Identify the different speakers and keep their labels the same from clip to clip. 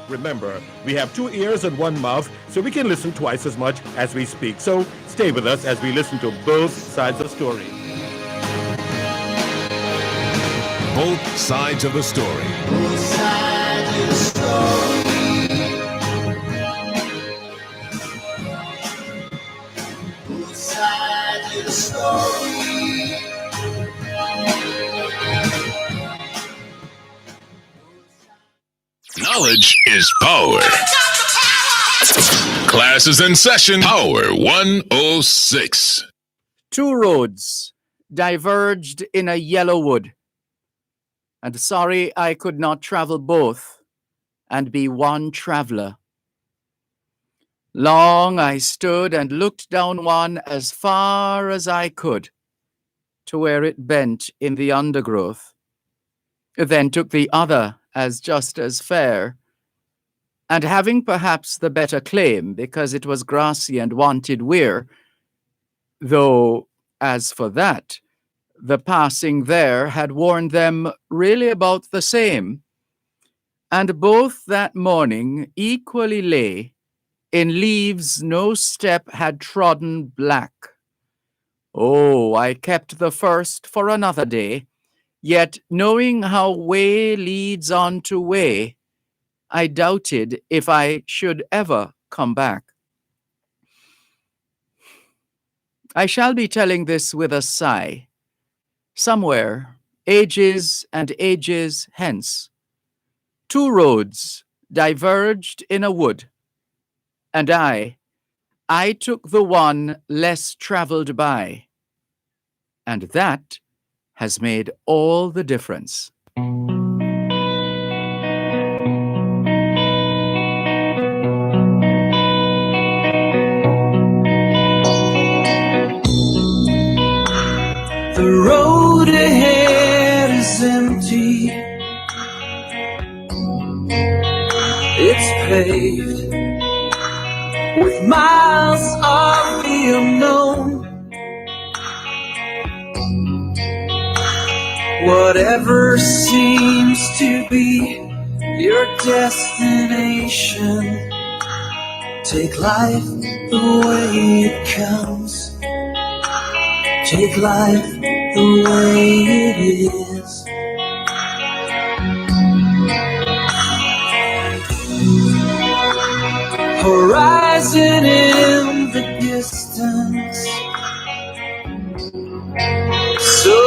Speaker 1: Remember, we have 2 ears and 1 mouth, so we can listen twice as much as we speak. So stay with us as we listen to both sides of the story.
Speaker 2: Both sides of the story.
Speaker 3: Both sides of the story. Both sides of the story.
Speaker 2: Knowledge is power. Class is in session. Power 106.
Speaker 4: 2 roads diverged in a yellow wood, and sorry I could not travel both and be one traveler. Long I stood and looked down one as far as I could to where it bent in the undergrowth, then took the other as just as fair, and having perhaps the better claim because it was grassy and wanted weir, though, as for that, the passing there had warned them really about the same, and both that morning equally lay in leaves no step had trodden black. Oh, I kept the first for another day, yet knowing how way leads on to way, I doubted if I should ever come back. I shall be telling this with a sigh. Somewhere, ages and ages hence, 2 roads diverged in a wood, and I took the one less traveled by, and that has made all the difference.
Speaker 3: The road ahead is empty. It's paved with miles of the unknown. Whatever seems to be your destination, take life the way it comes. Take life the way it is. Horizon in the distance, so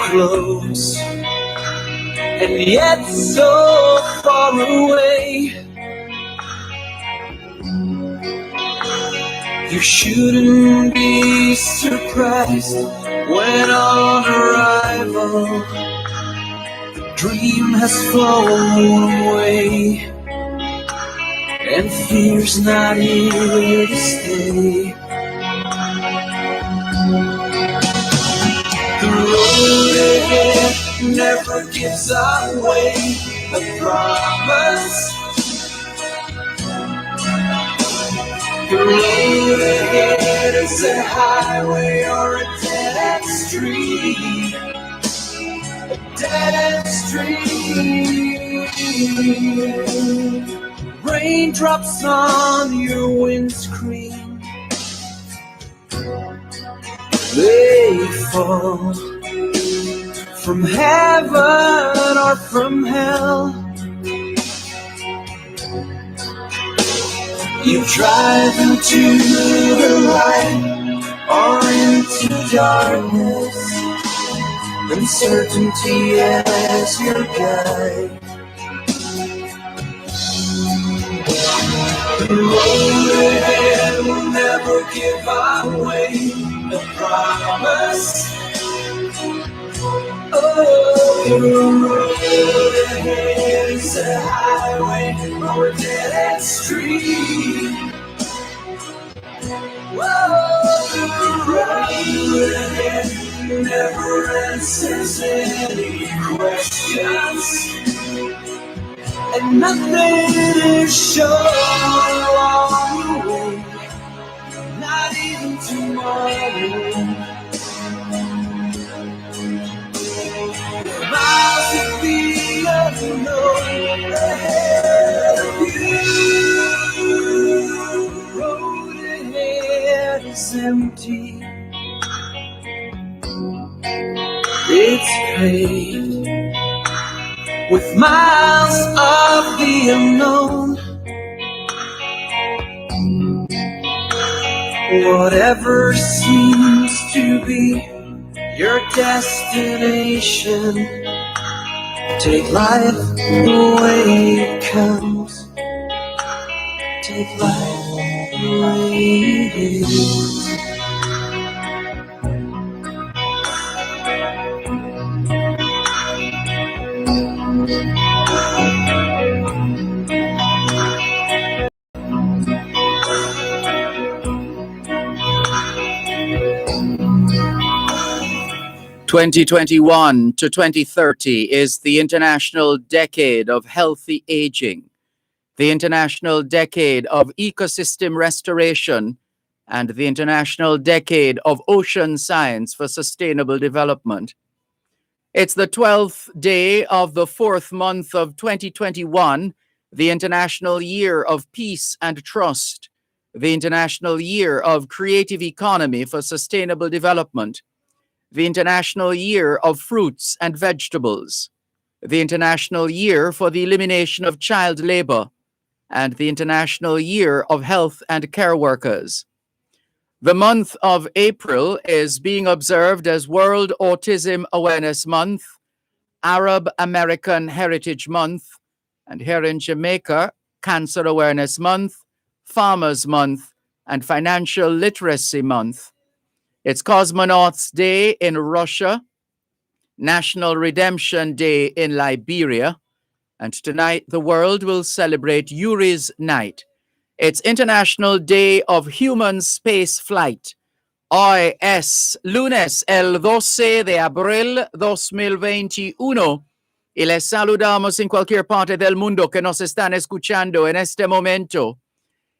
Speaker 3: close and yet so far away. You shouldn't be surprised when on arrival the dream has flown away and fear's not here to stay. The road ahead never gives away a promise. The road ahead is a highway or a dead-end street. A dead-end street. Raindrops on your windscreen, they fall from heaven or from hell. You drive into the light or into darkness, uncertainty as your guide. The road ahead will never give away the promise. Oh, the road ahead is a highway or a dead-end street. Whoa, the road ahead never answers any questions, and nothing is sure along the way, not even tomorrow. Miles of the unknown ahead of you. it's paved with miles of the unknown. Whatever seems to be your destination, take life the way it comes. Take life the way it is.
Speaker 4: ...2021 to 2030 is the International Decade of Healthy Aging, the International Decade of Ecosystem Restoration, and the International Decade of Ocean Science for Sustainable Development. It's the 12th day of the 4th month of 2021, the International Year of Peace and Trust, the International Year of Creative Economy for Sustainable Development, the International Year of Fruits and Vegetables, the International Year for the Elimination of Child Labor, and the International Year of Health and Care Workers. The month of April is being observed as World Autism Awareness Month, Arab American Heritage Month, and here in Jamaica, Cancer Awareness Month, Farmers Month, and Financial Literacy Month. It's Cosmonauts Day in Russia, National Redemption Day in Liberia, and tonight the world will celebrate Yuri's Night. It's International Day of Human Space Flight. Hoy es lunes el 12 de abril 2021 y les saludamos en cualquier parte del mundo que nos están escuchando en este momento.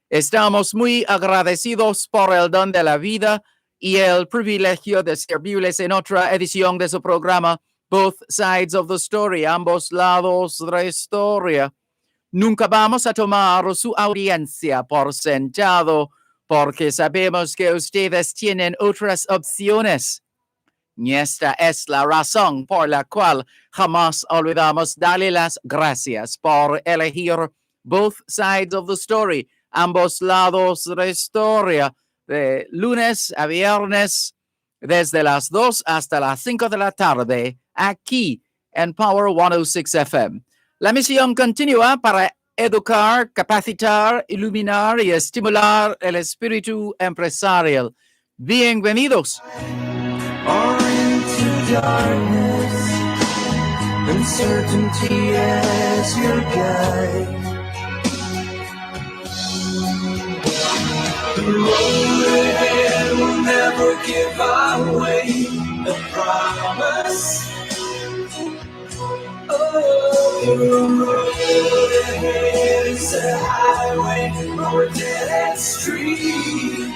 Speaker 4: Estamos muy agradecidos por el don de la vida y el privilegio de servirles en otra edición de su programa Both Sides of the Story, ambos lados de la historia. Nunca vamos a tomar su audiencia por sentado porque sabemos que ustedes tienen otras opciones. Y esta es la razón por la cual jamás olvidamos darle las gracias por elegir Both Sides of the Story, ambos lados de la historia, de lunes a viernes, desde las 2 hasta las 5 de la tarde, aquí en Power 106 FM. La misión continúa para educar, capacitar, iluminar y estimular el espíritu empresarial. Bienvenidos.
Speaker 3: Or into darkness, uncertainty as your guide. The road ahead will never give away the promise. Oh, the road ahead is a highway or a dead-end street.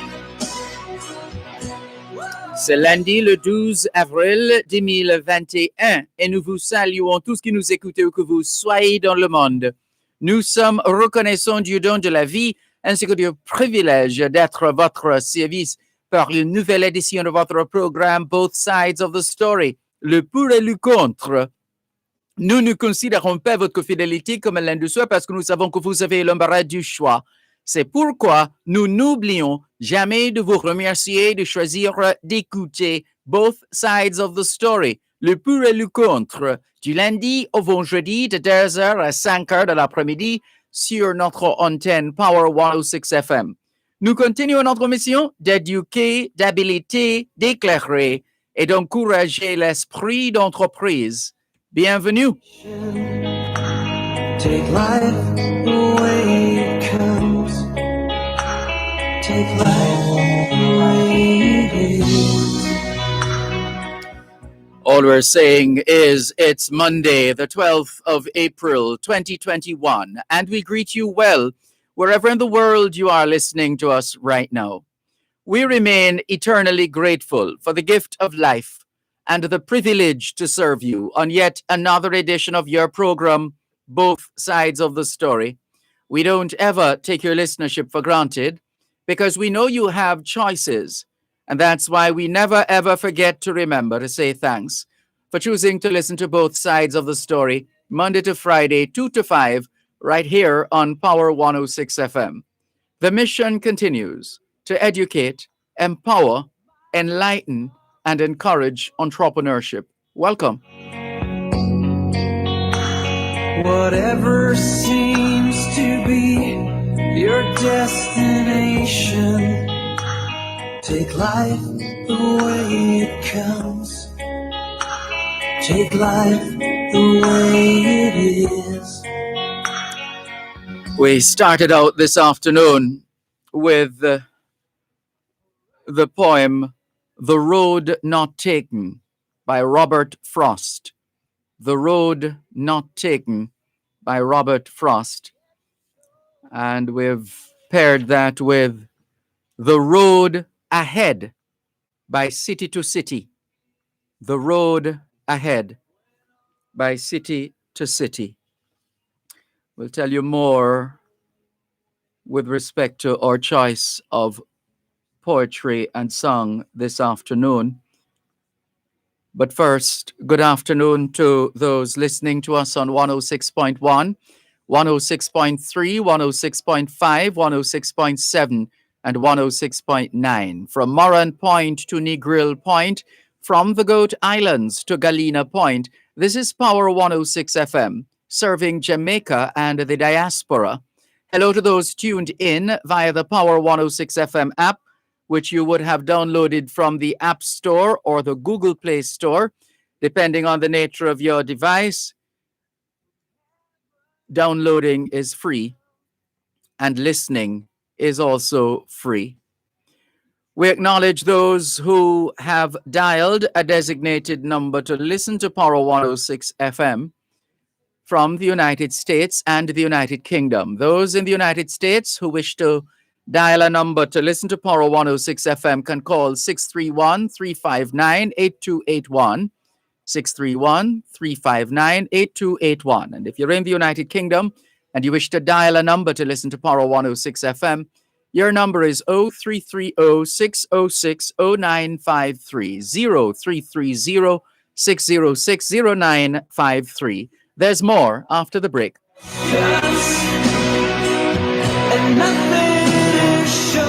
Speaker 4: C'est lundi le 12 avril 2021 et nous vous saluons tous qui nous écoutez où que vous soyez dans le monde. Nous sommes reconnaissants du don de la vie ainsi que du privilège d'être à votre service par une nouvelle édition de votre programme Both Sides of the Story, le pour et le contre. Nous ne considérons pas votre fidélité comme l'un de soi parce que nous savons que vous avez l'embarras du choix. C'est pourquoi nous n'oublions jamais de vous remercier de choisir d'écouter Both Sides of the Story, le pour et le contre, du lundi au vendredi de 2h à 5h de l'après-midi sur notre antenne Power 106 FM. Nous continuons notre mission d'éduquer, d'habiliter, d'éclairer et d'encourager l'esprit d'entreprise. Bienvenue.
Speaker 3: Take life the way it comes. Take life the way it is.
Speaker 4: All we're saying is it's Monday, the 12th of April, 2021, and we greet you well wherever in the world you are listening to us right now. We remain eternally grateful for the gift of life and the privilege to serve you on yet another edition of your program, Both Sides of the Story. We don't ever take your listenership for granted because we know you have choices. And that's why we never, ever forget to remember to say thanks. for choosing to listen to both sides of the story, Monday to Friday, 2 to 5, right here on Power 106 FM. The mission continues to educate, empower, enlighten, and encourage entrepreneurship. Welcome.
Speaker 3: Whatever seems to be your destination, take life the way it comes. Take life the way it is.
Speaker 4: We started out this afternoon with the poem The Road Not Taken by Robert Frost. The Road Not Taken by Robert Frost. And we've paired that with The Road Ahead by City to City. The Road Ahead by City to City. We'll tell you more with respect to our choice of poetry and song this afternoon. But first, good afternoon to those listening to us on 106.1, 106.3, 106.5, 106.7, and 106.9. From Moran Point to Negril Point, from the Goat Islands to Galena Point, this is Power 106 FM, serving Jamaica and the diaspora. Hello to those tuned in via the Power 106 FM app, which you would have downloaded from the App Store or the Google Play Store, depending on the nature of your device. Downloading is free, and listening is also free. We acknowledge those who have dialed a designated number to listen to Power 106 FM from the United States and the United Kingdom. Those in the United States who wish to dial a number to listen to Power 106 FM can call 631-359-8281, 631-359-8281. And if you're in the United Kingdom and you wish to dial a number to listen to Power 106 FM, your number is 0330-606-0953, 0330-606-0953. There's more after the break.
Speaker 3: Yes, and nothing is sure.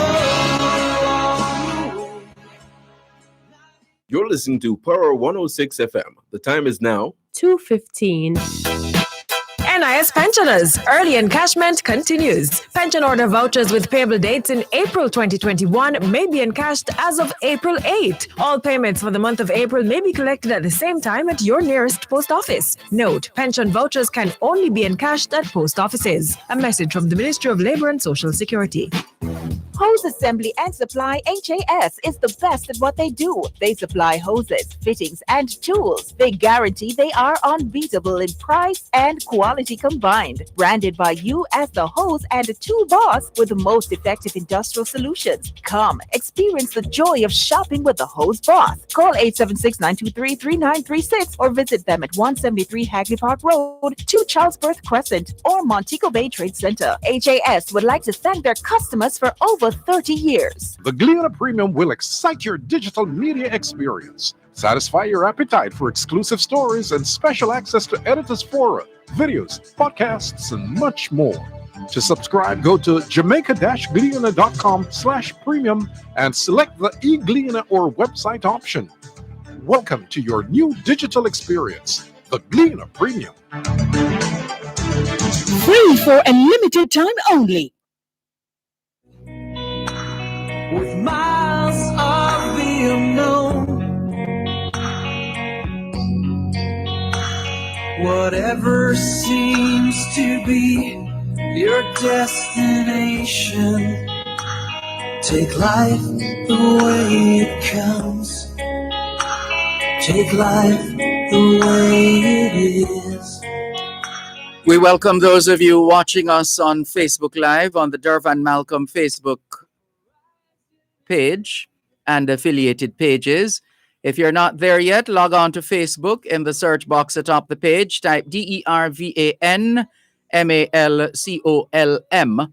Speaker 5: You're listening to Power 106 FM. The time is now
Speaker 6: 2:15. NIS pensioners, early encashment continues. Pension order vouchers with payable dates in April 2021 may be encashed as of April 8. All payments for the month of April may be collected at the same time at your nearest post office. Note, pension vouchers can only be encashed at post offices. A message from the Ministry of Labour and Social Security.
Speaker 7: Hose Assembly and Supply HAS is the best at what they do. They supply hoses, fittings, and tools. They guarantee they are unbeatable in price and quality combined. Branded by you as the hose and tool boss with the most effective industrial solutions. Come, experience the joy of shopping with the hose boss. Call 876-923-3936 or visit them at 173 Hagley Park Road, 2 Charlesworth Crescent, or Montego Bay Trade Center. HAS would like to thank their customers for over 30 years.
Speaker 8: The Gleaner Premium will excite your digital media experience, satisfy your appetite for exclusive stories and special access to editors' fora, videos, podcasts, and much more. To subscribe, go to jamaica-gleaner.com/premium and select the e-Gleaner or website option. Welcome to your new digital experience, the Gleaner Premium.
Speaker 9: Free for a limited time only.
Speaker 3: With miles of the unknown, whatever seems to be your destination, take life the way it comes. Take life the way it is.
Speaker 4: We welcome those of you watching us on Facebook Live on the Dervan Malcolm Facebook page and affiliated pages. If you're not there yet, log on to Facebook. In the search box atop the page, type DERVAN MALCOLM,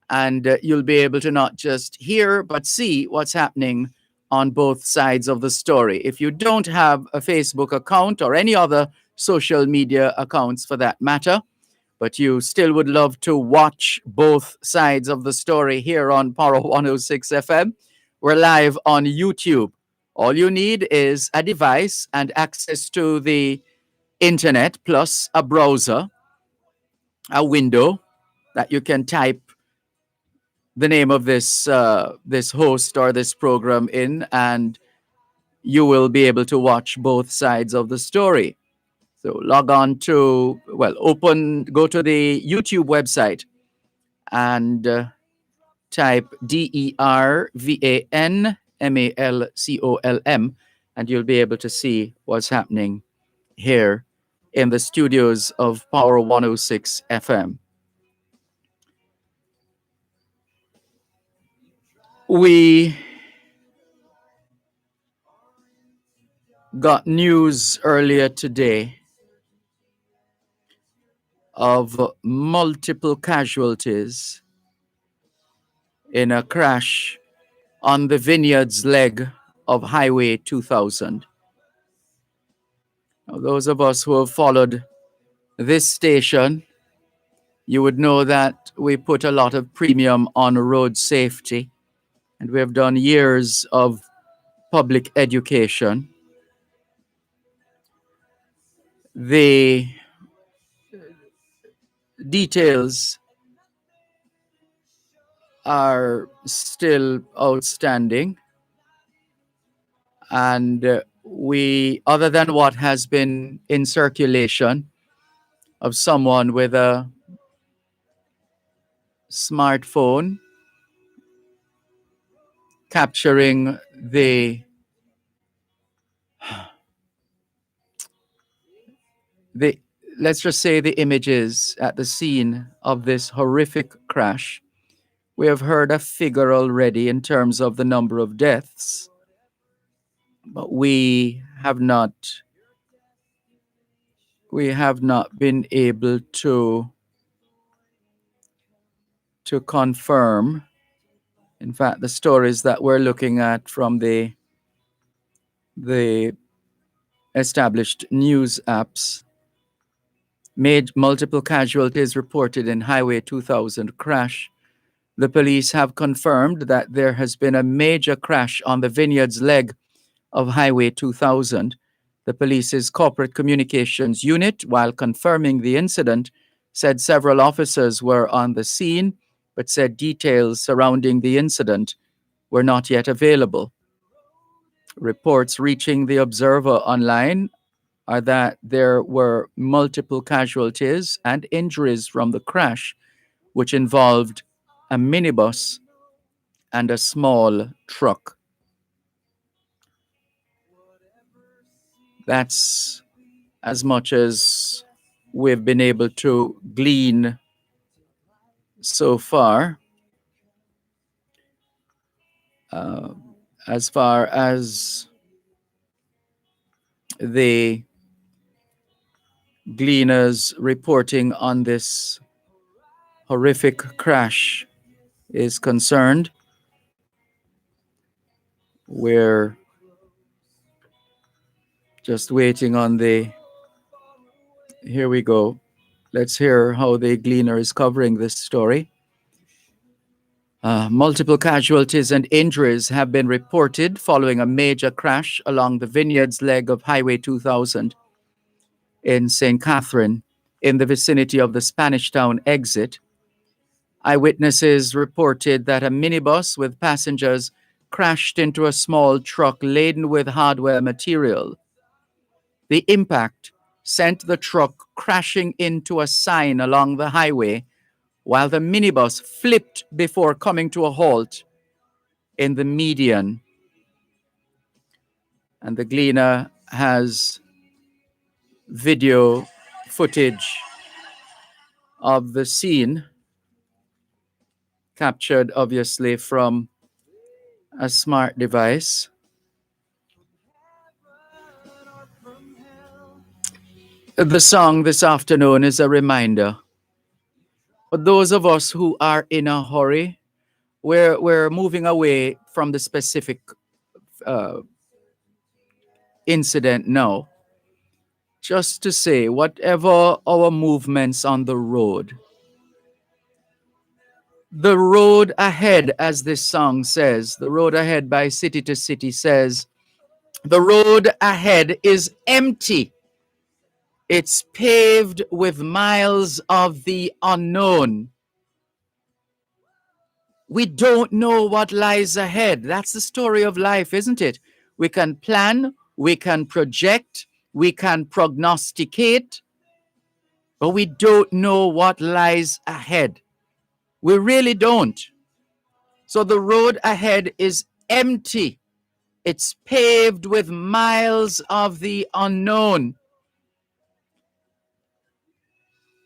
Speaker 4: and you'll be able to not just hear but see what's happening on both sides of the story. If you don't have a Facebook account or any other social media accounts for that matter, but you still would love to watch both sides of the story here on Power 106 FM, we're live on YouTube. All you need is a device and access to the internet plus a browser, a window that you can type the name of this host or this program in, and you will be able to watch both sides of the story. So log on to, go to the YouTube website and type DERVANMALCOLM, and you'll be able to see what's happening here in the studios of Power 106 FM. We got news earlier today of multiple casualties in a crash on the Vineyards leg of Highway 2000. Now, those of us who have followed this station, you would know that we put a lot of premium on road safety, and we have done years of public education. The details are still outstanding, and we, other than what has been in circulation of someone with a smartphone capturing the let's just say the images at the scene of this horrific crash, we have heard a figure already in terms of the number of deaths, but we have not been able to confirm. In fact, the stories that we're looking at from the established news apps made multiple casualties reported in Highway 2000 crash. The police have confirmed that there has been a major crash on the Vineyards leg of Highway 2000. The police's corporate communications unit, while confirming the incident, said several officers were on the scene, but said details surrounding the incident were not yet available. Reports reaching the Observer online are that there were multiple casualties and injuries from the crash, which involved a minibus and a small truck. That's as much as we've been able to glean so far. As far as the gleaners reporting on this horrific crash is concerned, we're just waiting on the... Here we go. Let's hear how the gleaner is covering this story. Multiple casualties and injuries have been reported following a major crash along the Vineyards leg of Highway 2000 in St. Catherine, in the vicinity of the Spanish Town exit. Eyewitnesses reported that a minibus with passengers crashed into a small truck laden with hardware material. The impact sent the truck crashing into a sign along the highway, while the minibus flipped before coming to a halt in the median. And the gleaner has video footage of the scene, captured obviously from a smart device. The song this afternoon is a reminder. But those of us who are in a hurry, we're moving away from the specific incident now, just to say, whatever our movements on the road ahead, as this song says, the road ahead by City to City says, the road ahead is empty. It's paved with miles of the unknown. We don't know what lies ahead. That's the story of life, isn't it? We can plan, we can project, we can prognosticate, but we don't know what lies ahead. We really don't. So the road ahead is empty. It's paved with miles of the unknown.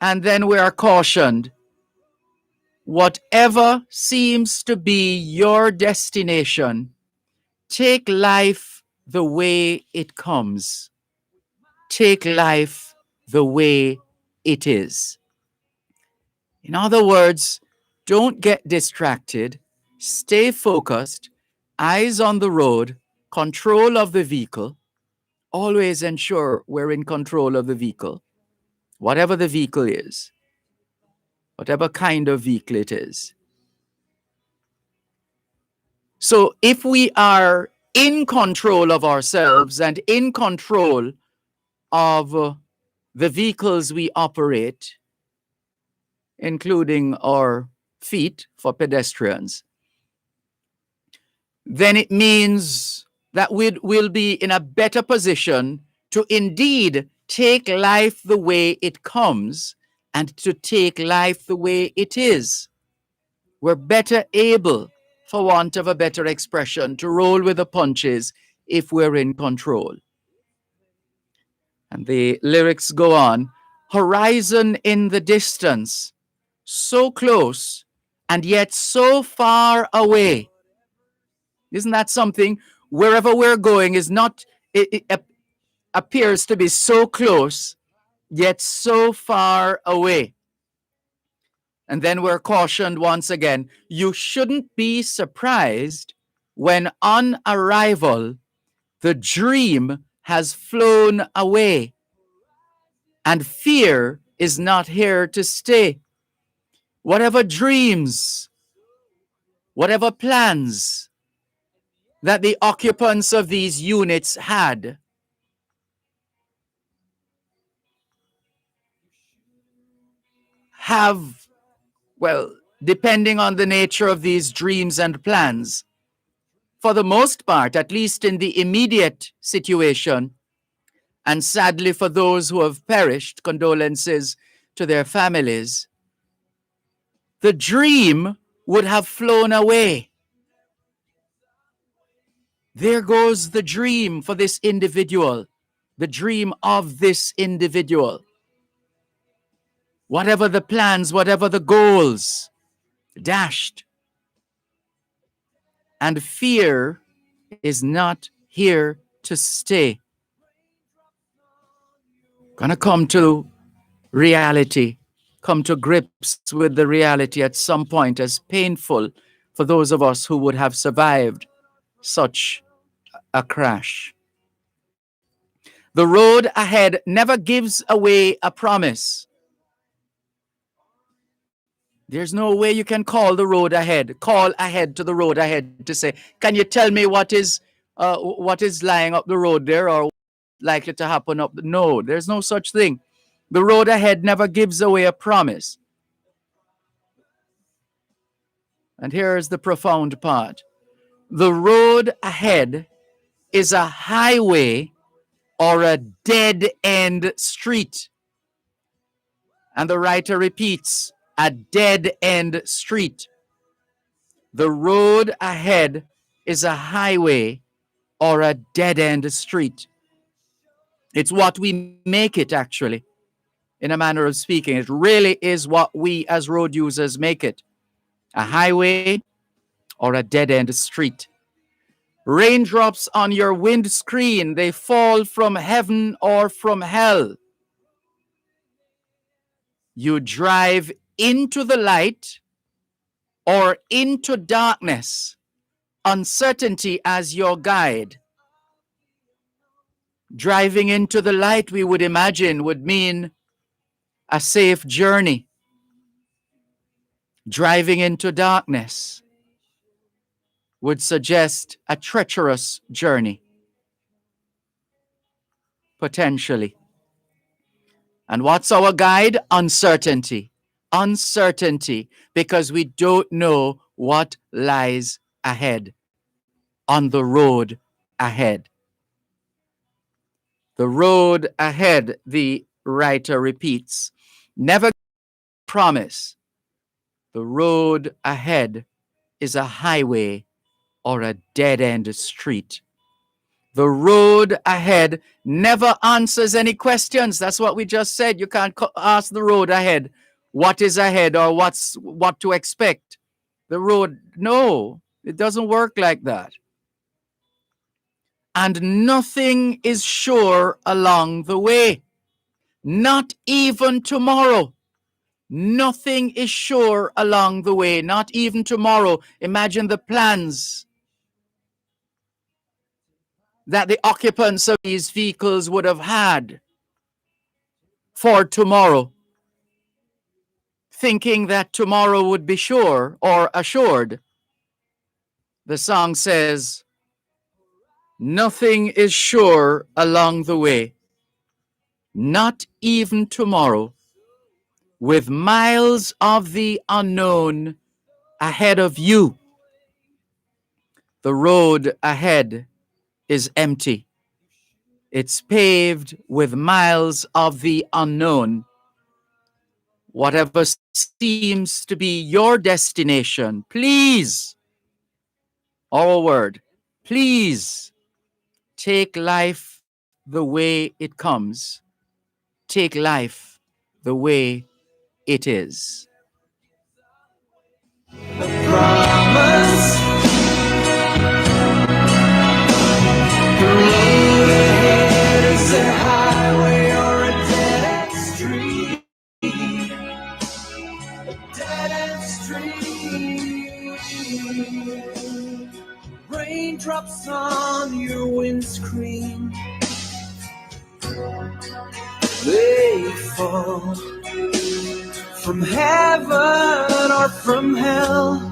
Speaker 4: And then we are cautioned, whatever seems to be your destination, take life the way it comes. Take life the way it is. In other words, don't get distracted. Stay focused, eyes on the road, control of the vehicle. Always ensure we're in control of the vehicle, whatever the vehicle is, whatever kind of vehicle it is. So if we are in control of ourselves and in control of the vehicles we operate, including our feet for pedestrians, then it means that we'll be in a better position to indeed take life the way it comes and to take life the way it is. We're better able, for want of a better expression, to roll with the punches if we're in control. And the lyrics go on, horizon in the distance, so close and yet so far away. Isn't that something? Wherever we're going is not, it appears to be so close, yet so far away. And then we're cautioned once again, you shouldn't be surprised when on arrival, the dream has flown away and fear is not here to stay. Whatever dreams, whatever plans that the occupants of these units had, have, well, depending on the nature of these dreams and plans, for the most part, at least in the immediate situation, and sadly for those who have perished, condolences to their families, the dream would have flown away. There goes the dream for this individual, the dream of this individual. Whatever the plans, whatever the goals, dashed. And fear is not here to stay. Gonna come to reality, come to grips with the reality at some point, as painful for those of us who would have survived such a crash. The road ahead never gives away a promise. There's no way you can call the road ahead, call ahead to the road ahead to say, can you tell me what is lying up the road there or likely to happen up? No, there's no such thing. The road ahead never gives away a promise. And here's the profound part. The road ahead is a highway or a dead-end street. And the writer repeats, a dead-end street. The road ahead is a highway or a dead-end street. It's what we make it, actually, in a manner of speaking. It really is what we as road users make it. A highway or a dead-end street. Raindrops on your windscreen, they fall from heaven or from hell. You drive into the light or into darkness, uncertainty as your guide. Driving into the light, we would imagine, would mean a safe journey. Driving into darkness would suggest a treacherous journey, potentially. And what's our guide? Uncertainty. Uncertainty, because we don't know what lies ahead, on the road ahead. The road ahead, the writer repeats, never promise. The road ahead is a highway or a dead-end street. The road ahead never answers any questions. That's what we just said. You can't ask the road ahead what is ahead or what to expect. The road, no, it doesn't work like that. And nothing is sure along the way. Not even tomorrow. Nothing is sure along the way, not even tomorrow. Imagine the plans that the occupants of these vehicles would have had for tomorrow, thinking that tomorrow would be sure or assured. The song says, nothing is sure along the way, not even tomorrow, with miles of the unknown ahead of you. The road ahead is empty. It's paved with miles of the unknown. Whatever seems to be your destination, please, our word, please take life the way it comes. Take life the way it is.
Speaker 3: Promise. The road ahead is a highway or a dead-end street. A dead-end street. Raindrops on your windscreen. They fall from heaven or from hell.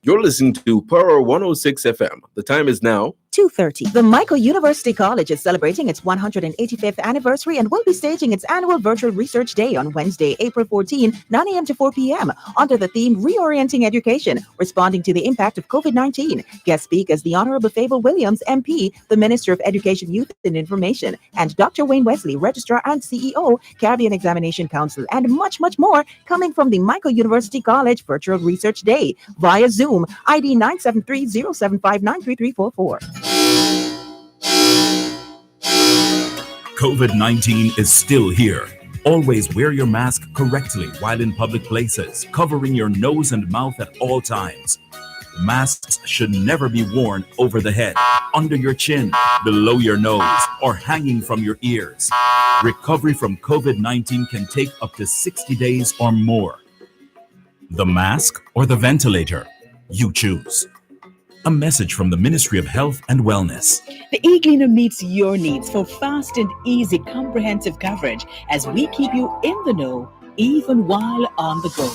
Speaker 5: You're listening to Power 106 FM. The time is now
Speaker 7: 2:30. The Michael University College is celebrating its 185th anniversary and will be staging its annual virtual research day on Wednesday, April 14, 9 a.m. to 4 p.m. under the theme Reorienting Education, responding to the impact of COVID-19. Guest speakers the Honorable Fable Williams, MP, the Minister of Education, Youth and Information, and Dr. Wayne Wesley, Registrar and CEO, Caribbean Examination Council, and much, much more coming from the Michael University College Virtual Research Day via Zoom, ID 973-075-93344.
Speaker 10: COVID-19 is still here. Always wear your mask correctly while in public places, covering your nose and mouth at all times. Masks should never be worn over the head, under your chin, below your nose, or hanging from your ears. Recovery from COVID-19 can take up to 60 days or more. The mask or the ventilator? You choose. A message from the Ministry of Health and Wellness.
Speaker 9: The eGleaner meets your needs for fast and easy comprehensive coverage as we keep you in the know even while on the go.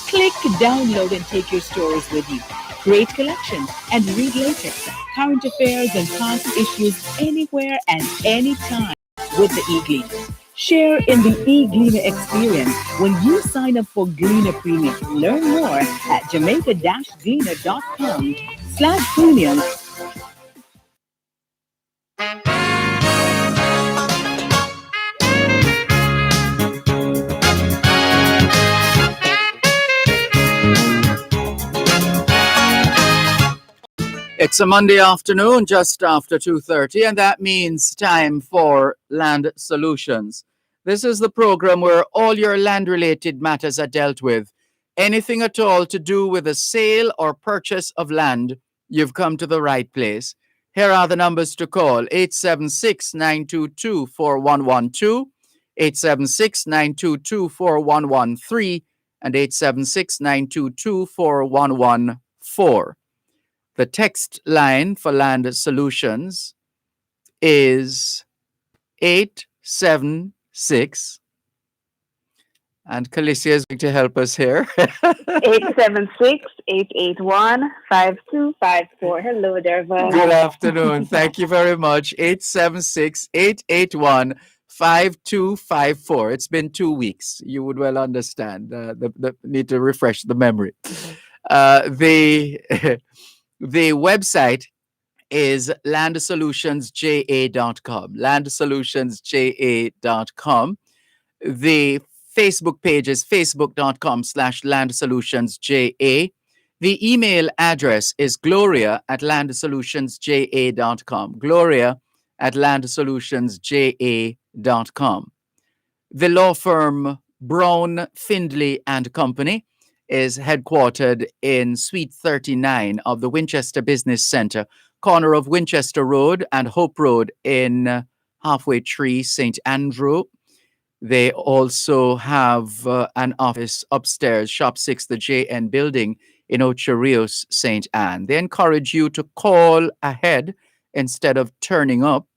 Speaker 9: Click, download, and take your stories with you. Create collections and read later. Current affairs and past issues anywhere and anytime with the eGleaner. Share in the eGleaner experience when you sign up for Gleaner Premium. Learn more at jamaica-gleaner.com/premium.
Speaker 4: It's a Monday afternoon, just after 2:30, and that means time for Land Solutions. This is the program where all your land-related matters are dealt with. Anything at all to do with the sale or purchase of land, you've come to the right place. Here are the numbers to call: 876-922-4112, 876-922-4113, and 876-922-4114. The text line for Land Solutions is 876, and Calicia is going to help us here.
Speaker 11: 876-881-5254. Hello, Dervan.
Speaker 4: Good afternoon. Thank you very much. 876-881-5254. It's been 2 weeks. You would well understand. The need to refresh the memory. The website is landsolutionsja.com. Landsolutionsja.com. The Facebook page is facebook.com/landsolutionsja. The email address is gloria@landsolutionsja.com. gloria@landsolutionsja.com. The law firm Brown, Findley and Company is headquartered in Suite 39 of the Winchester Business Center, corner of Winchester Road and Hope Road in Halfway Tree, St. Andrew. They also have an office upstairs, Shop 6, the JN building in Ocho Rios, St. Anne. They encourage you to call ahead instead of turning up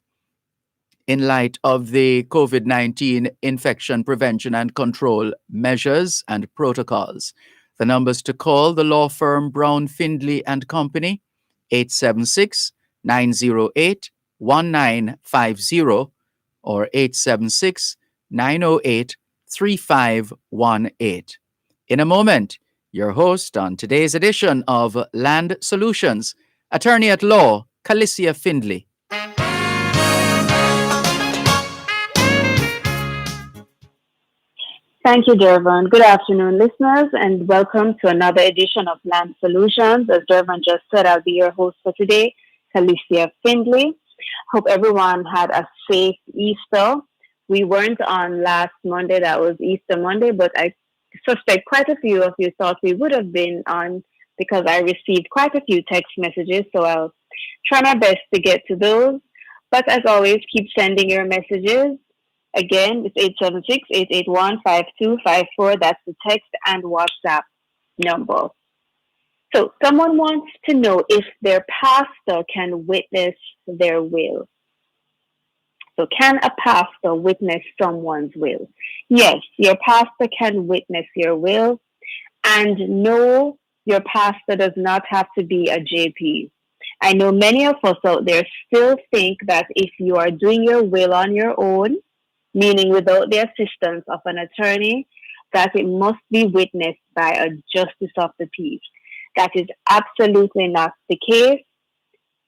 Speaker 4: in light of the COVID-19 infection prevention and control measures and protocols. The numbers to call the law firm Brown, Findley and Company, 876-908-1950 or 876-908-3518. In a moment, your host on today's edition of Land Solutions, attorney at law, Calicia Findley.
Speaker 11: Thank you, Dervan. Good afternoon, listeners, and welcome to another edition of Land Solutions. As Dervan just said, I'll be your host for today, Calicia Findley. Hope everyone had a safe Easter. We weren't on last Monday, that was Easter Monday, but I suspect quite a few of you thought we would have been on because I received quite a few text messages, so I'll try my best to get to those. But as always, keep sending your messages. Again, it's 876-881-5254. That's the text and WhatsApp number. So someone wants to know if their pastor can witness their will. So can a pastor witness someone's will? Yes, your pastor can witness your will. And no, your pastor does not have to be a JP. I know many of us out there still think that if you are doing your will on your own, meaning without the assistance of an attorney, that it must be witnessed by a justice of the peace. That is absolutely not the case.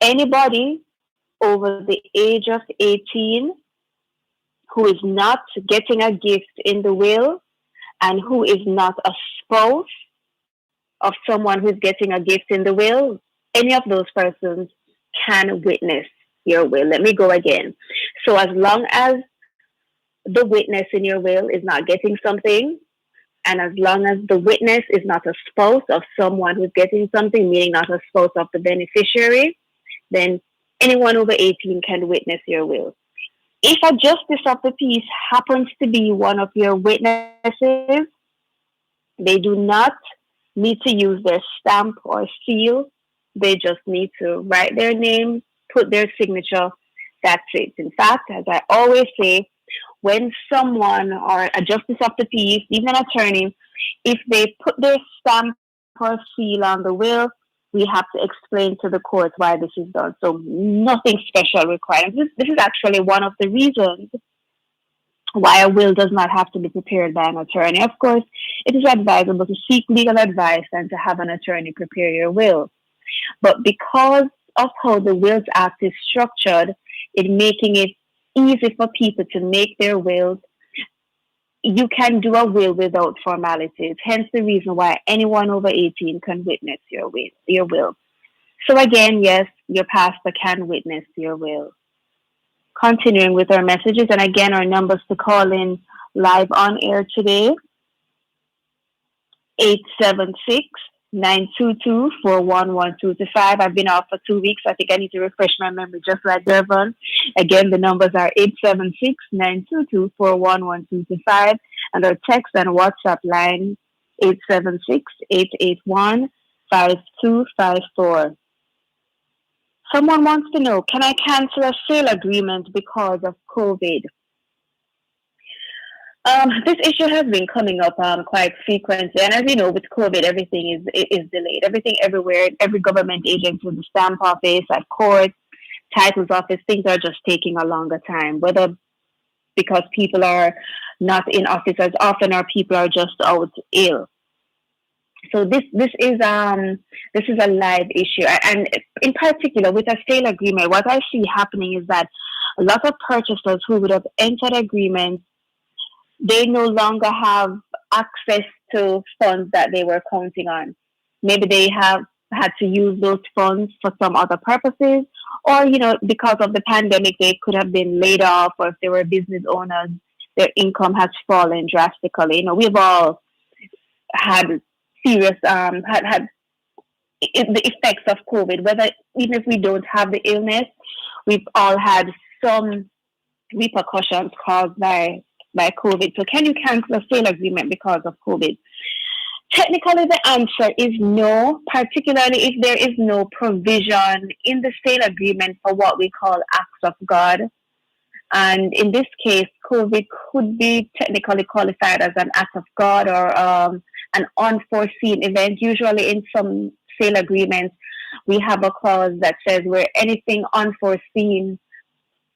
Speaker 11: Anybody over the age of 18 who is not getting a gift in the will and who is not a spouse of someone who's getting a gift in the will, any of those persons can witness your will. Let me go again. So as long as the witness in your will is not getting something, and as long as the witness is not a spouse of someone who's getting something, meaning not a spouse of the beneficiary, then anyone over 18 can witness your will. If a justice of the peace happens to be one of your witnesses, they do not need to use their stamp or seal. They just need to write their name, put their signature. That's it. In fact, as I always say, when someone or a justice of the peace, even an attorney, if they put their stamp or seal on the will, we have to explain to the court why this is done. So nothing special required. This is actually one of the reasons why a will does not have to be prepared by an attorney. Of course, it is advisable to seek legal advice and to have an attorney prepare your will. But because of how the Wills Act is structured, it making it easy for people to make their wills, you can do a will without formalities. Hence the reason why anyone over 18 can witness your will. So again, yes, your pastor can witness your will. Continuing with our messages, and again, our numbers to call in live on air today, 876-922-4112-5. I've been off for 2 weeks. I think I need to refresh my memory just like Dervan. Again, the numbers are 876-922-4112-5. And our text and WhatsApp line 876-881-5254. Someone wants to know, can I cancel a sale agreement because of COVID? This issue has been coming up quite frequently, and as you know, with COVID, everything is delayed. Everything everywhere, every government agency, the stamp office, at court, titles office, things are just taking a longer time. Whether because people are not in office as often, or people are just out ill. So this is a live issue, and in particular with a sale agreement, what I see happening is that a lot of purchasers who would have entered agreements, they no longer have access to funds that they were counting on. Maybe they have had to use those funds for some other purposes, or, because of the pandemic, they could have been laid off, or if they were business owners, their income has fallen drastically. We've all had serious, had the effects of COVID, whether even if we don't have the illness, we've all had some repercussions caused by COVID. So can you cancel a sale agreement because of COVID? Technically, the answer is no, particularly if there is no provision in the sale agreement for what we call acts of God. And in this case, COVID could be technically qualified as an act of God, or an unforeseen event. Usually in some sale agreements, we have a clause that says where anything unforeseen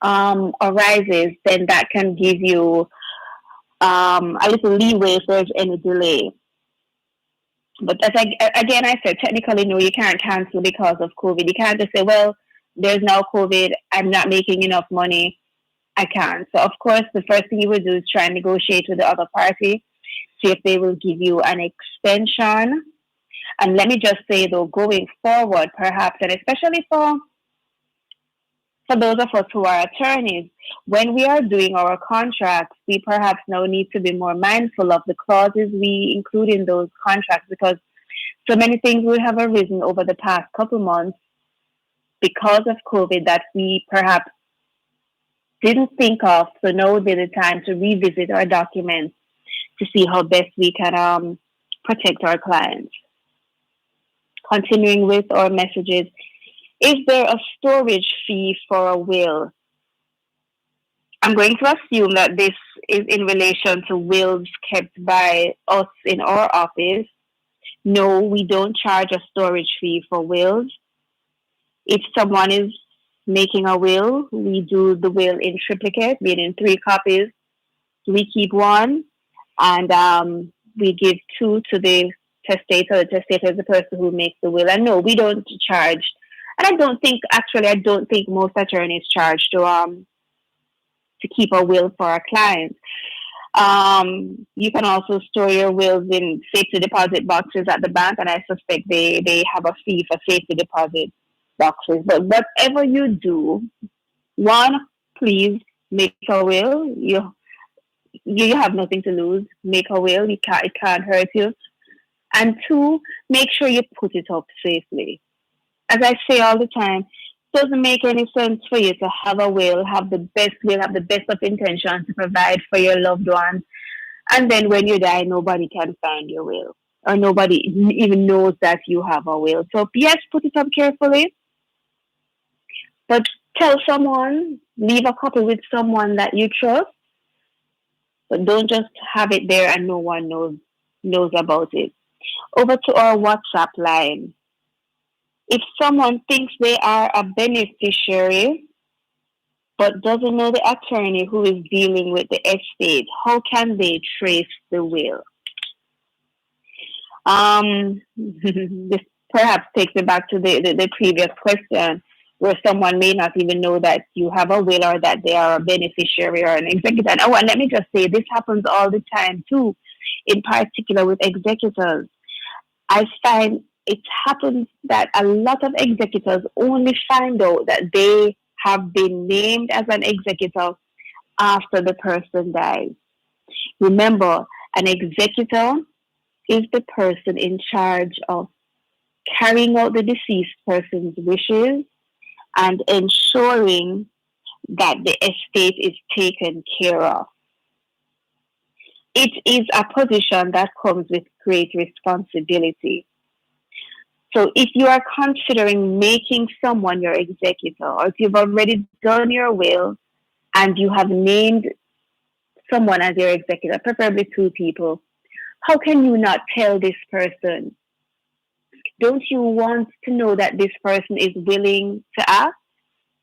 Speaker 11: arises, then that can give you a little leeway if there's any delay. But as I said, technically, no, you can't cancel because of COVID. You can't just say, well, there's now COVID, I'm not making enough money, I can't. So, of course, the first thing you would do is try and negotiate with the other party, see if they will give you an extension. And let me just say, though, going forward, perhaps, and especially for those of us who are attorneys, when we are doing our contracts, we perhaps now need to be more mindful of the clauses we include in those contracts, because so many things will have arisen over the past couple months because of COVID that we perhaps didn't think of. So now would be the time to revisit our documents to see how best we can protect our clients. Continuing with our messages, is there a storage fee for a will? I'm going to assume that this is in relation to wills kept by us in our office. No, we don't charge a storage fee for wills. If someone is making a will, we do the will in triplicate, meaning 3 copies. We keep 1, and we give 2 to the testator. The testator is the person who makes the will. And no, we don't charge. And I don't think most attorneys charge to keep a will for our clients. You can also store your wills in safety deposit boxes at the bank, and I suspect they have a fee for safety deposit boxes. But whatever you do, 1, please make a will. You have nothing to lose. Make a will. It can't hurt you. And 2, make sure you put it up safely. As I say all the time, it doesn't make any sense for you to have a will, have the best of intentions to provide for your loved ones, and then when you die, nobody can find your will, or nobody even knows that you have a will. So yes, put it up carefully, but tell someone, leave a copy with someone that you trust, but don't just have it there and no one knows about it. Over to our WhatsApp line. If someone thinks they are a beneficiary but doesn't know the attorney who is dealing with the estate, how can they trace the will? This perhaps takes me back to the previous question, where someone may not even know that you have a will or that they are a beneficiary or an executor. Oh, and let me just say, this happens all the time too, in particular with executors. I find it happens that a lot of executors only find out that they have been named as an executor after the person dies. Remember, an executor is the person in charge of carrying out the deceased person's wishes and ensuring that the estate is taken care of. it is a position that comes with great responsibility. So if you are considering making someone your executor, or if you've already done your will and you have named someone as your executor, preferably two people, how can you not tell this person? Don't you want to know that this person is willing to ask?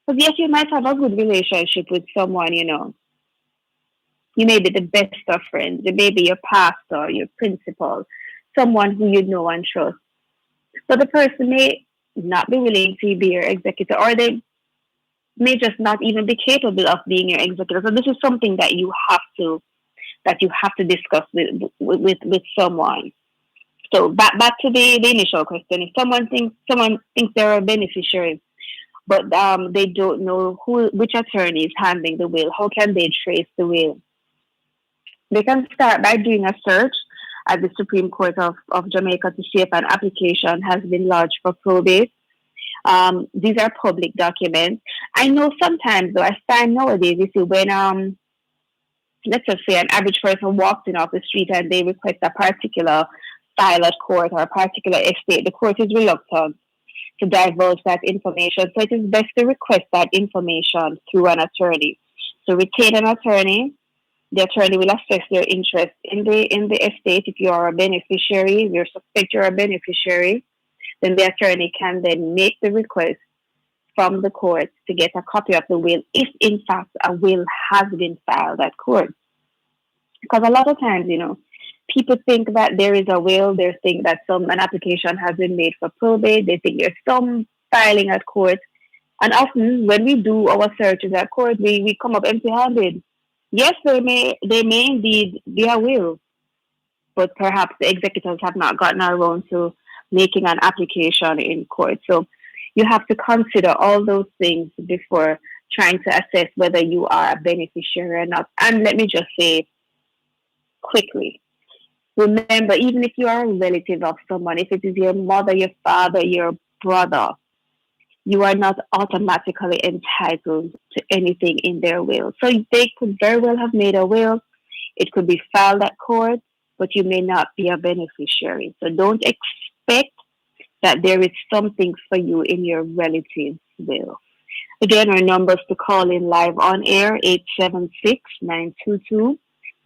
Speaker 11: Because yes, you might have a good relationship with someone, you know. You may be the best of friends. You may be your pastor, your principal, someone who you know and trust. But the person may not be willing to be your executor, or they may just not even be capable of being your executor. So this is something that you have to discuss with someone. So back to the initial question. If someone thinks they're a beneficiary, but they don't know which attorney is handling the will, how can they trace the will? They can start by doing a search at the Supreme Court of Jamaica to see if an application has been lodged for probate. These are public documents. I know sometimes, though, I find nowadays, you see, when let's just say an average person walks in off the street and they request a particular file at court or a particular estate, the court is reluctant to divulge that information. So it is best to request that information through an attorney. So retain an attorney. The attorney will assess their interest in the estate. If you are a beneficiary, if you suspect you're a beneficiary, then the attorney can then make the request from the court to get a copy of the will, if in fact a will has been filed at court. Because a lot of times, you know, people think that there is a will, they think that an application has been made for probate, they think there's some filing at court. And often when we do our searches at court, we come up empty-handed. Yes, they may indeed be a will, but perhaps the executors have not gotten around to making an application in court. So you have to consider all those things before trying to assess whether you are a beneficiary or not. And let me just say quickly, remember, even if you are a relative of someone, if it is your mother, your father, your brother, you are not automatically entitled to anything in their will. So they could very well have made a will. It could be filed at court, but you may not be a beneficiary. So don't expect that there is something for you in your relative's will. Again, our numbers to call in live on air,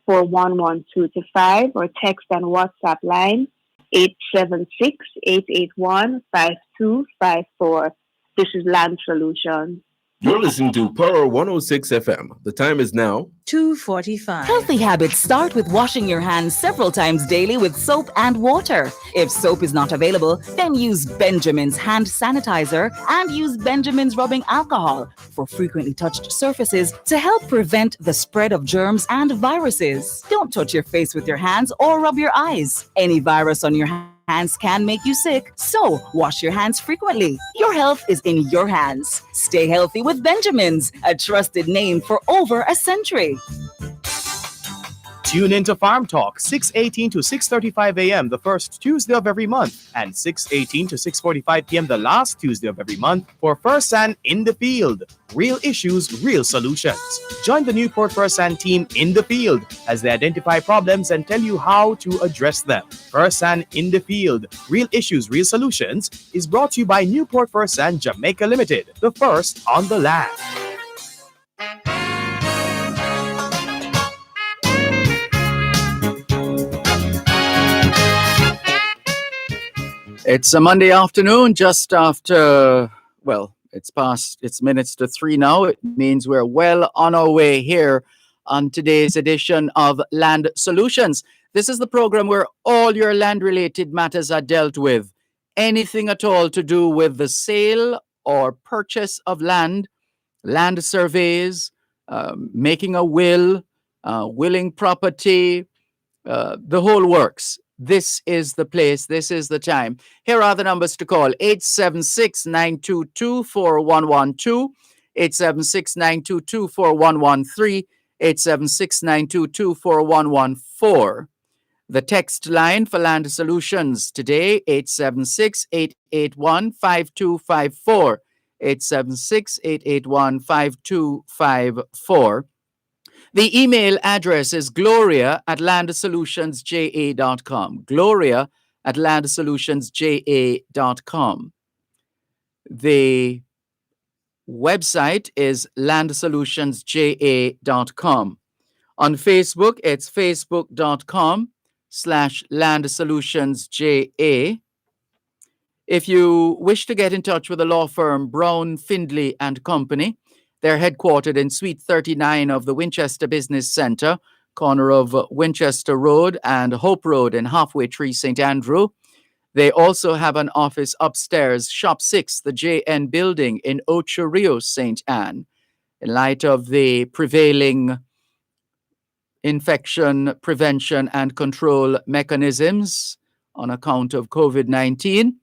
Speaker 11: 876-922-411-225, or text and WhatsApp line, 876-881-5254. This is Land Solutions.
Speaker 5: You're listening to Power 106 FM. The time is now
Speaker 9: 2:45.
Speaker 12: Healthy habits start with washing your hands several times daily with soap and water. If soap is not available, then use Benjamin's hand sanitizer and use Benjamin's rubbing alcohol for frequently touched surfaces to help prevent the spread of germs and viruses. Don't touch your face with your hands or rub your eyes. Any virus on your hands can make you sick, so wash your hands frequently. Your health is in your hands. Stay healthy with Benjamin's, a trusted name for over a century.
Speaker 13: Tune into Farm Talk, 6:18 to 6:35 a.m. the first Tuesday of every month, and 6:18 to 6:45 p.m. the last Tuesday of every month for First Hand in the Field. Real issues, real solutions. Join the Newport First Hand team in the field as they identify problems and tell you how to address them. First Hand in the Field, Real Issues, Real Solutions is brought to you by Newport First Hand Jamaica Limited, the first on the land.
Speaker 4: It's a Monday afternoon, just after, it's minutes to 3 now. It means we're well on our way here on today's edition of Land Solutions. This is the program where all your land-related matters are dealt with. Anything at all to do with the sale or purchase of land, land surveys, making a will, willing property, the whole works. This is the place. This is the time. Here are the numbers to call. 876-922-4112, 876-922-4113, 876-922-4114. The text line for Land Solutions today, 876-881-5254, 876-881-5254. The email address is gloria@landsolutionsja.com. gloria@landsolutionsja.com. The website is landsolutionsja.com. On Facebook, it's facebook.com/landsolutionsja. If you wish to get in touch with the law firm Brown, Findley and Company, they're headquartered in Suite 39 of the Winchester Business Center, corner of Winchester Road and Hope Road in Halfway Tree, St. Andrew. They also have an office upstairs, Shop 6, the JN building in Ocho Rios, St. Anne. In light of the prevailing infection prevention and control mechanisms on account of COVID-19,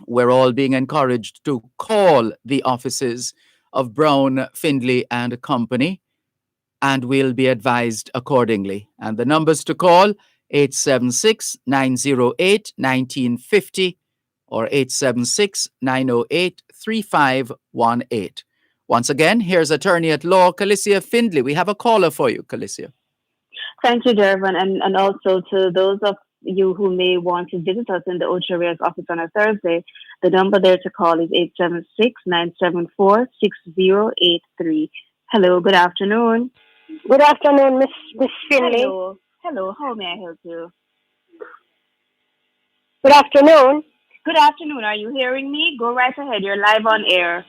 Speaker 4: we're all being encouraged to call the offices of Brown, Findley and Company, and we'll be advised accordingly. And the numbers to call, 876-908-1950 or 876-908-3518. Once again, here's attorney at law, Calicia Findley. We have a caller for you, Calicia.
Speaker 11: Thank you, Dervan, and also to those of you who may want to visit us in the Ocho Rios office on a Thursday, the number there to call is 876-974-6083. Hello, good afternoon.
Speaker 14: Good afternoon, Miss Finley.
Speaker 11: Hello. Hello, how may I help you?
Speaker 14: Good afternoon.
Speaker 11: Good afternoon. Are you hearing me? Go right ahead. You're live on air.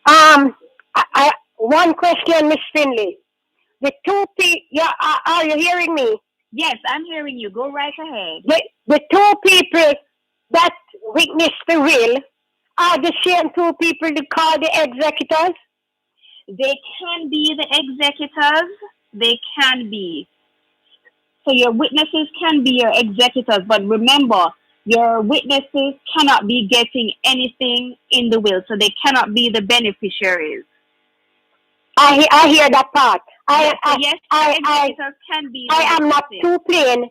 Speaker 14: I one question, Miss Finley. The two people, yeah, are you hearing me?
Speaker 11: Yes, I'm hearing you. Go right ahead.
Speaker 14: The two people that witnessed the will are the same two people that call the executors?
Speaker 11: They can be the executors. They can be. So your witnesses can be your executors, but remember, your witnesses cannot be getting anything in the will, so they cannot be the beneficiaries.
Speaker 14: I hear that part.
Speaker 11: Executors can be.
Speaker 14: I am not too plain.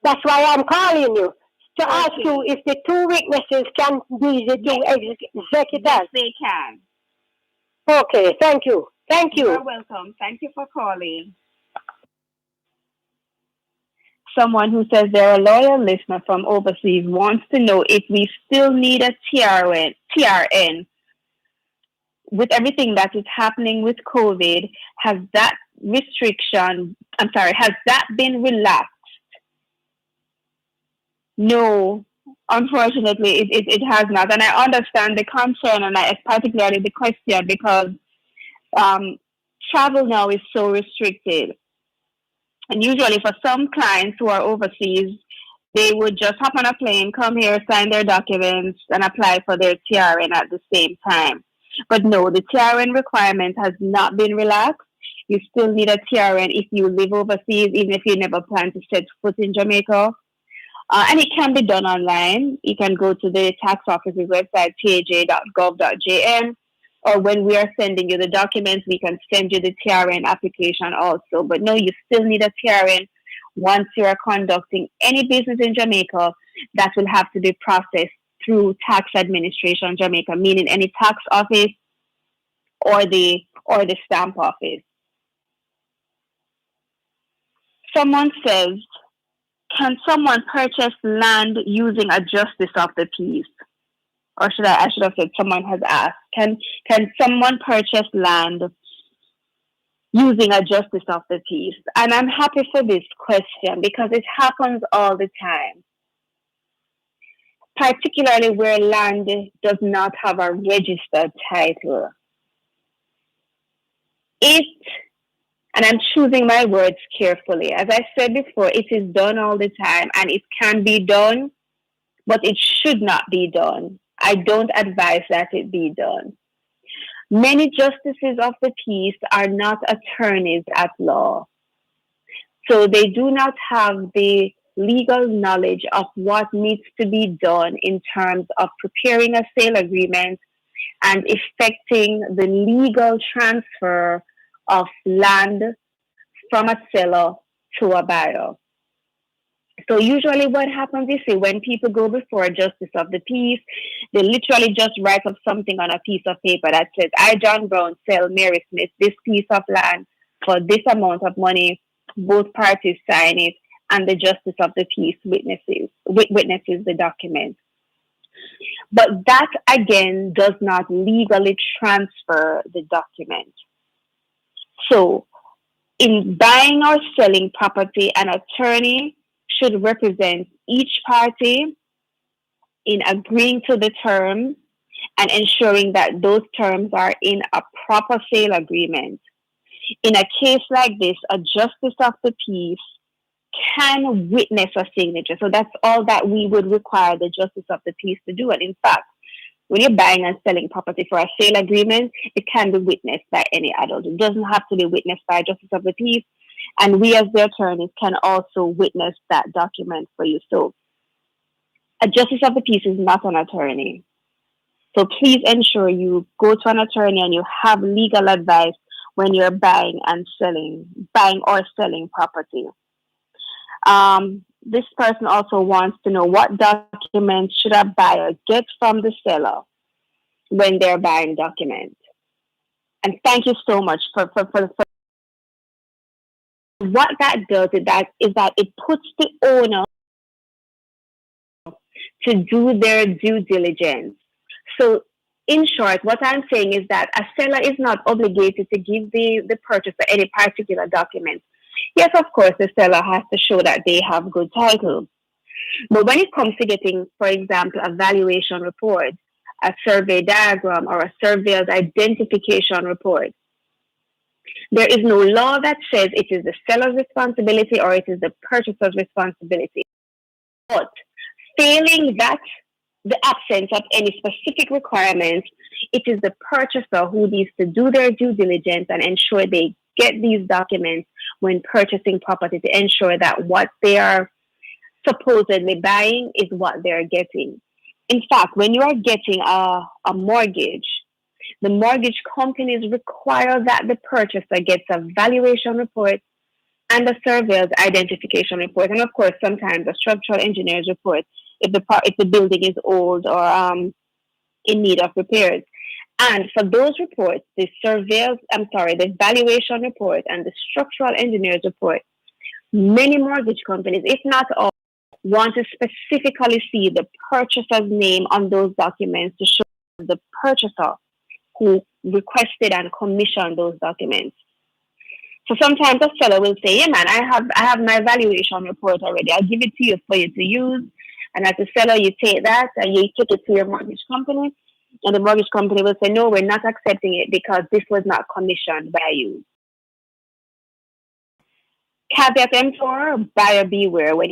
Speaker 14: That's why I'm calling you to ask you if the two witnesses can be the two executors.
Speaker 11: Yes, they can.
Speaker 14: Okay, thank you. Thank you.
Speaker 11: You're welcome. Thank you for calling. Someone who says they're a loyal listener from overseas wants to know if we still need a TRN. With everything that is happening with COVID, has that been relaxed? No, unfortunately, it has not. And I understand the concern, and particularly the question, because travel now is so restricted. And usually for some clients who are overseas, they would just hop on a plane, come here, sign their documents, and apply for their TRN at the same time. But no, the TRN requirement has not been relaxed. You still need a TRN if you live overseas, even if you never plan to set foot in Jamaica. And it can be done online. You can go to the tax office's website, taj.gov.jm, or when we are sending you the documents, we can send you the TRN application also. But no, you still need a TRN once you are conducting any business in Jamaica. That will have to be processed through Tax Administration Jamaica, meaning any tax office or the stamp office. Someone says, can someone purchase land using a justice of the peace? Or I should have said, someone has asked, can someone purchase land using a justice of the peace? And I'm happy for this question because it happens all the time, particularly where land does not have a registered title. And I'm choosing my words carefully. As I said before, it is done all the time, and it can be done, but it should not be done. I don't advise that it be done. Many justices of the peace are not attorneys at law, so they do not have the legal knowledge of what needs to be done in terms of preparing a sale agreement and effecting the legal transfer of land from a seller to a buyer. So usually what happens is, when people go before a justice of the peace, they literally just write up something on a piece of paper that says, I, John Brown, sell Mary Smith this piece of land for this amount of money, both parties sign it, and the justice of the peace witnesses the document. But that again does not legally transfer the document. So in buying or selling property, an attorney should represent each party in agreeing to the terms and ensuring that those terms are in a proper sale agreement. In a case like this, a justice of the peace can witness a signature. So that's all that we would require the justice of the peace to do. And in fact, when you're buying and selling property for a sale agreement, it can be witnessed by any adult. It doesn't have to be witnessed by a justice of the peace. And we as the attorneys can also witness that document for you. So a justice of the peace is not an attorney. So please ensure you go to an attorney and you have legal advice when you're buying or selling property. This person also wants to know what documents should a buyer get from the seller when they're buying documents. And thank you so much for what that does is that it puts the owner to do their due diligence. So in short, what I'm saying is that a seller is not obligated to give the purchaser any particular document. Yes, of course, the seller has to show that they have good title. But when it comes to getting, for example, a valuation report, a survey diagram, or a surveyor's identification report, there is no law that says it is the seller's responsibility or it is the purchaser's responsibility. But failing that, the absence of any specific requirements, it is the purchaser who needs to do their due diligence and ensure they get these documents when purchasing property to ensure that what they are supposedly buying is what they're getting. In fact, when you are getting a mortgage, the mortgage companies require that the purchaser gets a valuation report and a surveyor's identification report, and of course, sometimes a structural engineer's report if the building is old or in need of repairs. And for those reports, the valuation report and the structural engineer's report, many mortgage companies, if not all, want to specifically see the purchaser's name on those documents to show the purchaser who requested and commissioned those documents. So sometimes a seller will say, yeah, man, I have my valuation report already. I'll give it to you for you to use. And as a seller, you take that and you take it to your mortgage company. And the mortgage company will say, no, we're not accepting it because this was not commissioned by you. Caveat emptor, buyer beware. When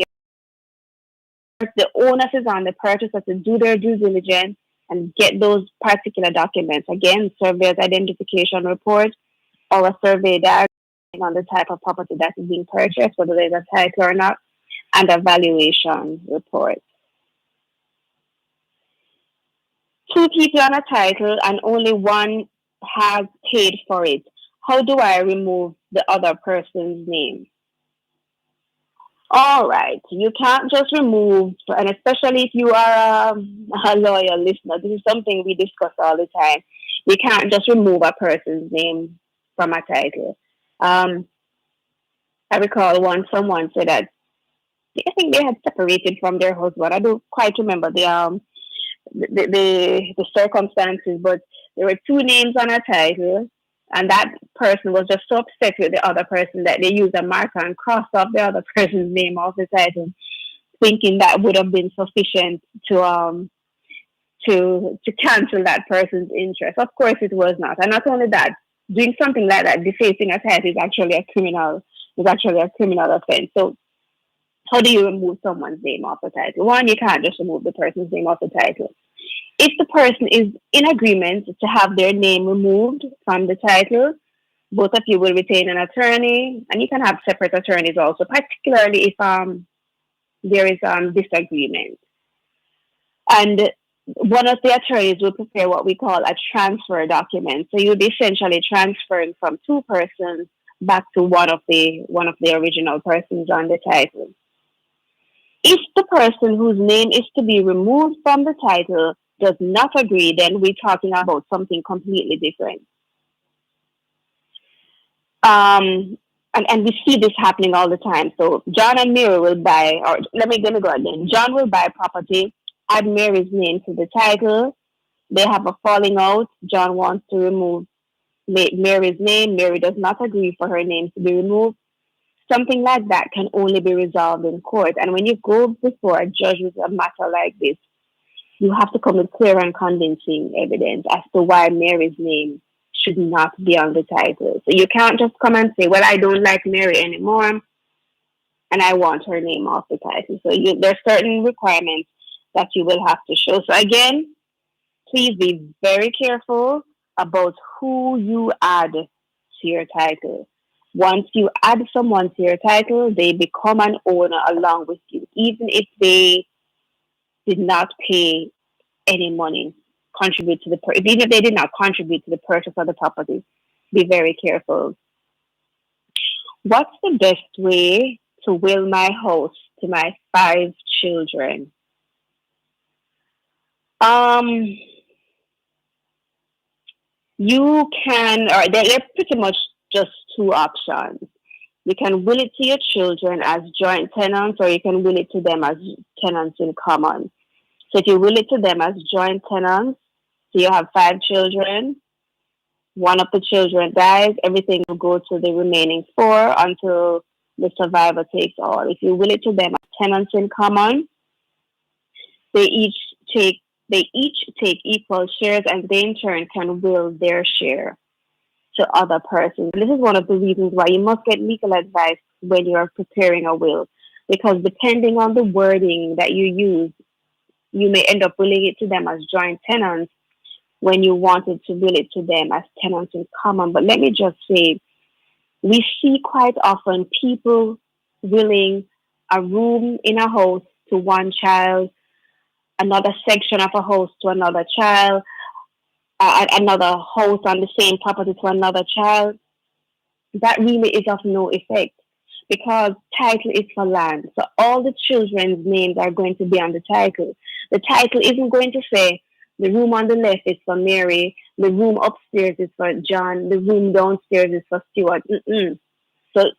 Speaker 11: the onus is on the purchaser to do their due diligence and get those particular documents. Again, surveyor's identification report or a survey diagram on the type of property that is being purchased, whether there's a title or not, and a valuation report. Two people on a title and only one has paid for it. How do I remove the other person's name? All right, you can't just remove, and especially if you are a loyal listener, this is something we discuss all the time. You can't just remove a person's name from a title. I recall someone said that I think they had separated from their husband. I don't quite remember the circumstances, but there were two names on a title, and that person was just so upset with the other person that they used a marker and crossed off the other person's name off the title, thinking that would have been sufficient to cancel that person's interest. Of course, it was not. And not only that, doing something like that, defacing a title, is actually a criminal offense. So how do you remove someone's name off the title? One, you can't just remove the person's name off the title. If the person is in agreement to have their name removed from the title, both of you will retain an attorney, and you can have separate attorneys also, particularly if there is disagreement. And one of the attorneys will prepare what we call a transfer document. So you'll be essentially transferring from two persons back to one of the original persons on the title. If the person whose name is to be removed from the title does not agree, then we're talking about something completely different. And we see this happening all the time. So John and Mary will buy, or let me go again. John will buy property, add Mary's name to the title. They have a falling out. John wants to remove Mary's name. Mary does not agree for her name to be removed. Something like that can only be resolved in court. And when you go before a judge with a matter like this, you have to come with clear and convincing evidence as to why Mary's name should not be on the title. So you can't just come and say, well, I don't like Mary anymore and I want her name off the title. So there's certain requirements that you will have to show. So again, please be very careful about who you add to your title. Once you add someone to your title, they become an owner along with you, even if they did not pay any money, even if they did not contribute to the purchase of the property. Be very careful. What's the best way to will my house to my 5 children? You can, or there are pretty much just 2 options. You can will it to your children as joint tenants, or you can will it to them as tenants in common. So if you will it to them as joint tenants, so you have 5 children, one of the children dies, everything will go to the remaining 4 until the survivor takes all. If you will it to them as tenants in common, they each take equal shares, and they in turn can will their share to other persons. This is one of the reasons why you must get legal advice when you are preparing a will, because depending on the wording that you use, you may end up willing it to them as joint tenants when you wanted to will it to them as tenants in common. But let me just say, we see quite often people willing a room in a house to one child, another section of a house to another child, another house on the same property to another child. That really is of no effect, because title is for land. So all the children's names are going to be on the title. The title isn't going to say the room on the left is for Mary, the room upstairs is for John, the room downstairs is for Stuart. So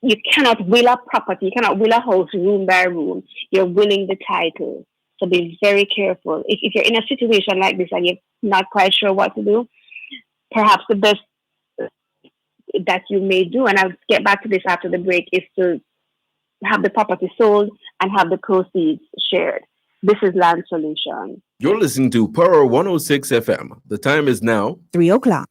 Speaker 11: you cannot will a property, you cannot will a house room by room. You're willing the title. So be very careful. If you're in a situation like this and you're not quite sure what to do, perhaps the best that you may do, and I'll get back to this after the break, is to have the property sold and have the proceeds shared. This is Land Solution.
Speaker 5: You're listening to Power 106 FM. The time is now
Speaker 6: 3 o'clock.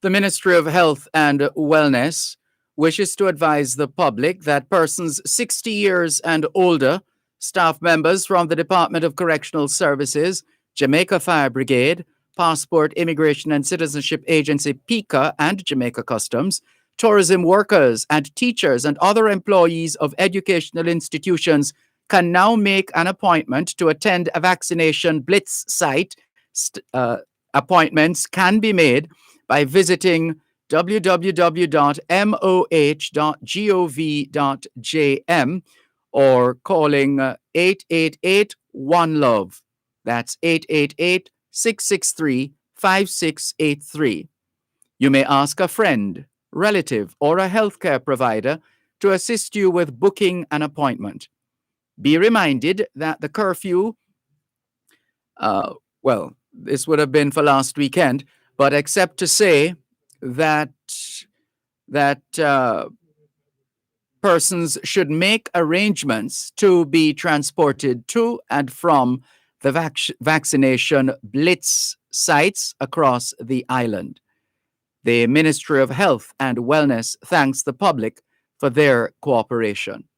Speaker 4: The Ministry of Health and Wellness wishes to advise the public that persons 60 years and older, staff members from the Department of Correctional Services, Jamaica Fire Brigade, Passport, Immigration and Citizenship Agency, PICA, and Jamaica Customs, tourism workers and teachers and other employees of educational institutions can now make an appointment to attend a vaccination blitz site. Appointments can be made by visiting www.moh.gov.jm or calling 888-1-LOVE. That's 888-663-5683. You may ask a friend, relative, or a healthcare provider to assist you with booking an appointment. Be reminded that the curfew, this would have been for last weekend, but except to say that persons should make arrangements to be transported to and from the vaccination blitz sites across the island. The Ministry of Health and Wellness thanks the public for their cooperation.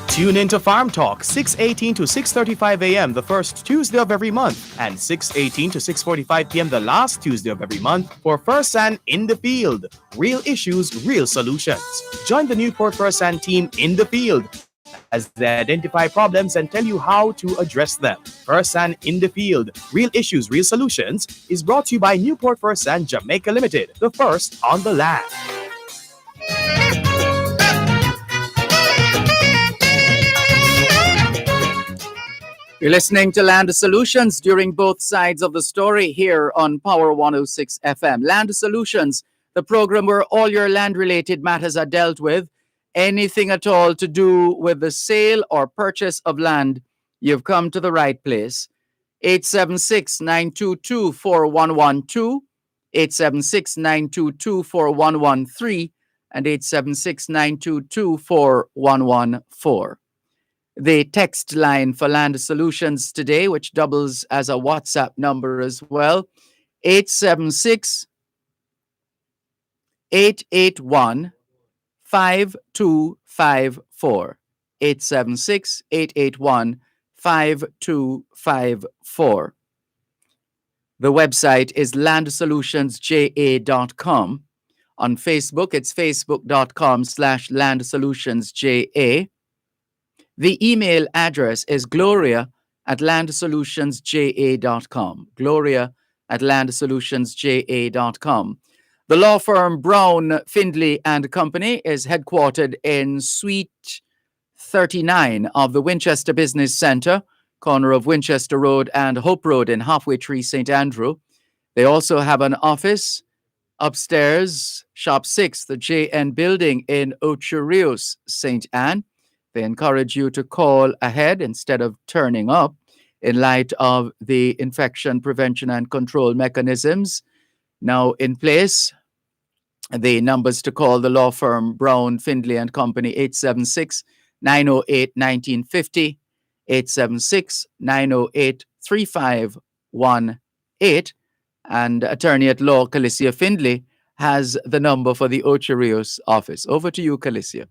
Speaker 13: Tune into Farm Talk, 6:18 to 6:35 a.m. the first Tuesday of every month, and 6:18 to 6:45 p.m. the last Tuesday of every month for First San in the Field. Real issues, real solutions. Join the Newport First San team in the field as they identify problems and tell you how to address them. First San in the Field, Real Issues, Real Solutions is brought to you by Newport First San Jamaica Limited, the first on the land.
Speaker 4: You're listening to Land Solutions during both sides of the story here on Power 106 FM. Land Solutions, the program where all your land-related matters are dealt with. Anything at all to do with the sale or purchase of land, you've come to the right place. 876-922-4112, 876-922-4113, and 876-922-4114. The text line for Land Solutions today, which doubles as a WhatsApp number as well, 876 881 5254. 876 881 5254. The website is landsolutionsja.com. On Facebook, it's facebook.com/landsolutionsja. The email address is gloria@landsolutionsja.com. gloria@landsolutionsja.com. The law firm Brown, Findlay and Company is headquartered in Suite 39 of the Winchester Business Center, corner of Winchester Road and Hope Road in Halfway Tree, St. Andrew. They also have an office upstairs, Shop 6, the JN Building in Ocherios, St. Anne. They encourage you to call ahead instead of turning up in light of the infection prevention and control mechanisms now in place. The numbers to call the law firm Brown, Findlay and Company, 876-908-1950, 876-908-3518. And attorney at law Calicia Findlay has the number for the Ocherios office. Over to you, Calicia.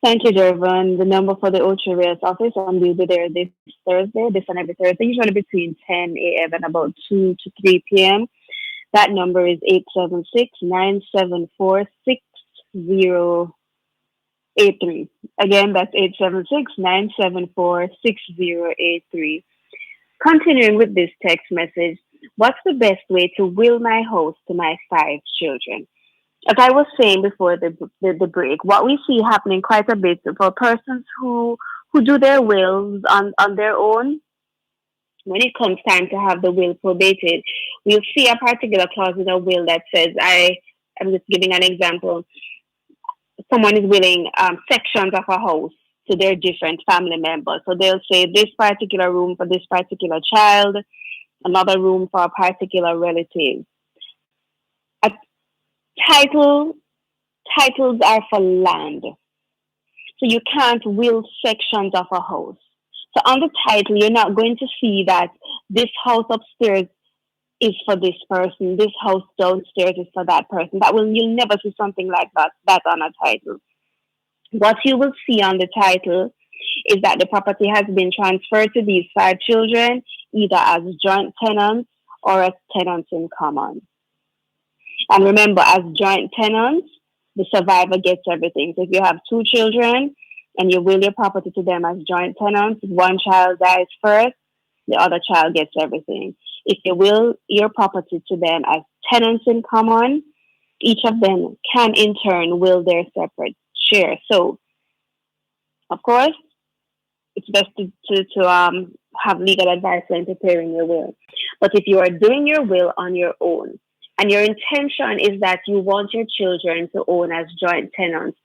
Speaker 11: Thank you, Dervan. The number for the Ocherios office, and we'll be there this Thursday, this and every Thursday, usually between 10 a.m. and about 2 to 3 p.m. That number is 876-974-6083. Again, that's 876-974-6083. Continuing with this text message, what's the best way to will my house to my 5 children? As I was saying before the break, what we see happening quite a bit for persons who do their wills on their own, when it comes time to have the will probated, we'll see a particular clause in a will that says, I'm just giving an example. Someone is willing sections of a house to their different family members. So they'll say this particular room for this particular child, another room for a particular relative. Titles are for land. So you can't will sections of a house. So on the title, you're not going to see that this house upstairs is for this person, this house downstairs is for that person. You'll never see something like that on a title. What you will see on the title is that the property has been transferred to these 5 children, either as joint tenants or as tenants in common. And remember, as joint tenants, the survivor gets everything. So if you have 2 children and you will your property to them as joint tenants, one child dies first, the other child gets everything. If you will your property to them as tenants in common, each of them can in turn will their separate share. So, of course, it's best to have legal advice when preparing your will. But if you are doing your will on your own, and your intention is that you want your children to own as joint tenants,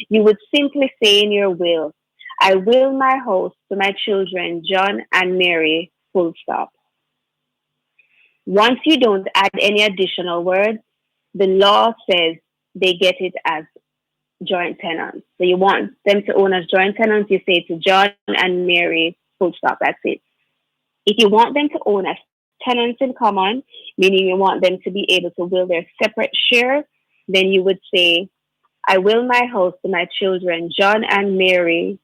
Speaker 11: you would simply say in your will, I will my house to my children, John and Mary, full stop. Once you don't add any additional words, the law says they get it as joint tenants. So you want them to own as joint tenants, you say to John and Mary, full stop, that's it. If you want them to own as tenants in common, meaning you want them to be able to will their separate share, then you would say, I will my house to my children, John and Mary,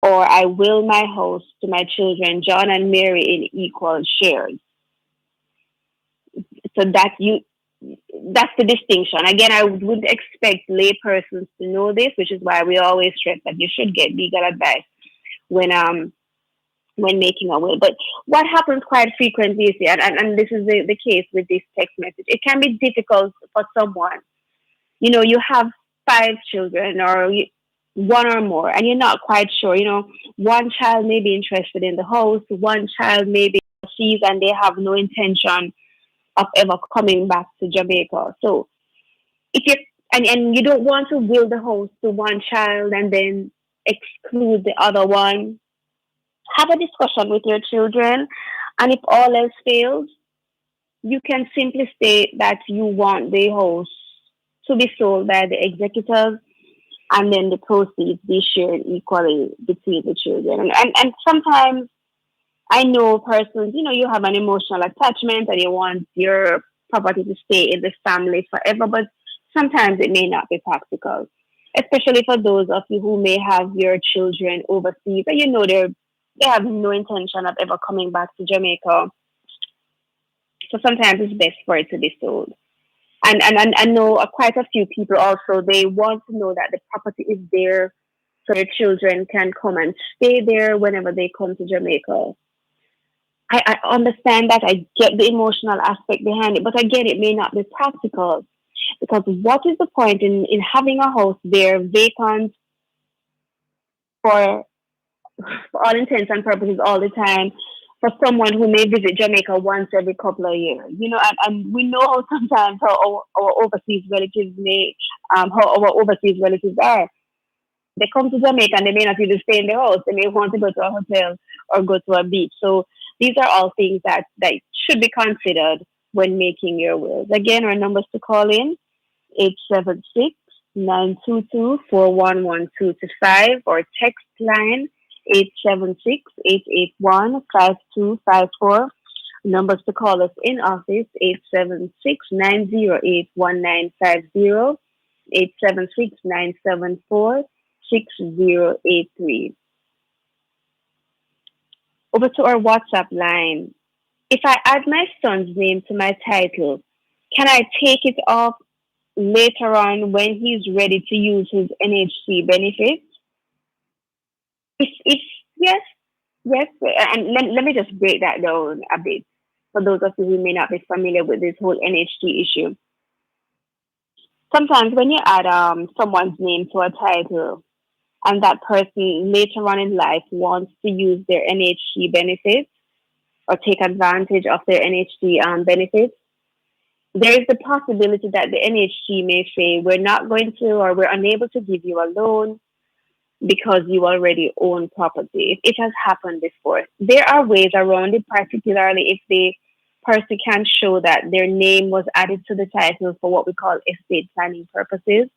Speaker 11: or I will my house to my children, John and Mary, in equal shares. So that's the distinction. Again, I wouldn't expect lay persons to know this, which is why we always stress that you should get legal advice when making a will. But what happens quite frequently is, and this is the case with this text message, it can be difficult for someone. You have 5 children or 1 or more, and you're not quite sure. One child may be interested in the house, one child may be overseas, and they have no intention of ever coming back to Jamaica. So if you and you don't want to will the house to one child and then exclude the other one, have a discussion with your children. And if all else fails, you can simply state that you want the house to be sold by the executors and then the proceeds be shared equally between the children. And sometimes I know persons, you have an emotional attachment and you want your property to stay in the family forever, but sometimes it may not be practical, especially for those of you who may have your children overseas and they have no intention of ever coming back to Jamaica. So sometimes it's best for it to be sold. And I know quite a few people also, they want to know that the property is there so their children can come and stay there whenever they come to Jamaica. I understand that. I get the emotional aspect behind it, but again, it may not be practical because what is the point in having a house there vacant for all intents and purposes all the time for someone who may visit Jamaica once every couple of years, and we know how sometimes how our overseas relatives are. They come to Jamaica and they may not even stay in their house. They may want to go to a hotel or go to a beach. So these are all things that should be considered when making your wills. Again, our numbers to call in, 876-922-4112 or text line 876-881-5254. Numbers to call us in office, 876-908-1950, 876-974-6083. Over to our WhatsApp line. If I add my son's name to my title, can I take it off later on when he's ready to use his NHC benefits? If yes, and let me just break that down a bit for those of you who may not be familiar with this whole NHT issue. Sometimes when you add someone's name to a title and that person later on in life wants to use their NHT benefits or take advantage of their NHT benefits, there is the possibility that the NHT may say, we're not going to or we're unable to give you a loan because you already own property. It has happened before. There are ways around it, particularly if the person can show that their name was added to the title for what we call estate planning purposes.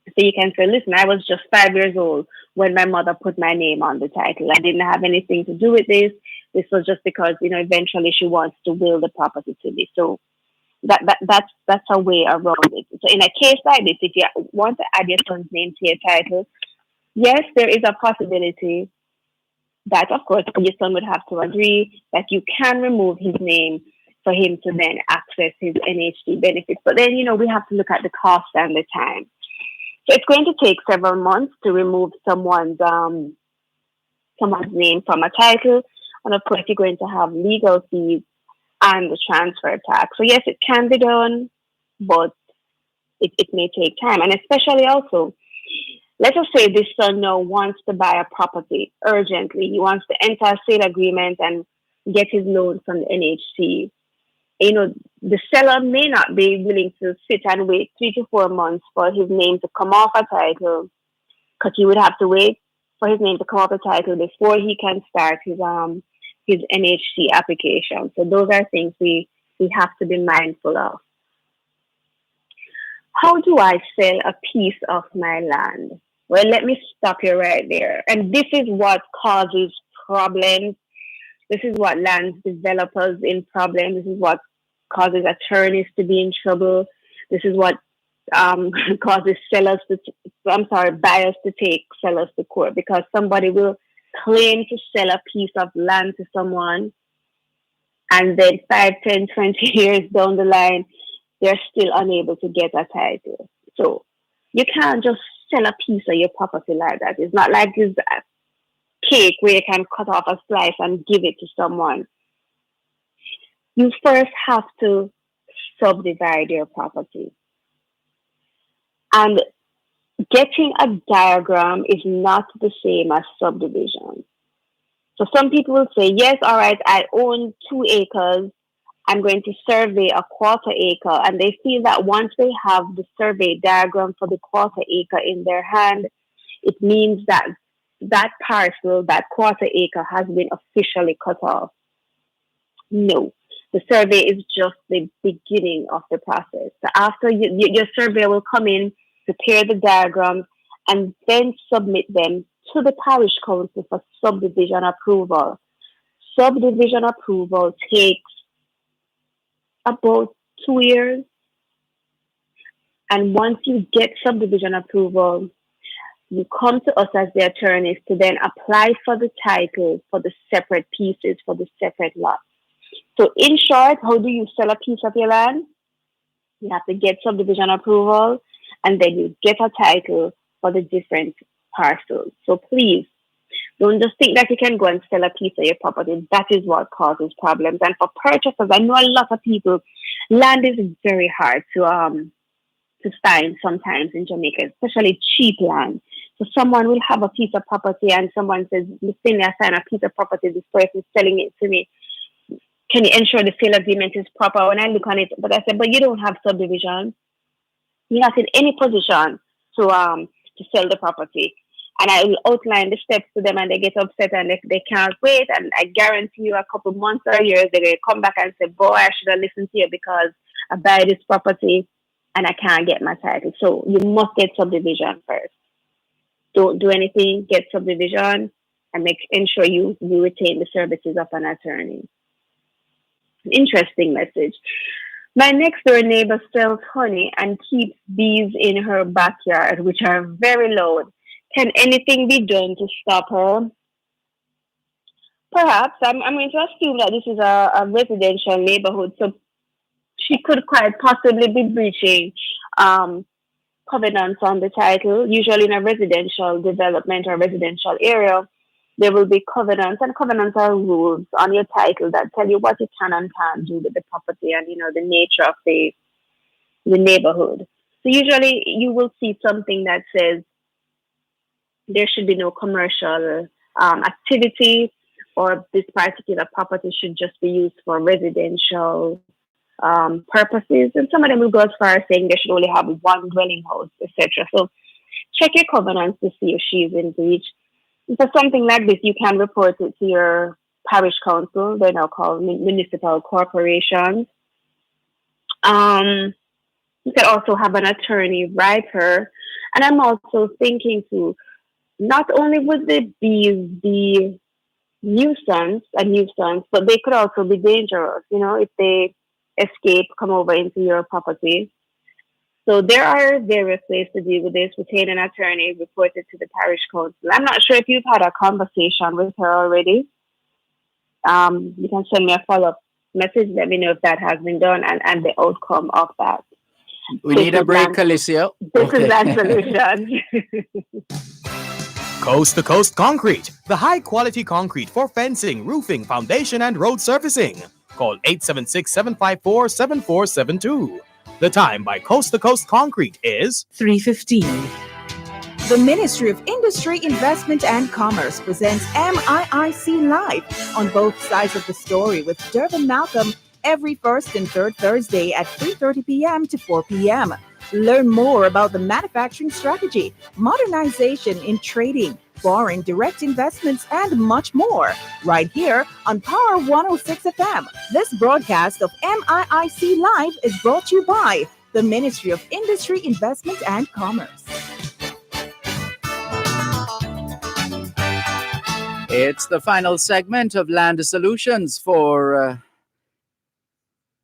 Speaker 11: So you can say, listen, I was just 5 years old when my mother put my name on the title. I didn't have anything to do with this. This was just because, eventually she wants to will the property to me. So that's a way around it. So in a case like this, if you want to add your son's name to your title, yes, there is a possibility that, of course, your son would have to agree that you can remove his name for him to then access his NHD benefits. But then, we have to look at the cost and the time. So it's going to take several months to remove someone's name from a title. And of course, you're going to have legal fees and the transfer tax. So yes, it can be done, but it may take time. And especially also, let us say this son now wants to buy a property urgently. He wants to enter a sale agreement and get his loan from the NHC. The seller may not be willing to sit and wait 3 to 4 months for his name to come off a title, because he would have to wait for his name to come off a title before he can start his NHC application. So those are things we have to be mindful of. How do I sell a piece of my land? Well, let me stop you right there. And this is what causes problems. This is what lands developers in problems. This is what causes attorneys to be in trouble. This is what causes buyers to take sellers to court, because somebody will claim to sell a piece of land to someone, and then 5, 10, 20 years down the line, they're still unable to get a title. So you can't just sell a piece of your property like that. It's not like this cake where you can cut off a slice and give it to someone. You first have to subdivide your property. And getting a diagram is not the same as subdivision. So some people will say, yes, all right, I own 2 acres I'm going to survey a quarter acre, and they feel that once they have the survey diagram for the quarter acre in their hand, it means that that parcel, that quarter acre, has been officially cut off. No, the survey is just the beginning of the process. So after your survey will come in, prepare the diagrams, and then submit them to the parish council for subdivision approval. Subdivision approval takes about 2 years. And once you get subdivision approval, you come to us as the attorneys to then apply for the title for the separate pieces, for the separate lots. So in short, how do you sell a piece of your land? You have to get subdivision approval, and then you get a title for the different parcels. So please, don't just think that you can go and sell a piece of your property. That is what causes problems. And for purchasers, I know a lot of people, land is very hard to find sometimes in Jamaica, especially cheap land. So someone will have a piece of property and someone says, listen, I find a piece of property, this person is selling it to me. Can you ensure the sale agreement is proper? When I look on it, but I said, but you don't have subdivision. You're not in any position to sell the property. And I will outline the steps to them and they get upset and they can't wait. And I guarantee you a couple months or years, they're going to come back and say, boy, I should have listened to you because I buy this property and I can't get my title. So you must get subdivision first. Don't do anything, get subdivision, and ensure you retain the services of an attorney. Interesting message. My next door neighbor sells honey and keeps bees in her backyard, which are very loud. Can anything be done to stop her? Perhaps. I'm going to assume that this is a residential neighborhood, so she could quite possibly be breaching covenants on the title. Usually in a residential development or residential area, there will be covenants, and covenants are rules on your title that tell you what you can and can't do with the property and, the nature of the neighborhood. So usually you will see something that says there should be no commercial activity, or this particular property should just be used for residential purposes. And some of them will go as far as saying they should only have one dwelling house, etc. So check your covenants to see if she's in breach. For something like this, you can report it to your parish council. They're now called municipal corporations. You can also have an attorney write her. And I'm also thinking to, not only would the bees be a nuisance, but they could also be dangerous, if they escape, come over into your property. So there are various ways to deal with this. Retain an attorney, report it to the parish council. I'm not sure if you've had a conversation with her already. You can send me a follow-up message. Let me know if that has been done and the outcome of that.
Speaker 4: We need a break, Alicia.
Speaker 11: This is that solution.
Speaker 13: Coast to Coast Concrete, the high quality concrete for fencing, roofing, foundation, and road surfacing. Call 876-754-7472. The time by Coast to Coast Concrete is
Speaker 9: 3:15.
Speaker 7: The Ministry of Industry, Investment and Commerce presents MIIC Live on both sides of the story with Dervan Malcolm every first and third Thursday at 3:30 p.m. to 4 p.m. Learn more about the manufacturing strategy, modernization in trading, foreign direct investments, and much more, right here on Power 106 FM. This broadcast of MIIC Live is brought to you by the Ministry of Industry, Investment and Commerce.
Speaker 4: It's the final segment of Land Solutions for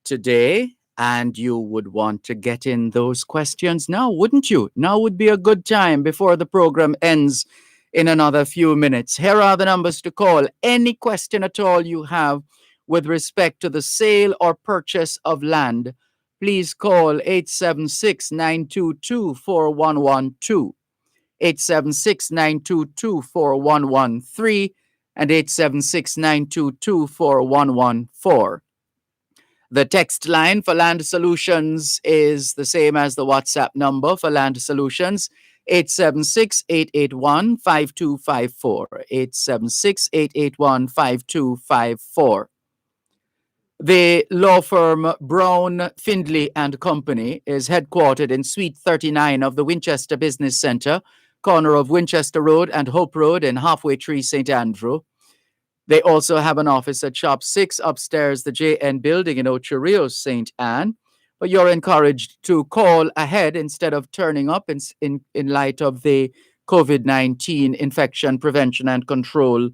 Speaker 4: today. And you would want to get in those questions now, wouldn't you? Now would be a good time before the program ends in another few minutes. Here are the numbers to call. Any question at all you have with respect to the sale or purchase of land, please call 876-922-4112, 876-922-4113, and 876-922-4114. The text line for Land Solutions is the same as the WhatsApp number for Land Solutions, 876-881-5254, 876-881-5254. The law firm Brown, Findley and Company is headquartered in Suite 39 of the Winchester Business Center, corner of Winchester Road and Hope Road in Halfway Tree, St. Andrew. They also have an office at Shop 6 upstairs, the JN building in Ocho Rios, St. Anne. But you're encouraged to call ahead instead of turning up in light of the COVID-19 infection prevention and control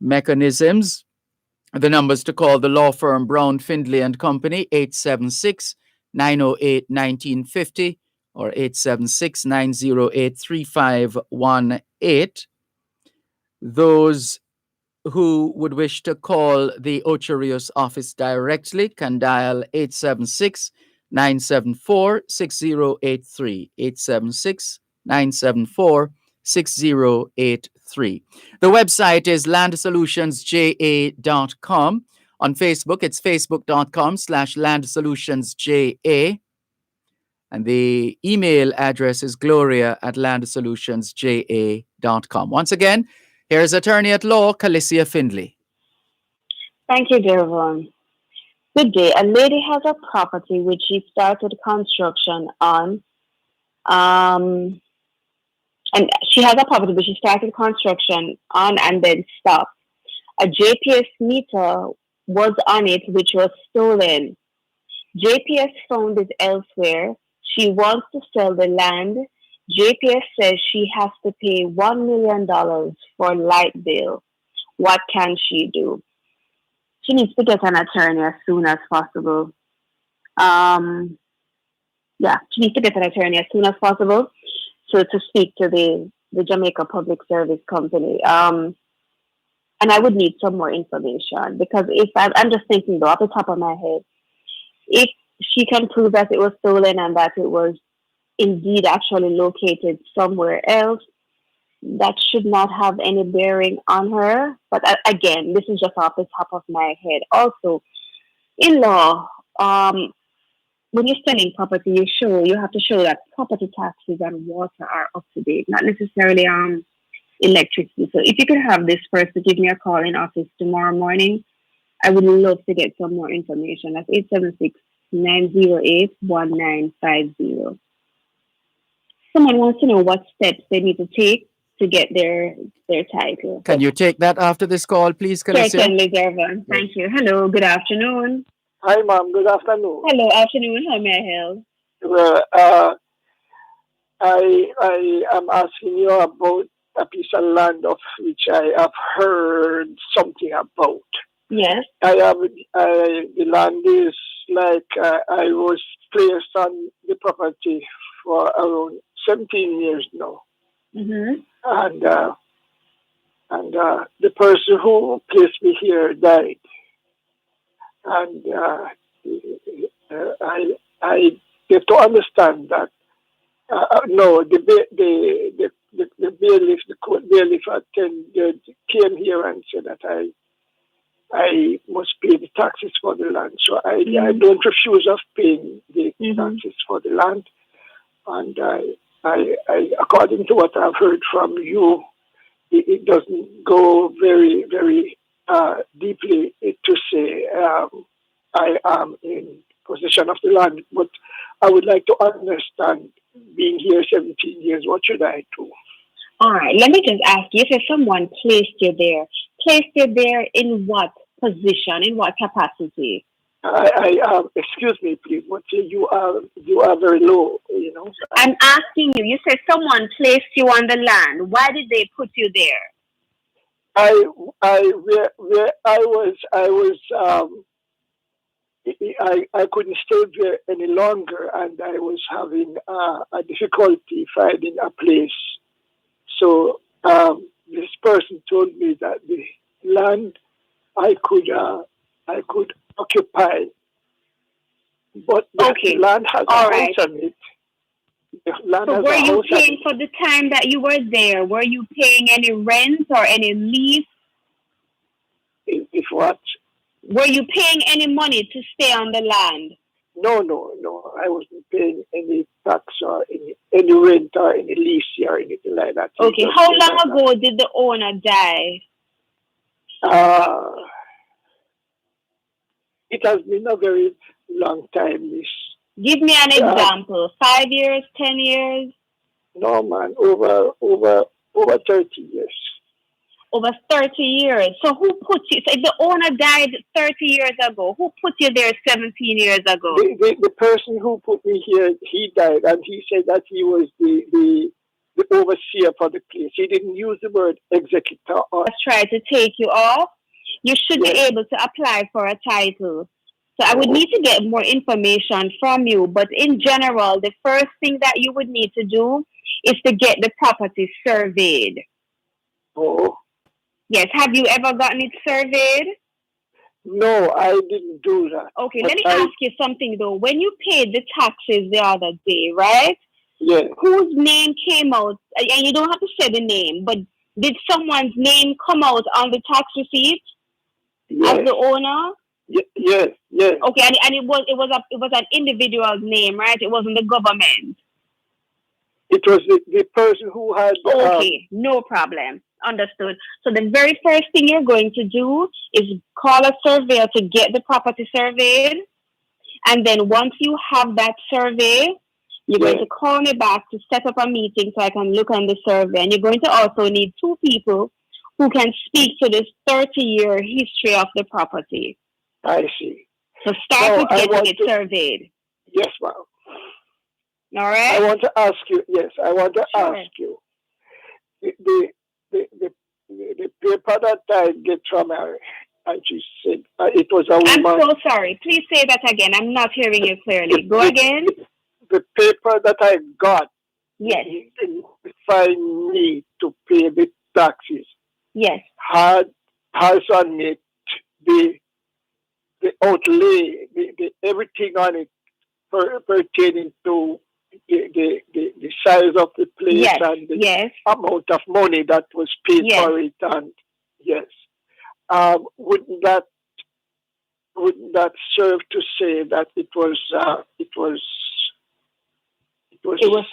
Speaker 4: mechanisms. The numbers to call the law firm Brown, Findley and Company, 876-908-1950 or 876-908-3518. Those who would wish to call the Ocho Rios office directly can dial 876-974-6083, 876-974-6083. The website is landsolutionsja.com. On Facebook, it's facebook.com/landsolutionsja. And the email address is gloria@landsolutionsja.com. Once again, here's attorney at law, Calicia Findley.
Speaker 11: Thank you, Dervan. Good day. A lady has a property which she started construction on. And she has a property which she started construction on and then stopped. A JPS meter was on it, which was stolen. JPS found it elsewhere. She wants to sell the land. JPS says she has to pay $1 million for light bill. What can she do? She needs to get an attorney as soon as possible. She needs to get an attorney as soon as possible to speak to the Jamaica Public Service Company. And I would need some more information because if I'm just thinking though, off the top of my head, if she can prove that it was stolen and that it was indeed actually located somewhere else, that should not have any bearing on her. But again, this is just off the top of my head. Also, in law, when you're selling property, you have to show that property taxes and water are up to date, not necessarily electricity. So if you could have this person give me a call in office tomorrow morning, I would love to get some more information. That's 876-908-1950. Someone wants to know what steps they need to take to get their title.
Speaker 4: Can you take that after this call, please, Calicia?
Speaker 11: Certainly, Dervan. Thank you. Hello, good afternoon.
Speaker 15: Hi, ma'am. Good afternoon.
Speaker 11: Hello, afternoon. How may I help?
Speaker 15: Well, I am asking you about a piece of land of which I have heard something about.
Speaker 11: Yes.
Speaker 15: The land is like I was placed on the property for around 17 years now.
Speaker 11: Mm-hmm.
Speaker 15: And the person who placed me here died. And I get to understand that the bailiff, the court bailiff attended, came here and said that I must pay the taxes for the land. So I don't refuse of paying the taxes for the land. And I according to what I've heard from you, it doesn't go very, very deeply to say I am in possession of the land, but I would like to understand, being here 17 years, what should I do?
Speaker 11: All right, let me just ask you, if someone placed you there in what position, in what capacity?
Speaker 15: Excuse me, please, but you are very low, you know.
Speaker 11: I'm asking you, you said someone placed you on the land. Why did they put you there?
Speaker 15: I couldn't stay there any longer, and I was having a difficulty finding a place. So this person told me that the land I could occupy, but the land has a house on it.
Speaker 11: So were you paying for the time that you were there? Were you paying any rent or any lease?
Speaker 15: If what?
Speaker 11: Were you paying any money to stay on the land?
Speaker 15: No. I wasn't paying any tax or any rent or any lease or anything like that.
Speaker 11: Okay. How long ago did the owner die?
Speaker 15: It has been a very long time, Miss.
Speaker 11: Give me an example. 5 years, 10 years?
Speaker 15: No, man, over 30 years.
Speaker 11: Over 30 years. So who put you? So if the owner died 30 years ago, who put you there 17 years ago?
Speaker 15: The person who put me here, he died, and he said that he was the overseer for the place. He didn't use the word executor.
Speaker 11: Let's try to take you off. You should be able to apply for a title. So I would need to get more information from you. But in general, the first thing that you would need to do is to get the property surveyed.
Speaker 15: Oh.
Speaker 11: Yes. Have you ever gotten it surveyed?
Speaker 15: No, I didn't do that.
Speaker 11: Okay, let me ask you something though. When you paid the taxes the other day, right?
Speaker 15: Yeah.
Speaker 11: Whose name came out? And you don't have to say the name, but did someone's name come out on the tax receipt as the owner?
Speaker 15: Yes.
Speaker 11: Okay, and it was an individual's name, right? It wasn't the government.
Speaker 15: It was the person who had.
Speaker 11: Okay, no problem. Understood. So the very first thing you're going to do is call a surveyor to get the property surveyed. And then once you have that survey, you're going to call me back to set up a meeting so I can look on the survey. And you're going to also need 2 people who can speak to this 30-year history of the property.
Speaker 15: I see.
Speaker 11: So start with getting it surveyed.
Speaker 15: Yes, ma'am.
Speaker 11: All right.
Speaker 15: I want to ask you. Yes, I want to ask you. The paper that I get from her, and she said it was a woman.
Speaker 11: I'm so sorry. Please say that again. I'm not hearing you clearly. Go again.
Speaker 15: The paper that I got.
Speaker 11: Yes.
Speaker 15: Notifying me to pay the taxes.
Speaker 11: Yes.
Speaker 15: Has on it the outlay, the everything on it pertaining to the size of the place and the amount of money that was paid for it, and wouldn't that serve to say that it was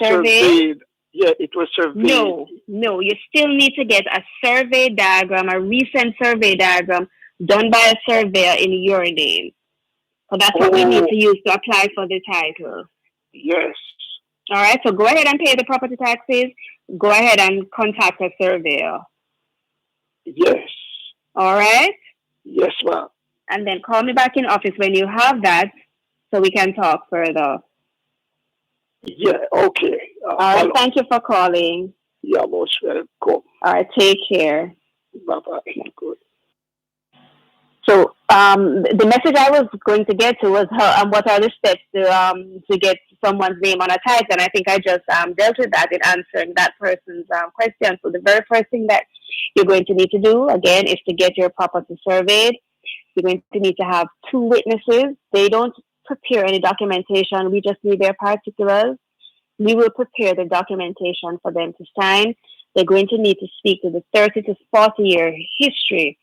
Speaker 15: surveyed? Yeah, it was surveyed.
Speaker 11: No, you still need to get a survey diagram, a recent survey diagram done by a surveyor in your name. So that's what we need to use to apply for the title.
Speaker 15: Yes.
Speaker 11: All right, so go ahead and pay the property taxes. Go ahead and contact a surveyor.
Speaker 15: Yes.
Speaker 11: All right?
Speaker 15: Yes, ma'am.
Speaker 11: And then call me back in office when you have that so we can talk further.
Speaker 15: Yeah, okay.
Speaker 11: All right, thank you for calling.
Speaker 15: You're most welcome. All
Speaker 11: right, take care.
Speaker 15: Bye-bye. Good.
Speaker 11: So the message I was going to get to was what are the steps to get someone's name on a title, and I think I just dealt with that in answering that person's question. So the very first thing that you're going to need to do, again, is to get your property surveyed. You're going to need to have 2 witnesses. They don't prepare any documentation. We just need their particulars. We will prepare the documentation for them to sign. They're going to need to speak to the 30 to 40-year history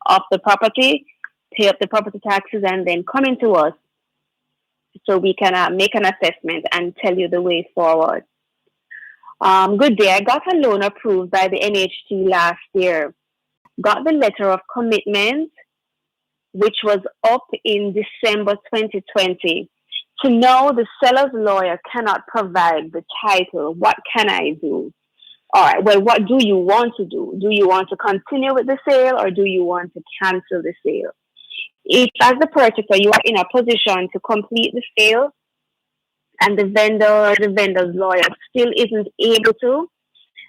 Speaker 11: of the property, pay up the property taxes, and then come into us so we can make an assessment and tell you the way forward. Good day. I got a loan approved by the NHT last year. Got the letter of commitment, which was up in December 2020. To know the seller's lawyer cannot provide the title, what can I do? All right, well, what do you want to do? Do you want to continue with the sale or do you want to cancel the sale? If, as the purchaser, you are in a position to complete the sale and the vendor or the vendor's lawyer still isn't able to,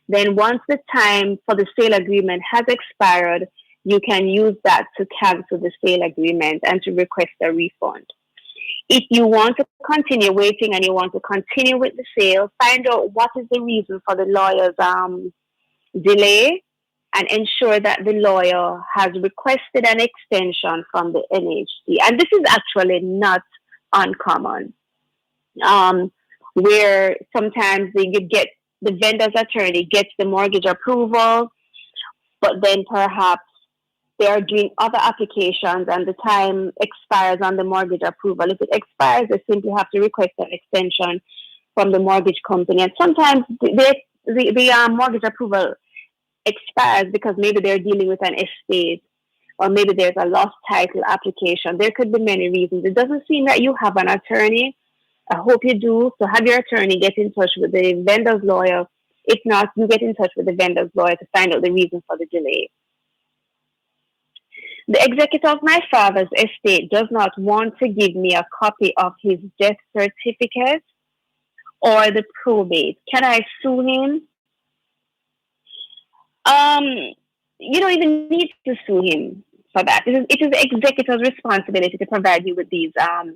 Speaker 11: then once the time for the sale agreement has expired, you can use that to cancel the sale agreement and to request a refund. If you want to continue waiting and you want to continue with the sale, find out what is the reason for the lawyer's delay and ensure that the lawyer has requested an extension from the NHC. And this is actually not uncommon, where sometimes the vendor's attorney gets the mortgage approval, but then perhaps they are doing other applications and the time expires on the mortgage approval. If it expires, they simply have to request an extension from the mortgage company. And sometimes the mortgage approval expires because maybe they're dealing with an estate or maybe there's a lost title application. There could be many reasons. It doesn't seem that you have an attorney. I hope you do. So have your attorney get in touch with the vendor's lawyer. If not, you get in touch with the vendor's lawyer to find out the reason for the delay. The executor of my father's estate does not want to give me a copy of his death certificate or the probate. Can I sue him? You don't even need to sue him for that. It is the executor's responsibility to provide you with these. Well,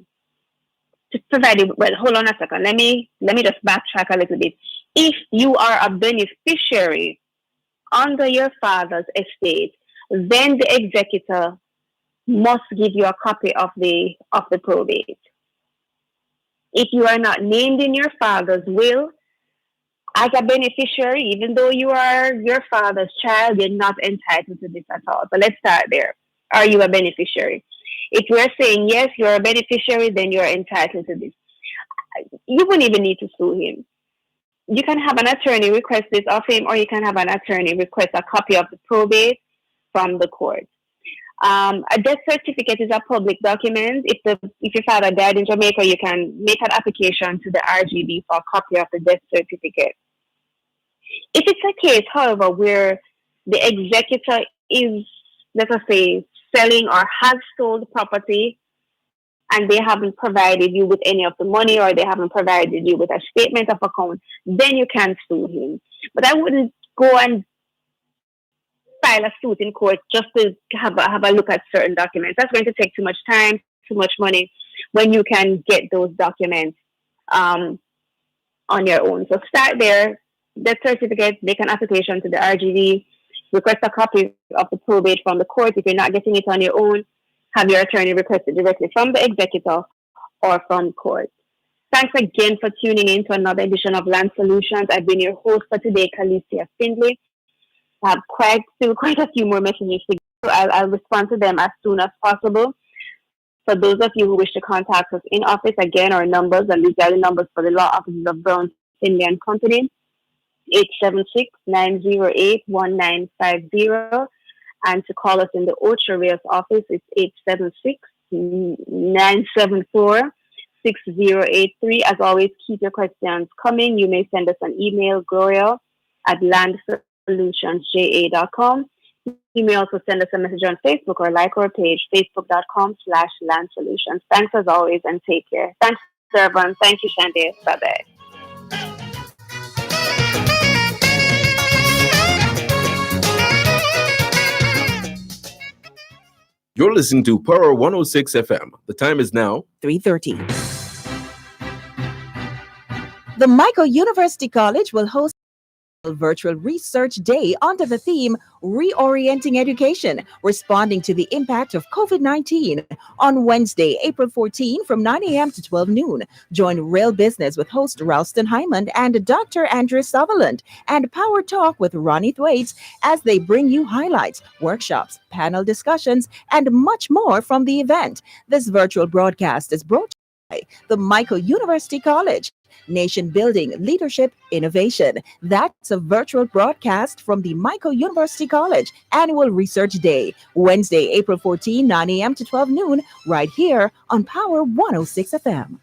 Speaker 11: hold on a second. Let me just backtrack a little bit. If you are a beneficiary under your father's estate, then the executor must give you a copy of the probate. If you are not named in your father's will as a beneficiary, even though you are your father's child, you're not entitled to this at all. So let's start there. Are you a beneficiary? If you're saying yes, you're a beneficiary, then you're entitled to this. You wouldn't even need to sue him. You can have an attorney request this of him, or you can have an attorney request a copy of the probate from the court. A death certificate is a public document. If your father died in Jamaica, you can make an application to the RGB for a copy of the death certificate. If it's a case, however, where the executor is, let us say, selling or has sold property and they haven't provided you with any of the money, or they haven't provided you with a statement of account, then you can sue him. But I wouldn't go and file a suit in court just to have a look at certain documents. That's going to take too much time, too much money, when you can get those documents on your own. So start there. Death certificate, make an application to the RGV, request a copy of the probate from the court. If you're not getting it on your own, have your attorney request it directly from the executor or from court. Thanks again for tuning in to another edition of Land Solutions. I've been your host for today, Khalesia Findlay. I have quite a few more messages to go. I'll respond to them as soon as possible. For those of you who wish to contact us in office, again, our numbers, and these are the numbers for the law offices of Brown, Findlay and Company, 876-908-1950. And to call us in the Ocho Rios office, it's 876-974-6083. As always, keep your questions coming. You may send us an email, gloria@landsolutionsja.com. You may also send us a message on Facebook or like our page, facebook.com/landsolutions. Thanks as always, and take care. Thanks, Dervan. Thank you, Shante. Bye-bye.
Speaker 5: You're listening to Power 106 FM. The time is now
Speaker 7: 3:30. The Michael University College will host a virtual research day under the theme Reorienting Education, Responding to the Impact of COVID-19 on Wednesday, April 14 from 9 a.m. to 12 noon. Join Real Business with host Ralston Hyman and Dr. Andrew Sutherland and Power Talk with Ronnie Thwaites as they bring you highlights, workshops, panel discussions, and much more from the event. This virtual broadcast is brought to you by the Michael University College. Nation building, leadership, innovation. That's a virtual broadcast from the Michael University College Annual Research Day, Wednesday, April 14, 9 a.m. to 12 noon, right here on Power 106 FM.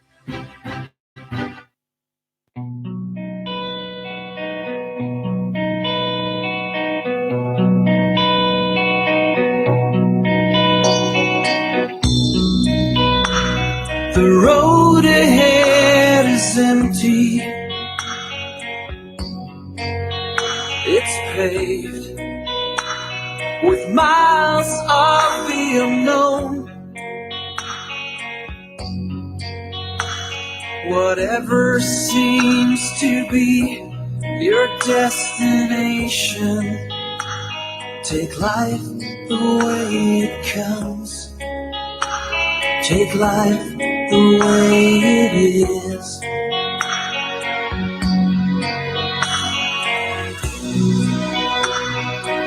Speaker 3: The road ahead is empty. It's paved with miles of the unknown. Whatever seems to be your destination, take life the way it comes. Take life the way it is.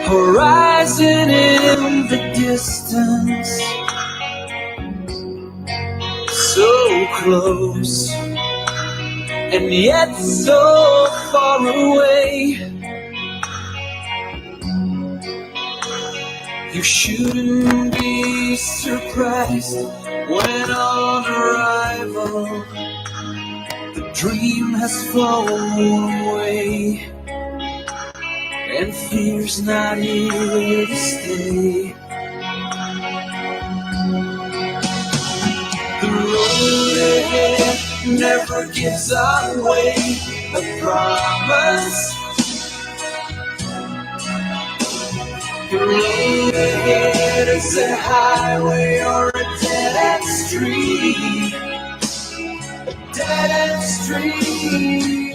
Speaker 3: Horizon in the distance, so close and yet so far away. You You shouldn't be surprised when on arrival the dream has flown away and fear's not here to stay. The road ahead never gives away the promise. The road ahead is a highway or a dead-end street. A dead-end street.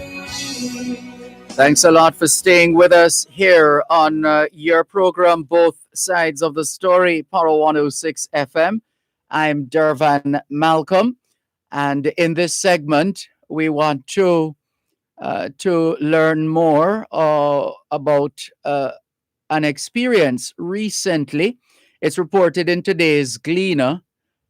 Speaker 4: Thanks a lot for staying with us here on your program, Both Sides of the Story, Power 106 FM. I'm Dervan Malcolm, and in this segment, we want to learn more about an experience recently. It's reported in today's Gleaner.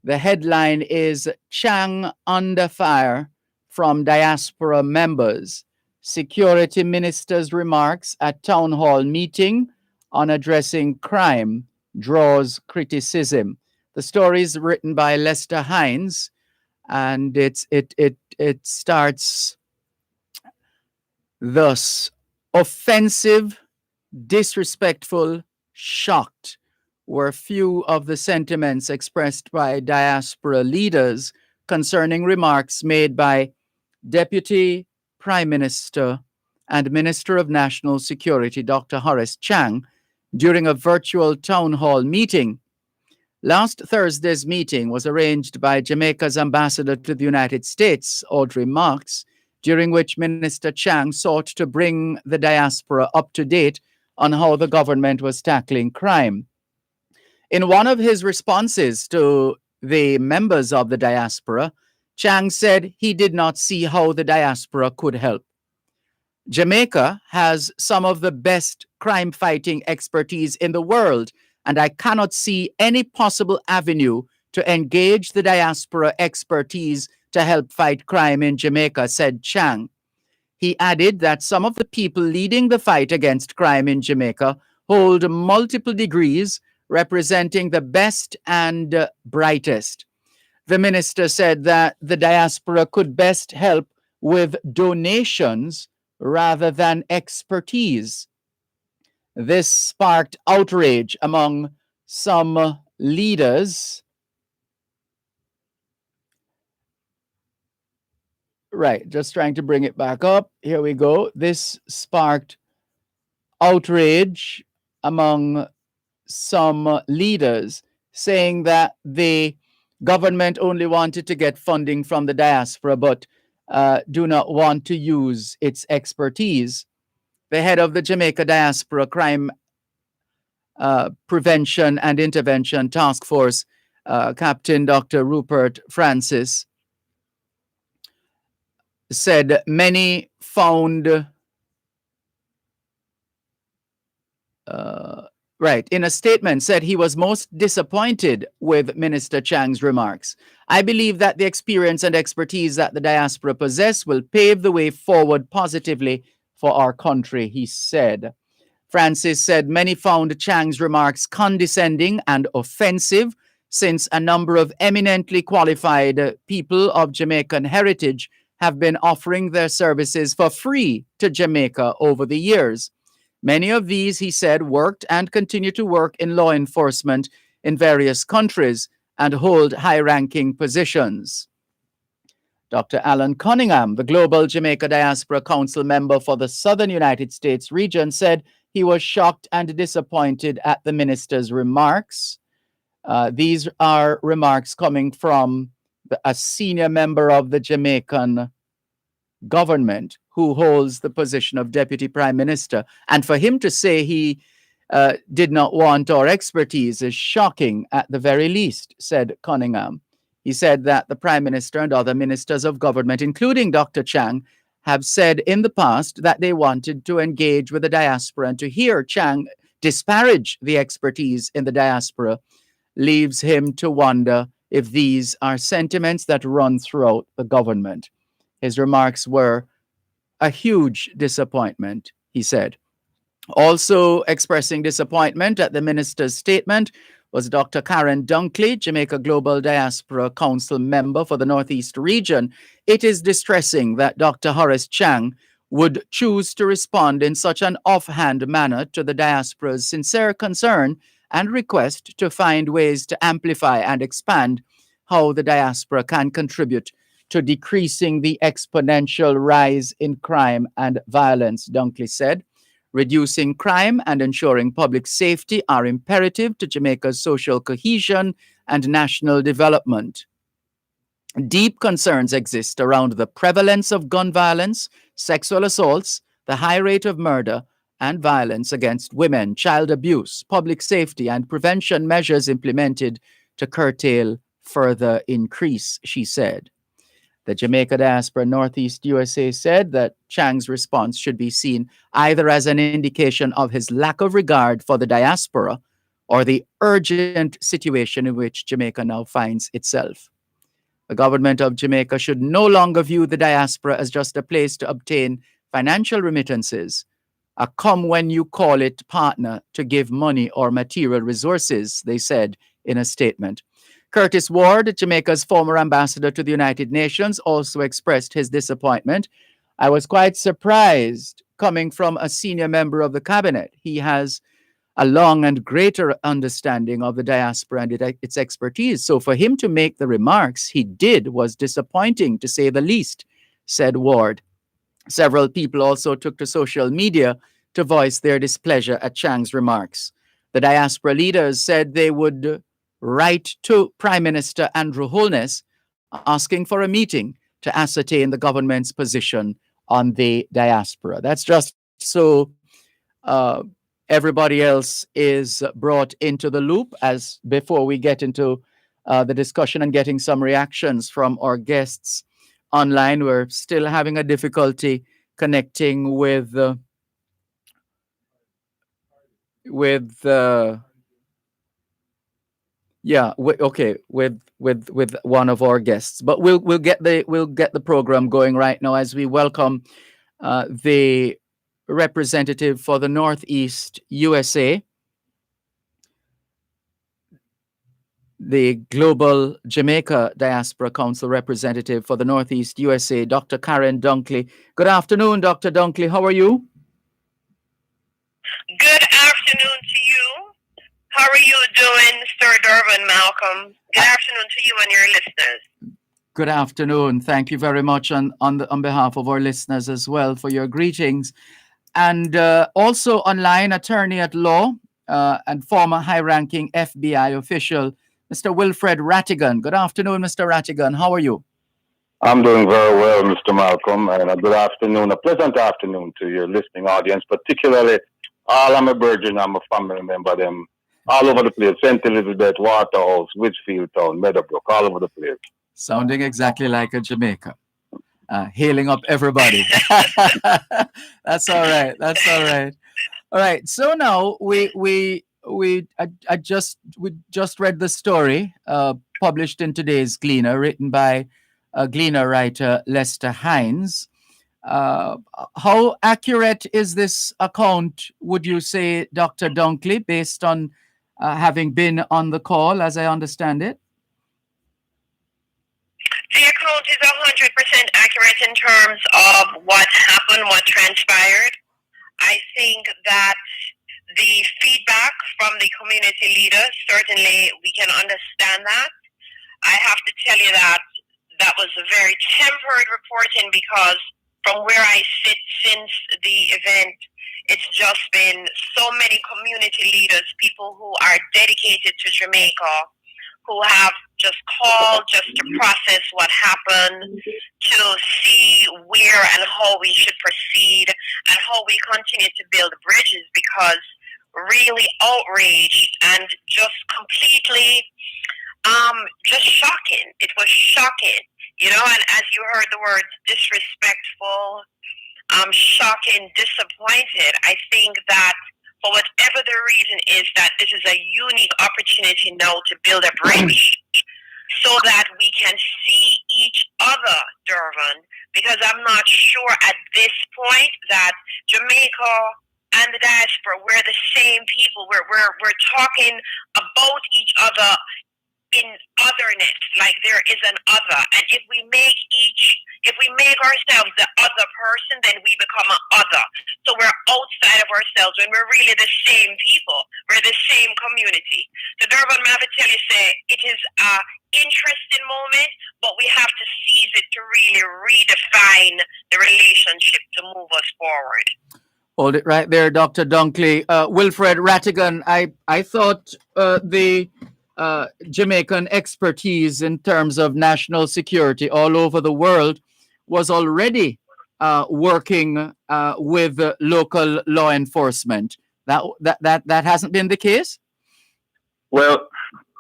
Speaker 4: The headline is Chang Under Fire from Diaspora Members. Security Minister's remarks at Town Hall meeting on addressing crime draws criticism. The story is written by Lester Hines, and it starts thus: offensive, disrespectful, shocked were few of the sentiments expressed by diaspora leaders concerning remarks made by Deputy Prime Minister and Minister of National Security, Dr. Horace Chang, during a virtual town hall meeting. Last Thursday's meeting was arranged by Jamaica's ambassador to the United States, Audrey Marks, during which Minister Chang sought to bring the diaspora up to date on how the government was tackling crime. In one of his responses to the members of the diaspora, Chang said he did not see how the diaspora could help. Jamaica has some of the best crime-fighting expertise in the world, and I cannot see any possible avenue to engage the diaspora expertise to help fight crime in Jamaica, said Chang. He added that some of the people leading the fight against crime in Jamaica hold multiple degrees representing the best and brightest. The minister said that the diaspora could best help with donations rather than expertise. This sparked outrage among some leaders. Right, just trying to bring it back up. Here we go. This sparked outrage among some leaders, saying that the government only wanted to get funding from the diaspora, but do not want to use its expertise. The head of the Jamaica Diaspora Crime Prevention and Intervention Task Force, Captain Dr. Rupert Francis, said many found in a statement, said he was most disappointed with Minister Chang's remarks. I believe that the experience and expertise that the diaspora possess will pave the way forward positively for our country, he said. Francis said many found Chang's remarks condescending and offensive, since a number of eminently qualified people of Jamaican heritage have been offering their services for free to Jamaica over the years. Many of these, he said, worked and continue to work in law enforcement in various countries and hold high-ranking positions. Dr. Alan Cunningham, the Global Jamaica Diaspora Council member for the Southern United States region, said he was shocked and disappointed at the minister's remarks. These are remarks coming from a senior member of the Jamaican government who holds the position of Deputy Prime Minister. And for him to say he did not want our expertise is shocking at the very least, said Cunningham. He said that the Prime Minister and other ministers of government, including Dr. Chang, have said in the past that they wanted to engage with the diaspora, and to hear Chang disparage the expertise in the diaspora leaves him to wonder if these are sentiments that run throughout the government. His remarks were a huge disappointment, he said. Also expressing disappointment at the minister's statement was Dr. Karen Dunkley, Jamaica Global Diaspora Council member for the Northeast region. It is distressing that Dr. Horace Chang would choose to respond in such an offhand manner to the diaspora's sincere concern and request to find ways to amplify and expand how the diaspora can contribute to decreasing the exponential rise in crime and violence, Dunkley said. Reducing crime and ensuring public safety are imperative to Jamaica's social cohesion and national development. Deep concerns exist around the prevalence of gun violence, sexual assaults, the high rate of murder and violence against women, child abuse, public safety, and prevention measures implemented to curtail further increase, she said. The Jamaica Diaspora Northeast USA said that Chang's response should be seen either as an indication of his lack of regard for the diaspora or the urgent situation in which Jamaica now finds itself. The government of Jamaica should no longer view the diaspora as just a place to obtain financial remittances, a come-when-you-call-it partner to give money or material resources, they said in a statement. Curtis Ward, Jamaica's former ambassador to the United Nations, also expressed his disappointment. I was quite surprised coming from a senior member of the cabinet. He has a long and greater understanding of the diaspora and its expertise. So for him to make the remarks he did was disappointing, to say the least, said Ward. Several people also took to social media to voice their displeasure at Chang's remarks. The diaspora leaders said they would write to Prime Minister Andrew Holness asking for a meeting to ascertain the government's position on the diaspora. That's just so everybody else is brought into the loop, as before we get into the discussion and getting some reactions from our guests online. We're still having a difficulty connecting with one of our guests, but we'll get the program going right now as we welcome the representative for the Northeast USA, the Global Jamaica Diaspora Council representative for the Northeast USA, Dr. Karen Dunkley. Good afternoon, Dr. Dunkley. How are you?
Speaker 16: Good afternoon to you. How are you doing, Mr. Dervan, Malcolm? Good afternoon to you and your listeners.
Speaker 4: Good afternoon. Thank you very much on behalf of our listeners as well for your greetings. And also online, attorney at law and former high-ranking FBI official, Mr. Wilfred Rattigan. Good afternoon, Mr. Rattigan. How are you?
Speaker 17: I'm doing very well, Mr. Malcolm, and a good afternoon, a pleasant afternoon to your listening audience, particularly all of my brethren and my family member, them all over the place, St. Elizabeth, Waterhouse, Whitfield Town, Meadowbrook, all over the place.
Speaker 4: Sounding exactly like a Jamaica. Hailing up everybody. That's all right. That's all right. All right. So now we just read the story published in today's Gleaner, written by Gleaner writer Lester Hines. How accurate is this account, would you say, Dr. Dunkley, based on having been on the call, as I understand it?
Speaker 16: The account is 100% accurate in terms of what happened, what transpired. I think that the feedback from the community leaders, certainly we can understand that. I have to tell you that that was a very tempered reporting, because from where I sit since the event, it's just been so many community leaders, people who are dedicated to Jamaica, who have just called just to process what happened, to see where and how we should proceed and how we continue to build bridges, because really outraged and just completely just shocking. It was shocking, you know, and as you heard the words disrespectful, shocking, disappointed, I think that for whatever the reason is, that this is a unique opportunity now to build a bridge so that we can see each other, Dervan, because I'm not sure at this point that Jamaica and the diaspora, we're the same people. We're talking about each other in otherness, like there is an other. And if we make ourselves the other person, then we become an other. So we're outside of ourselves when we're really the same people. We're the same community. So Dervan Mavatelli say it is an interesting moment, but we have to seize it to really redefine the relationship to move us forward.
Speaker 4: Hold it right there, Dr. Dunkley. Wilfred Rattigan, I thought the Jamaican expertise in terms of national security all over the world was already working with local law enforcement. That hasn't been the case?
Speaker 17: Well,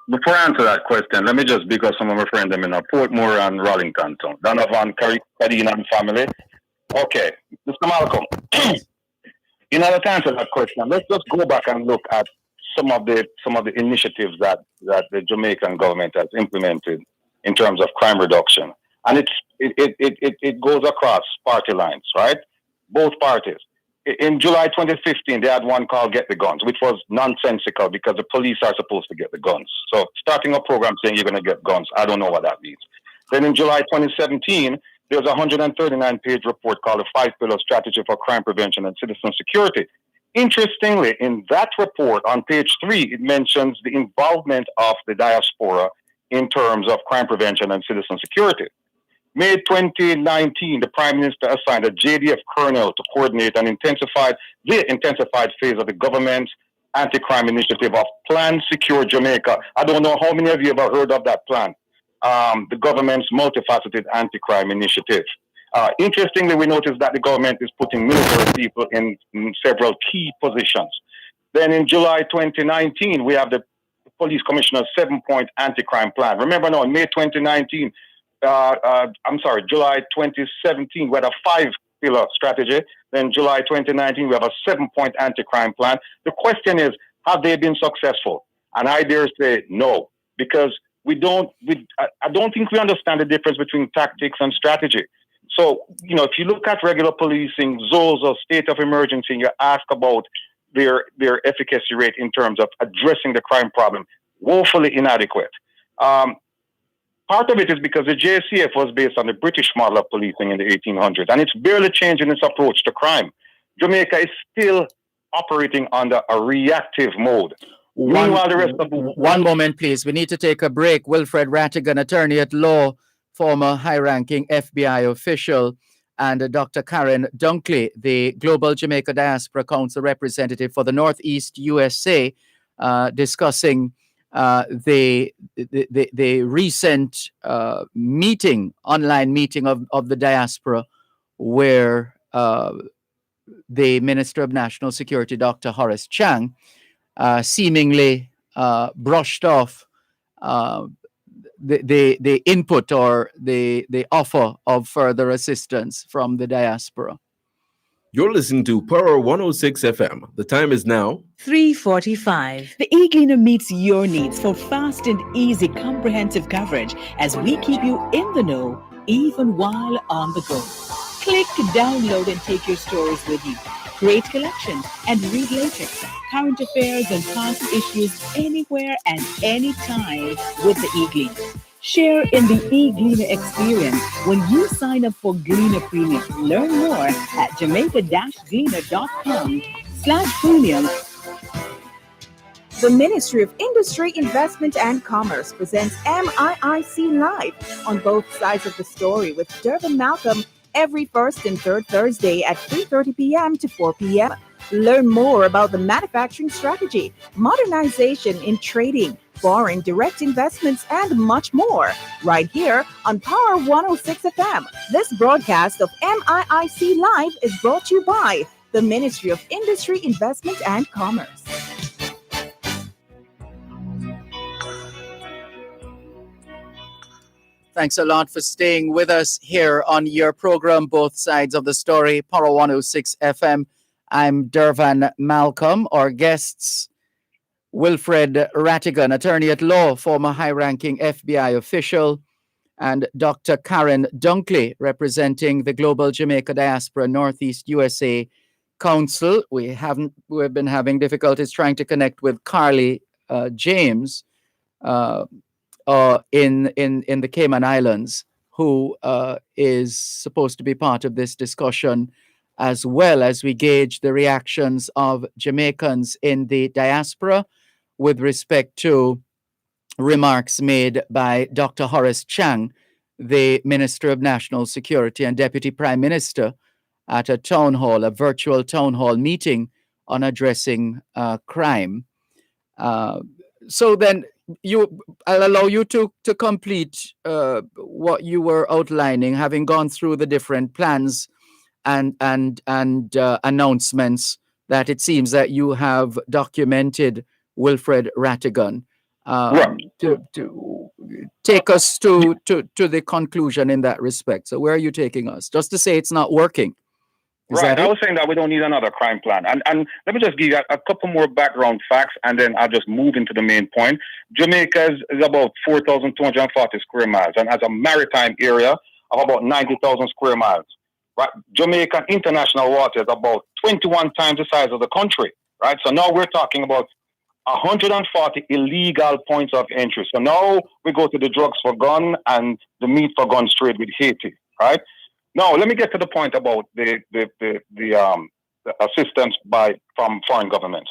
Speaker 17: before I answer that question, let me just because some of my friends them in Portmore and Rollington town. Donovan, Cadena and family. Okay, Mr. Malcolm. In order to answer that question, let's just go back and look at some of the initiatives that the Jamaican government has implemented in terms of crime reduction, and it goes across party lines, right? Both parties. In July 2015, they had one called "Get the Guns," which was nonsensical because the police are supposed to get the guns. So starting a program saying you're going to get guns, I don't know what that means. Then in July 2017, there was a 139-page report called "A 5-Pillar Strategy for Crime Prevention and Citizen Security." Interestingly, in that report on page 3, it mentions the involvement of the diaspora in terms of crime prevention and citizen security. May 2019, the Prime Minister assigned a JDF colonel to coordinate an intensified phase of the government's anti-crime initiative of Plan Secure Jamaica. I don't know how many of you have ever heard of that plan. The government's multifaceted anti-crime initiative. Interestingly, we noticed that the government is putting military people in several key positions. Then in July 2019, we have the police commissioner's 7-point anti-crime plan. Remember now, in May 2019, July 2017, we had a 5-pillar strategy. Then July 2019, we have a 7-point anti-crime plan. The question is, have they been successful? And I dare say no, because I don't think we understand the difference between tactics and strategy. So, if you look at regular policing, zones or state of emergency, and you ask about their efficacy rate in terms of addressing the crime problem, woefully inadequate. Part of it is because the JCF was based on the British model of policing in the 1800s, and it's barely changing its approach to crime. Jamaica is still operating under a reactive mode. Meanwhile, the rest of the
Speaker 4: one moment, please. We need to take a break. Wilfred Rattigan, attorney at law, former high-ranking FBI official, and Dr. Karen Dunkley, the Global Jamaica Diaspora Council representative for the Northeast USA, discussing the recent online meeting of the diaspora, where the Minister of National Security, Dr. Horace Chang, seemingly brushed off the input or the offer of further assistance from the diaspora.
Speaker 5: You're listening to Power 106 FM. The time is now
Speaker 9: 3:45. The e-Gleaner meets your needs for fast and easy comprehensive coverage as we keep you in the know even while on the go. Click, download, and take your stories with you. Create collections and read later. Current affairs and past issues anywhere and anytime with the e-Gleaner. Share in the e-Gleaner experience when you sign up for Gleaner Premium. Learn more at jamaica-gleaner.com/premium.
Speaker 7: The Ministry of Industry, Investment and Commerce presents MIIC Live on both sides of the story with Dervan Malcolm every first and third Thursday at 3:30 p.m. to 4 p.m. Learn more about the manufacturing strategy, modernization in trading, foreign direct investments, and much more, right here on Power 106 FM. This broadcast of MIIC Live is brought to you by the Ministry of Industry, Investment and Commerce.
Speaker 4: Thanks a lot for staying with us here on your program, Both Sides of the Story, Power 106 FM. I'm Dervan Malcolm. Our guests, Wilfred Rattigan, attorney at law, former high-ranking FBI official, and Dr. Karen Dunkley, representing the Global Jamaica Diaspora Northeast USA council. We've been having difficulties trying to connect with Carly James in the Cayman Islands, who is supposed to be part of this discussion, as well as we gauge the reactions of Jamaicans in the diaspora with respect to remarks made by Dr. Horace Chang, the Minister of National Security and Deputy Prime Minister, at a town hall, a virtual town hall meeting on addressing crime. So then I'll allow you to complete what you were outlining, having gone through the different plans and announcements that it seems that you have documented, Wilfred Rattigan. To take us to the conclusion in that respect. So where are you taking us? Just to say it's not working.
Speaker 18: Right. I was saying that we don't need another crime plan. And let me just give you a couple more background facts, and then I'll just move into the main point. Jamaica is about 4,240 square miles, and has a maritime area of about 90,000 square miles. Right. Jamaican international water is about 21 times the size of the country. Right. So now we're talking about 140 illegal points of entry. So now we go to the drugs for gun and the meat for gun trade with Haiti, right? Now let me get to the point about the assistance from foreign governments.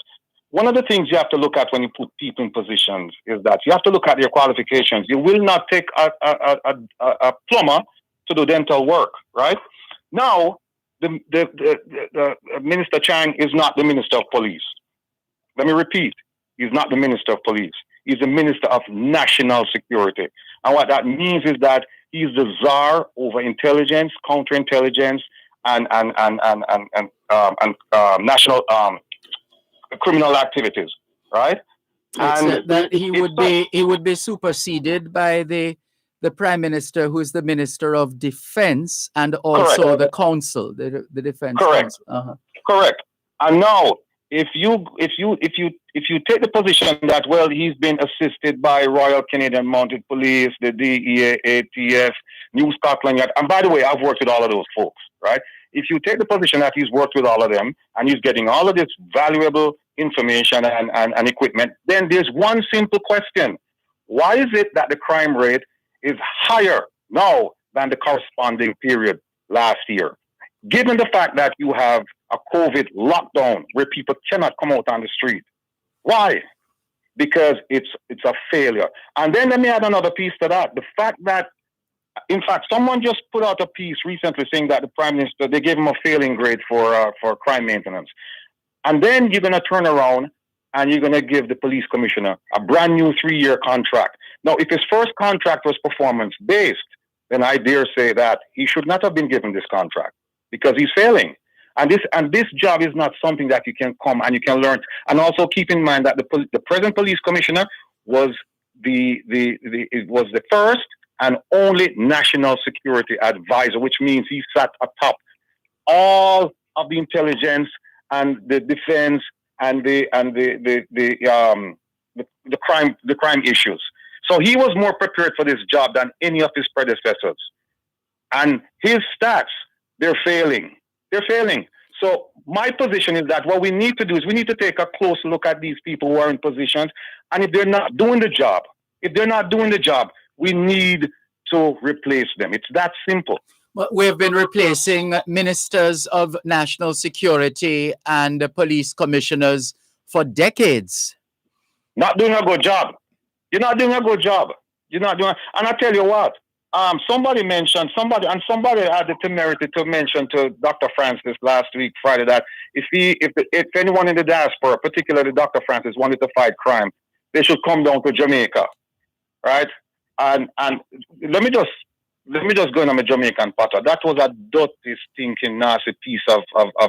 Speaker 18: One of the things you have to look at when you put people in positions is that you have to look at their qualifications. You will not take a plumber to do dental work, right? Now, the Minister Chang is not the Minister of Police. Let me repeat. He's not the Minister of Police. He's the Minister of National Security. And what that means is that he's the czar over intelligence, counterintelligence, and national criminal activities, right?
Speaker 4: And that he would be superseded by the Prime Minister, who is the Minister of Defense, and also
Speaker 18: Correct.
Speaker 4: the Council, the Defense
Speaker 18: Correct.
Speaker 4: Council.
Speaker 18: Correct. And now, if you take the position that, well, he's been assisted by Royal Canadian Mounted Police, the DEA, ATF, New Scotland Yard, and by the way, I've worked with all of those folks, right? If you take the position that he's worked with all of them and he's getting all of this valuable information and equipment, then there's one simple question. Why is it that the crime rate is higher now than the corresponding period last year? Given the fact that you have a COVID lockdown where people cannot come out on the street. Why? Because it's a failure. And then let me add another piece to that. The fact that, in fact, someone just put out a piece recently saying that the Prime Minister, they gave him a failing grade for crime maintenance. And then you're going to turn around and you're going to give the police commissioner a brand new 3-year contract. Now, if his first contract was performance-based, then I dare say that he should not have been given this contract because he's failing. And this job is not something that you can come and you can learn. And also keep in mind that the present police commissioner was the first and only national security advisor, which means he sat atop all of the intelligence and the defense and the crime issues. So he was more prepared for this job than any of his predecessors. And his stats, they're failing. They're failing. So my position is that what we need to do is we need to take a close look at these people who are in positions. And if they're not doing the job, we need to replace them. It's that simple.
Speaker 4: Well, we've been replacing ministers of national security and police commissioners for decades.
Speaker 18: Not doing a good job. You're not doing a good job. And I tell you what, somebody had the temerity to mention to Dr. Francis last week, Friday, that if anyone in the diaspora, particularly Dr. Francis, wanted to fight crime, they should come down to Jamaica, right? And let me just go in on a Jamaican patter. That was a dirty, stinking, nasty piece of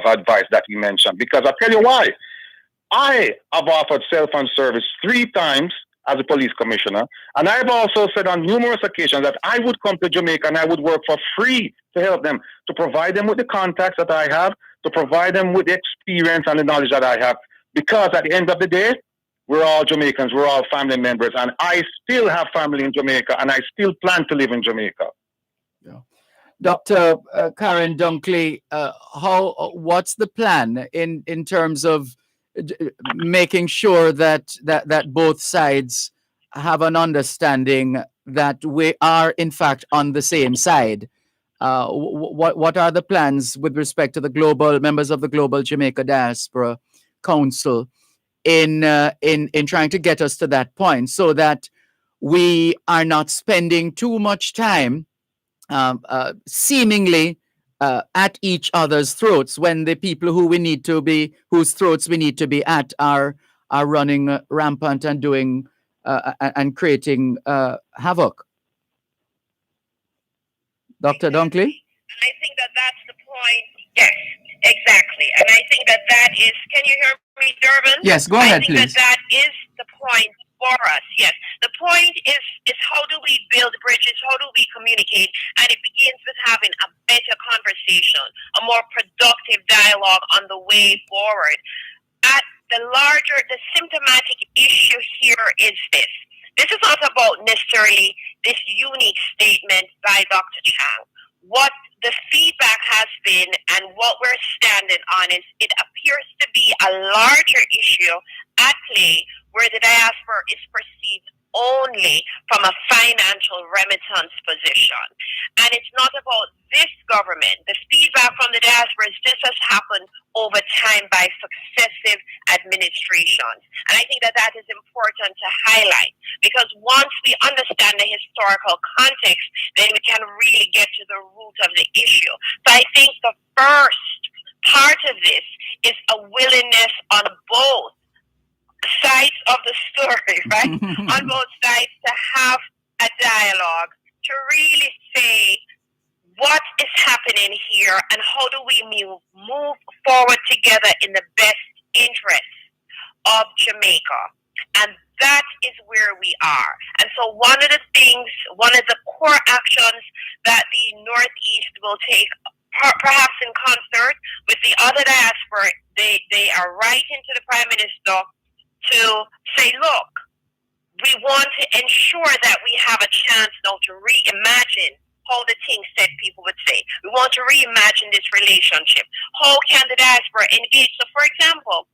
Speaker 18: advice that he mentioned. Because I'll tell you why. I have offered cell-phone service 3 times as a police commissioner. And I've also said on numerous occasions that I would come to Jamaica and I would work for free to help them, to provide them with the contacts that I have, to provide them with the experience and the knowledge that I have. Because at the end of the day, we're all Jamaicans, we're all family members, and I still have family in Jamaica, and I still plan to live in Jamaica.
Speaker 4: Dr. Karen Dunkley, what's the plan in terms of making sure that both sides have an understanding that we are in fact on the same side? What are the plans with respect to the global members of the Global Jamaica Diaspora Council in trying to get us to that point, so that we are not spending too much time seemingly at each other's throats when the people whose throats we need to be at are running rampant and doing and creating havoc. Dr. Dunkley?
Speaker 16: And I think that that's the point. Yes, exactly. And I think that that is, can you hear me, Dervan?
Speaker 4: Yes, go ahead,
Speaker 16: I think
Speaker 4: please.
Speaker 16: that is the point for us. Yes. The point is how do we build bridges? How do we communicate? And it begins with having a better conversation, a more productive dialogue on the way forward. At the symptomatic issue here is this. This is not about necessarily this unique statement by Dr. Chang. What the feedback has been and what we're standing on is it appears to be a larger issue at play where the diaspora is perceived only from a financial remittance position. And it's not about this government. The feedback from the diaspora is this has happened over time by successive administrations. And I think that that is important to highlight, because once we understand the historical context, then we can really get to the root of the issue. So I think the first part of this is a willingness on both sides of the story, right? On both sides, to have a dialogue, to really say what is happening here and how do we move forward together in the best interest of Jamaica. And that is where we are. And so one of the core actions that the Northeast will take, perhaps in concert with the other diaspora, they are writing to the Prime Minister to say, look, we want to ensure that we have a chance now to reimagine how the things said people would say. We want to reimagine this relationship. How can the diaspora engage? So, for example,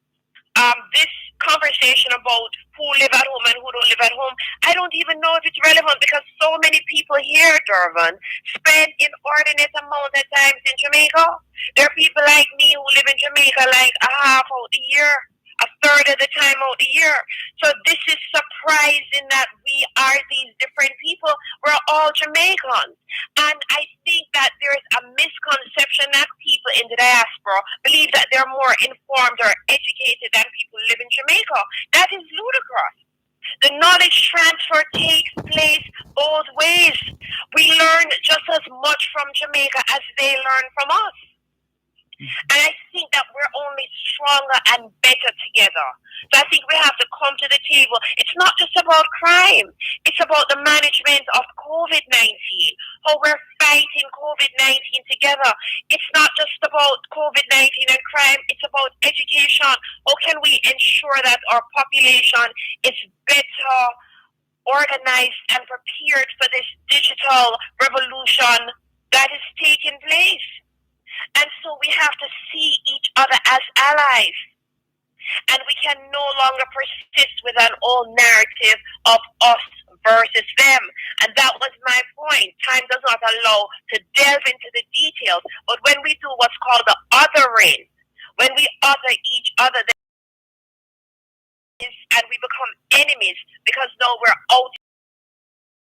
Speaker 16: this conversation about who live at home and who don't live at home, I don't even know if it's relevant, because so many people here, Dervan, spend inordinate amount of times in Jamaica. There are people like me who live in Jamaica like a half of the year, a third of the time out the year. So this is surprising that we are these different people. We're all Jamaicans. And I think that there's a misconception that people in the diaspora believe that they're more informed or educated than people who live in Jamaica. That is ludicrous. The knowledge transfer takes place both ways. We learn just as much from Jamaica as they learn from us. And I think that we're only stronger and better together. So I think we have to come to the table. It's not just about crime. It's about the management of COVID-19, how we're fighting COVID-19 together. It's not just about COVID-19 and crime. It's about education. How can we ensure that our population is better organized and prepared for this digital revolution that is taking place? And so we have to see each other as allies. And we can no longer persist with an old narrative of us versus them. And that was my point. Time does not allow to delve into the details. But when we do what's called the othering, when we other each other, and we become enemies because now we're out.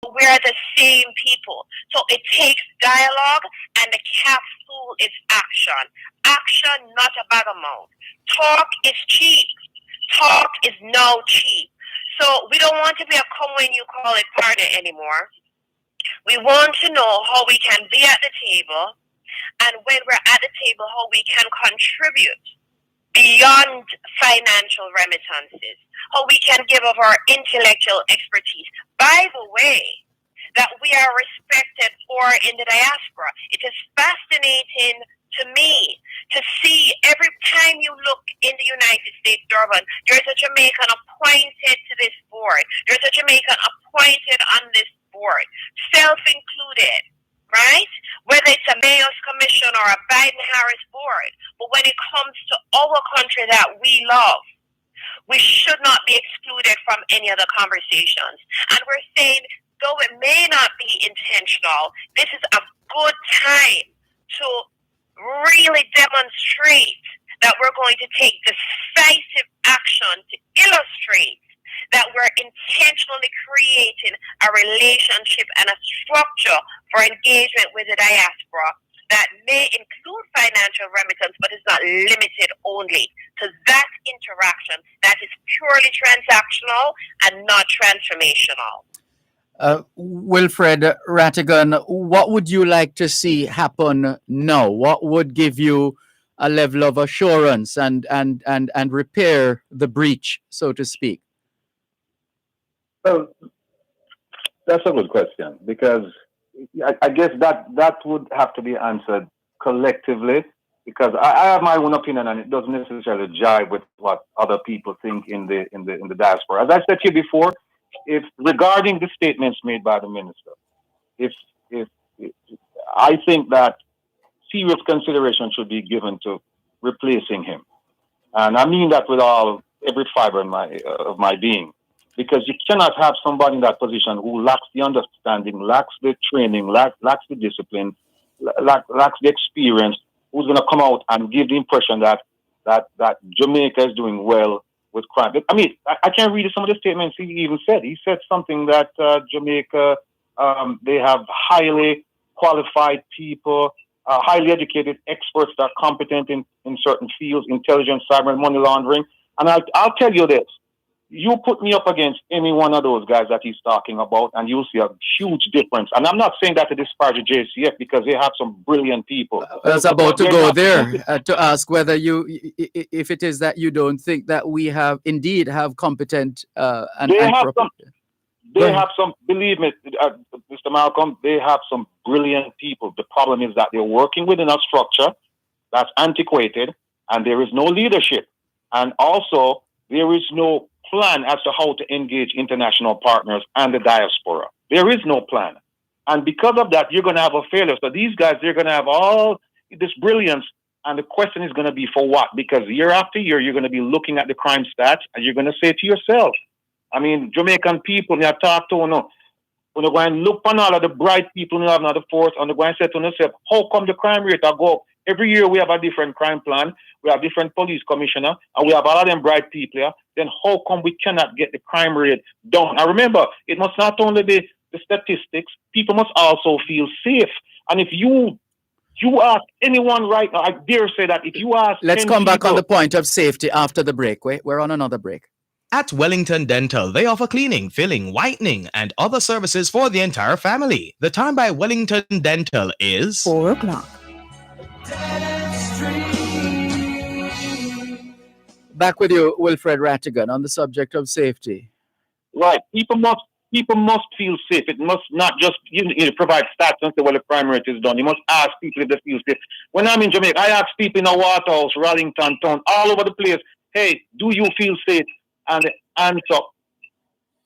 Speaker 16: We're the same people. So it takes dialogue, and the capsule is action. Action, not a bag of mouth. Talk is cheap. Talk is now cheap. So we don't want to be a come when you call it partner anymore. We want to know how we can be at the table, and when we're at the table, how we can contribute beyond financial remittances, how we can give of our intellectual expertise. By the way, that we are respected for in the diaspora. It is fascinating to me to see every time you look in the United States, Dervan, there's a Jamaican appointed to this board. There's a Jamaican appointed on this board, self-included. right? Whether it's a mayor's commission or a Biden-Harris board. But when it comes to our country that we love, we should not be excluded from any other conversations. And we're saying, though it may not be intentional, this is a good time to really demonstrate that we're going to take decisive action to illustrate that we're intentionally creating a relationship and a structure for engagement with the diaspora that may include financial remittance, but is not limited only to that interaction that is purely transactional and not transformational.
Speaker 4: Wilfred Rattigan, what would you like to see happen now? What would give you a level of assurance and repair the breach, so to speak?
Speaker 17: Well, that's a good question, because I guess that would have to be answered collectively, because I have my own opinion and it doesn't necessarily jive with what other people think in the diaspora. As I said to you before, if regarding the statements made by the minister, if I think that serious consideration should be given to replacing him, and I mean that with every fiber of my being. Because you cannot have somebody in that position who lacks the understanding, lacks the training, lacks the discipline, lacks the experience, who's going to come out and give the impression that Jamaica is doing well with crime. I mean, I can't read some of the statements he even said. He said something that Jamaica, they have highly qualified people, highly educated experts that are competent in certain fields, intelligence, cyber, and money laundering. And I'll tell you this. You put me up against any one of those guys that he's talking about, and you'll see a huge difference. And I'm not saying that to disparage the JCF, because they have some brilliant people.
Speaker 4: I was about to go there to ask whether if it is that you don't think that we indeed have competent
Speaker 17: They have some, believe me, Mr. Malcolm, they have some brilliant people. The problem is that they're working within a structure that's antiquated, and there is no leadership. And also, there is no plan as to how to engage international partners and the diaspora. There is no plan. And because of that, you're going to have a failure. So these guys, they're going to have all this brilliance. And the question is going to be for what? Because year after year, you're going to be looking at the crime stats and you're going to say to yourself, I mean, Jamaican people, when I talk to them, when you go and look on all of the bright people who have another force, and you go and say to yourself, how come the crime rate will go up? Every year we have a different crime plan, we have different police commissioner, and we have all of them bright people here. Then how come we cannot get the crime rate down? And remember, it must not only be the statistics, people must also feel safe. And if you ask anyone right now, I dare say that if you ask...
Speaker 4: Let's come back on the point of safety after the break. We're on another break.
Speaker 13: At Wellington Dental, they offer cleaning, filling, whitening, and other services for the entire family. The time by Wellington Dental is
Speaker 9: 4 o'clock.
Speaker 4: Back with you, Wilfred Rattigan, on the subject of safety.
Speaker 17: Right. People must feel safe. It must not just provide stats and say, well, the crime rate is done. You must ask people if they feel safe. When I'm in Jamaica, I ask people in a Waterhouse, Rallington Town, all over the place, hey, do you feel safe? And the answer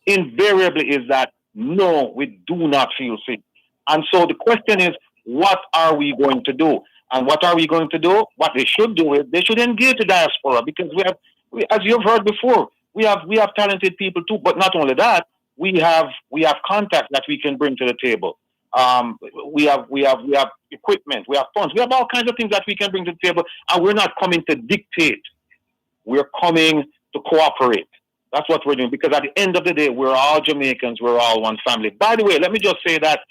Speaker 17: invariably is that no, we do not feel safe. And so the question is, what are we going to do? And what are we going to do? What they should do is they should engage the diaspora, because we as you've heard before, we have talented people too. But not only that, we have contacts that we can bring to the table. We have equipment, we have funds, we have all kinds of things that we can bring to the table. And we're not coming to dictate. We're coming to cooperate. That's what we're doing, because at the end of the day, we're all Jamaicans, we're all one family. By the way, let me just say that,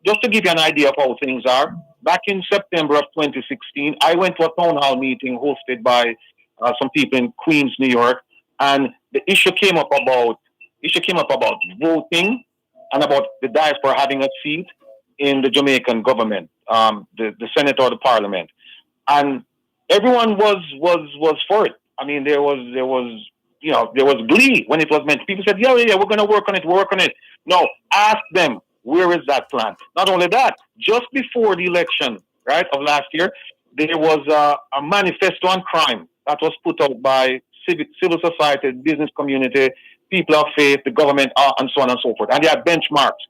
Speaker 17: just to give you an idea of how things are, back in September of 2016, I went to a town hall meeting hosted by some people in Queens, New York, and the issue came up about voting and about the diaspora having a seat in the Jamaican government, the Senate or the Parliament, and everyone was for it. I mean, there was glee when it was meant. People said, yeah, we're going to work on it. No, ask them, where is that plan? Not only that, just before the election, right, of last year, there was a manifesto on crime that was put out by civil society, business community, people of faith, the government, and so on and so forth. And they had benchmarks.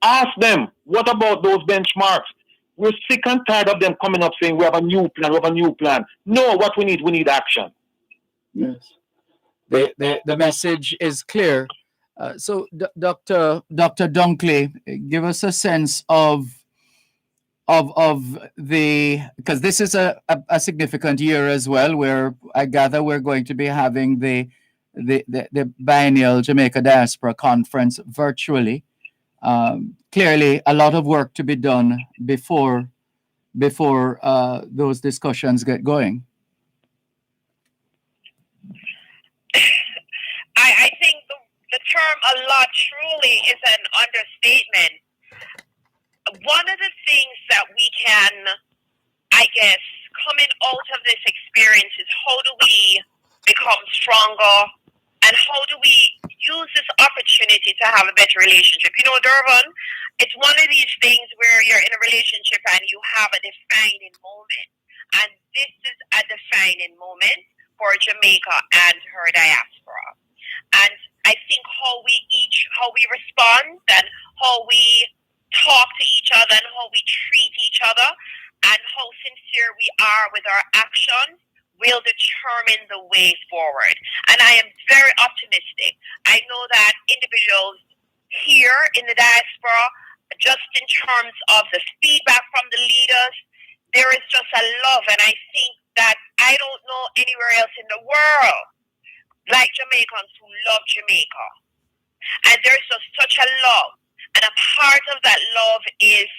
Speaker 18: Ask them, what about those benchmarks? We're sick and tired of them coming up saying we have a new plan. No, what we need action.
Speaker 4: Yes. The message is clear. Dr. Dunkley, give us a sense of the, because this is a significant year as well, where I gather we're going to be having the biennial Jamaica Diaspora Conference virtually. Clearly, a lot of work to be done before those discussions get going.
Speaker 16: I think the term "a lot" truly is an understatement. One of the things that we can, I guess, coming out of this experience is how do we become stronger and how do we use this opportunity to have a better relationship. You know, Dervan, it's one of these things where you're in a relationship and you have a defining moment. And this is a defining moment for Jamaica and her diaspora. And I think how we respond and how we talk to each other and how we treat each other and how sincere we are with our actions will determine the way forward. And I am very optimistic. I know that individuals here in the diaspora, just in terms of the feedback from the leaders, there is just a love. And I think that I don't know anywhere else in the world like Jamaicans who love Jamaica. And there's just such a love. And a part of that love is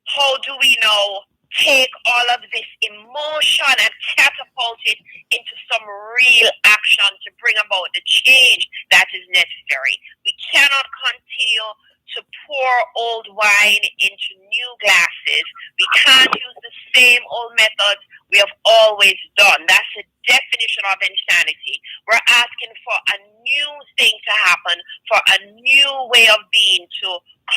Speaker 16: how do we now take all of this emotion and catapult it into some real action to bring about the change that is necessary. We cannot continue to pour old wine into new glasses. We can't use the same old methods we have always done. That's the definition of insanity. We're asking for a new thing to happen, for a new way of being to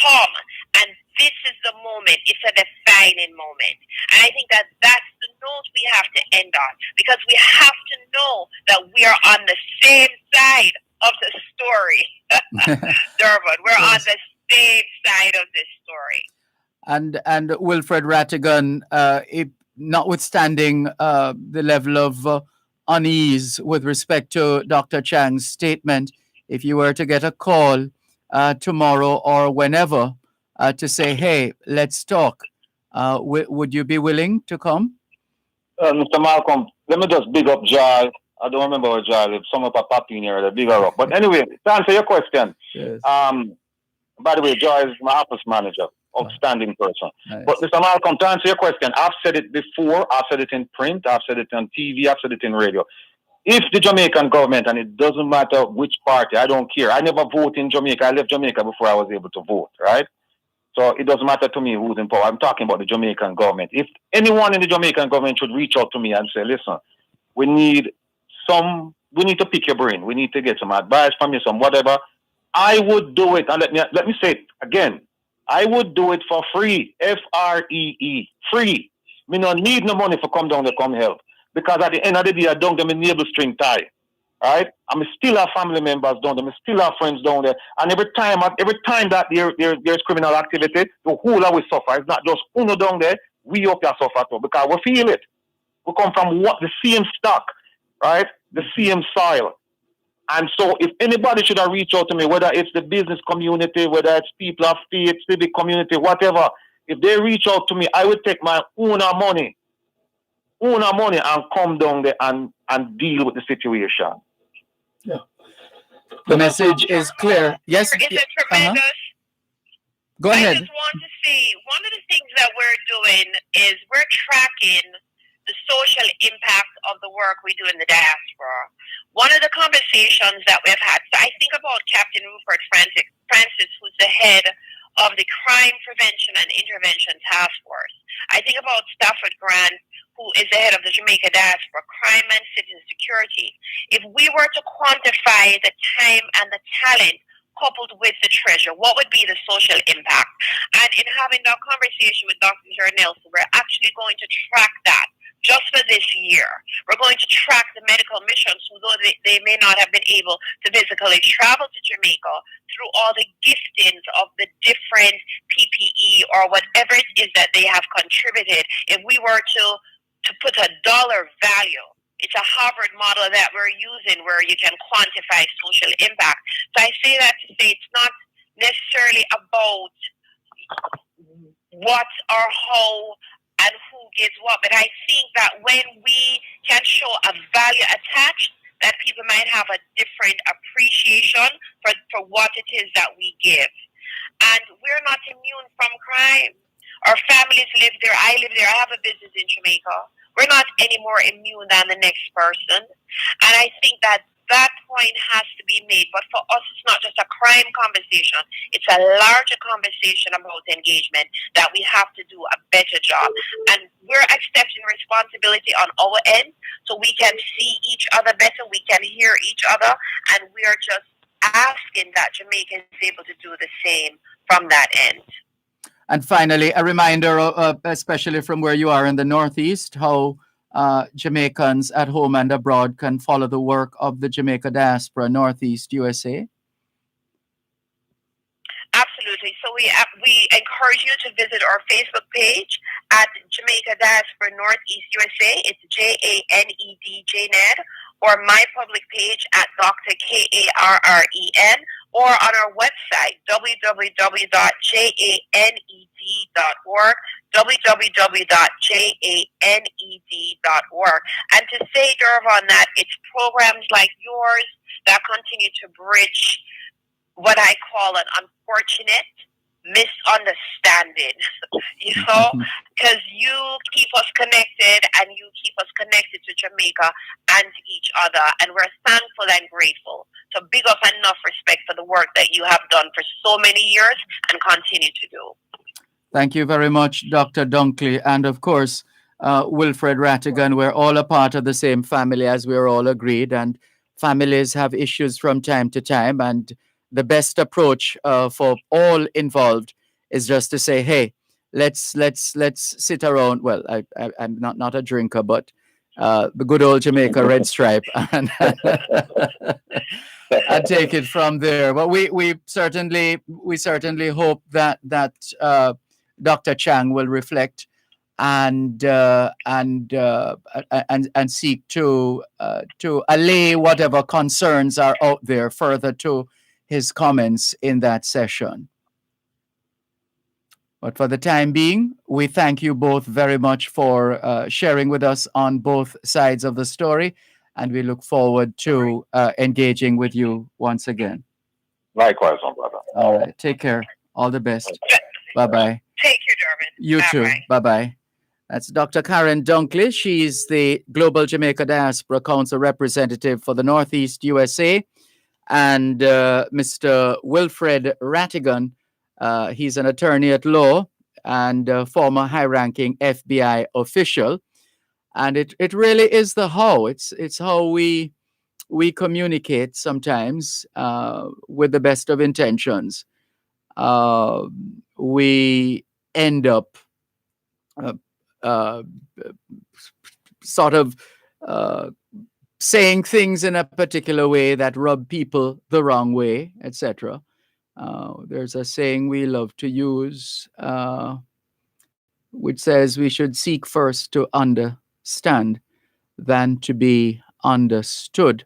Speaker 16: come. And this is the moment. It's a defining moment. And I think that that's the note we have to end on, because we have to know that we are on the same side of the story. Dervan, we're on the same side of this story.
Speaker 4: And Wilfred Rattigan, notwithstanding the level of unease with respect to Dr. Chang's statement, if you were to get a call tomorrow or whenever to say, hey, let's talk, would you be willing to come?
Speaker 18: Mr. Malcolm, let me just big up Joy. I don't remember where Joy lives. Some of a papi in here, they big her up. But anyway, to answer your question,
Speaker 4: yes.
Speaker 18: By the way, Joy is my office manager. Outstanding person.
Speaker 4: Nice.
Speaker 18: But Mr. Malcolm, to answer your question, I've said it before, I've said it in print, I've said it on TV, I've said it in radio. If the Jamaican government, and it doesn't matter which party, I don't care. I never vote in Jamaica. I left Jamaica before I was able to vote, right? So it doesn't matter to me who's in power. I'm talking about the Jamaican government. If anyone in the Jamaican government should reach out to me and say, listen, we need to pick your brain. We need to get some advice from you, some whatever. I would do it. And let me say it again. I would do it for free. Free. Free. Me don't need no money for come down to come help. Because at the end of the day, I don't get my neighbor string tie. Right? I'm still have family members down there. I still have friends down there. And every time that there's criminal activity, the whole of we suffer. It's not just uno down there, we up here suffer too. Because we feel it. We come from the same stock, right? The same soil. And so if anybody should have reached out to me, whether it's the business community, whether it's people of faith, civic community, whatever, if they reach out to me, I would take my own money and come down there and deal with the situation.
Speaker 4: Yeah. The message is clear. Yes.
Speaker 16: Is it tremendous?
Speaker 4: Go ahead.
Speaker 16: I just want to say, one of the things that we're doing is we're tracking the social impact of the work we do in the diaspora. One of the conversations that we've had, so I think about Captain Rupert Francis, who's the head of the Crime Prevention and Intervention Task Force. I think about Stafford Grant, who is the head of the Jamaica Diaspora, Crime and Citizen Security. If we were to quantify the time and the talent coupled with the treasure, what would be the social impact? And in having that conversation with Dr. Jared Nelson, we're actually going to track that just for this year. We're going to track the medical missions, although they may not have been able to physically travel to Jamaica, through all the giftings of the different PPE or whatever it is that they have contributed. If we were to put a dollar value, it's a Harvard model that we're using where you can quantify social impact. So I say that to say it's not necessarily about what or how and who gives what, but I think that when we can show a value attached, that people might have a different appreciation for what it is that we give. And we're not immune from crime. Our families live there. I live there. I have a business in Jamaica. We're not any more immune than the next person. And I think that point has to be made. But for us, it's not just a crime conversation. It's a larger conversation about engagement that we have to do a better job. And we're accepting responsibility on our end so we can see each other better. We can hear each other. And we are just asking that Jamaica is able to do the same from that end.
Speaker 4: And finally, a reminder, especially from where you are in the Northeast, how Jamaicans at home and abroad can follow the work of the Jamaica Diaspora Northeast USA.
Speaker 16: Absolutely. So we encourage you to visit our Facebook page at Jamaica Diaspora Northeast USA. It's JANED, or my public page at Dr. KARREN, or on our website, www.janed.org, www.janed.org. And to say, Dervan, that it's programs like yours that continue to bridge what I call an unfortunate misunderstanding, because you keep us connected and you keep us connected to Jamaica and to each other, and we're thankful and grateful. So big up and enough respect for the work that you have done for so many years and continue to do.
Speaker 4: Thank you very much, Dr. Dunkley, and of course, Wilfred Rattigan. We're all a part of the same family, as we're all agreed, and families have issues from time to time, and the best approach for all involved is just to say, hey, let's sit around. Well, I'm not a drinker, but the good old Jamaica Red Stripe, and take it from there. But we certainly hope that Dr. Chang will reflect and seek to allay whatever concerns are out there further to his comments in that session. But for the time being, we thank you both very much for sharing with us on both sides of the story, and we look forward to engaging with you once again.
Speaker 17: Likewise, my brother.
Speaker 4: All right, take care. All the best. Bye-bye.
Speaker 16: Take care, Dervan.
Speaker 4: You too. Bye-bye. That's Dr. Karen Dunkley. She's the Global Jamaica Diaspora Council representative for the Northeast USA. And Mr. Wilfred Rattigan, he's an attorney at law and former high-ranking FBI official. And it really is the how. It's how we communicate sometimes with the best of intentions. We end up sort of saying things in a particular way that rub people the wrong way, etc. There's a saying we love to use, which says we should seek first to understand than to be understood.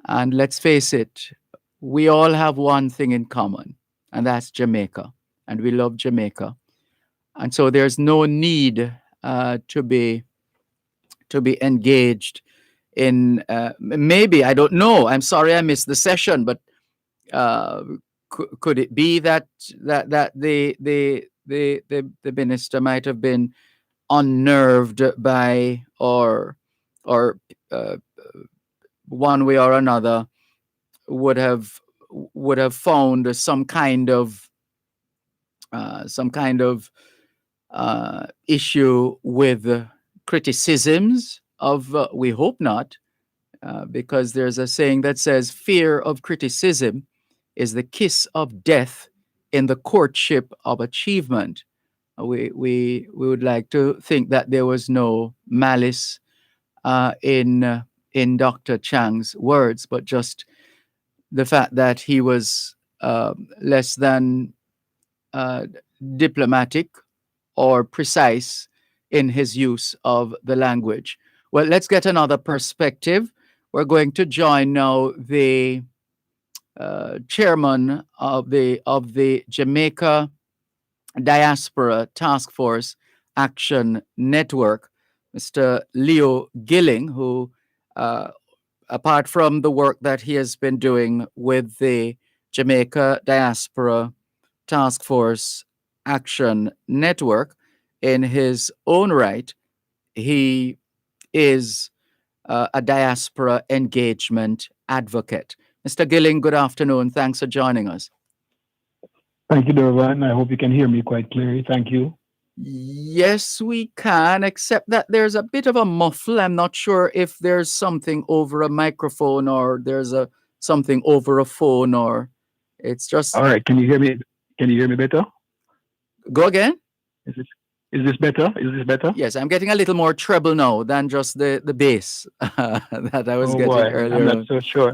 Speaker 4: And let's face it, we all have one thing in common, and that's Jamaica. And we love Jamaica. And so there's no need to be engaged in maybe, I don't know. I'm sorry I missed the session, but could it be that the minister might have been unnerved by or one way or another would have found some kind of issue with criticisms of, we hope not, because there's a saying that says fear of criticism is the kiss of death in the courtship of achievement. We would like to think that there was no malice in Dr. Chang's words, but just the fact that he was less than diplomatic or precise in his use of the language. Well, let's get another perspective. We're going to join now the chairman of the Jamaica Diaspora Task Force Action Network, Mr. Leo Gilling, who, apart from the work that he has been doing with the Jamaica Diaspora Task Force Action Network, in his own right, he is a diaspora engagement advocate. Mr. Gilling, good afternoon. Thanks for joining us.
Speaker 19: Thank you, Dervan. I hope you can hear me quite clearly. Thank you.
Speaker 4: Yes, we can, except that there's a bit of a muffle. I'm not sure if there's something over a microphone or there's something over a phone, or it's just...
Speaker 19: All right. Can you hear me? Can you hear me better?
Speaker 4: Go again?
Speaker 19: Is this better? Is this better?
Speaker 4: Yes, I'm getting a little more treble now than just the bass that I was getting earlier.
Speaker 19: I'm not so sure.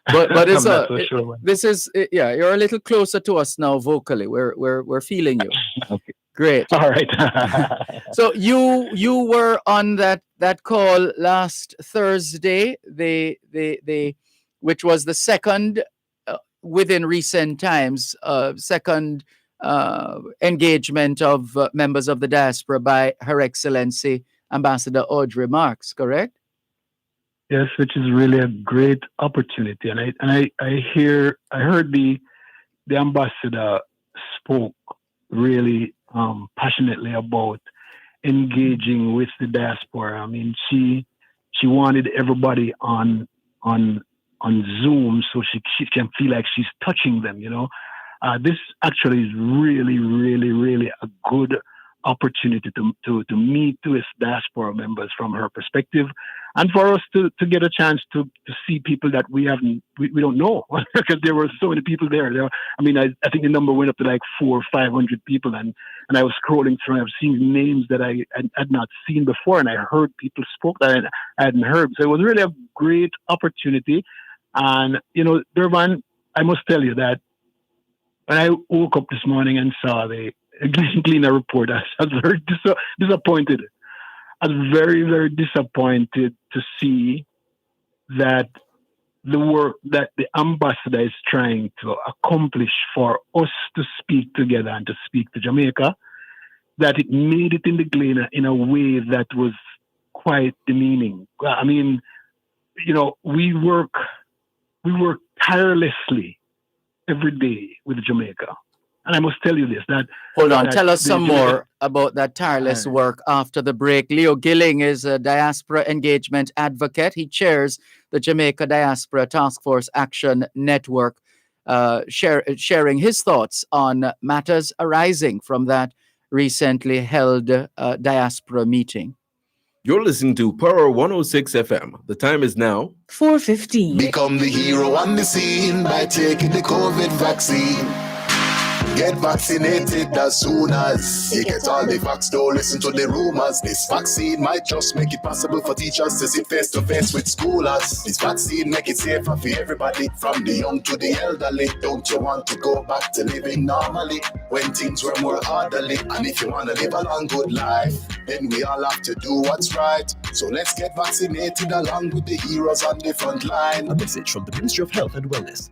Speaker 4: But it's
Speaker 19: I'm not so sure.
Speaker 4: This is you're a little closer to us now vocally. We're feeling you.
Speaker 19: Okay.
Speaker 4: Great.
Speaker 19: All right.
Speaker 4: So you were on that call last Thursday, which was the second within recent times, second engagement of members of the diaspora by Her Excellency Ambassador Audrey Marks, correct?
Speaker 19: Yes, which is really a great opportunity, and I heard the ambassador spoke really passionately about engaging with the diaspora. I mean, she wanted everybody on Zoom so she can feel like she's touching them. You know, this actually is really, really, really a good opportunity to meet with diaspora members from her perspective, and for us to get a chance to see people that we don't know because there were so many people there. I mean, I think the number went up to like 400 or 500 people, and I was scrolling through and I was seeing names that I had not seen before, and I heard people spoke that I hadn't heard. So it was really a great opportunity. And you know, Dervan, I must tell you that when I woke up this morning and saw the Gleaner report, I was very disappointed. I was very, very disappointed to see that the work that the ambassador is trying to accomplish for us to speak together and to speak to Jamaica, that it made it in the Gleaner in a way that was quite demeaning. I mean, you know, we work tirelessly every day with Jamaica. And I must tell you this, that...
Speaker 4: Hold on, tell us some more about that tireless work after the break. Leo Gilling is a diaspora engagement advocate. He chairs the Jamaica Diaspora Task Force Action Network, sharing his thoughts on matters arising from that recently held diaspora meeting.
Speaker 5: You're listening to Power 106 FM. The time is now
Speaker 9: 4:15.
Speaker 3: Become the hero on the scene by taking the COVID vaccine. Get vaccinated as soon as you get all the facts. Don't listen to the rumors. This vaccine might just make it possible for teachers to sit face to face with schoolers. This vaccine make it safer for everybody, from the young to the elderly. Don't you want to go back to living normally when things were more orderly? And if you want to live a long good life, then we all have to do what's right. So let's get vaccinated along with the heroes on the front line.
Speaker 20: A message from the Ministry of Health and Wellness.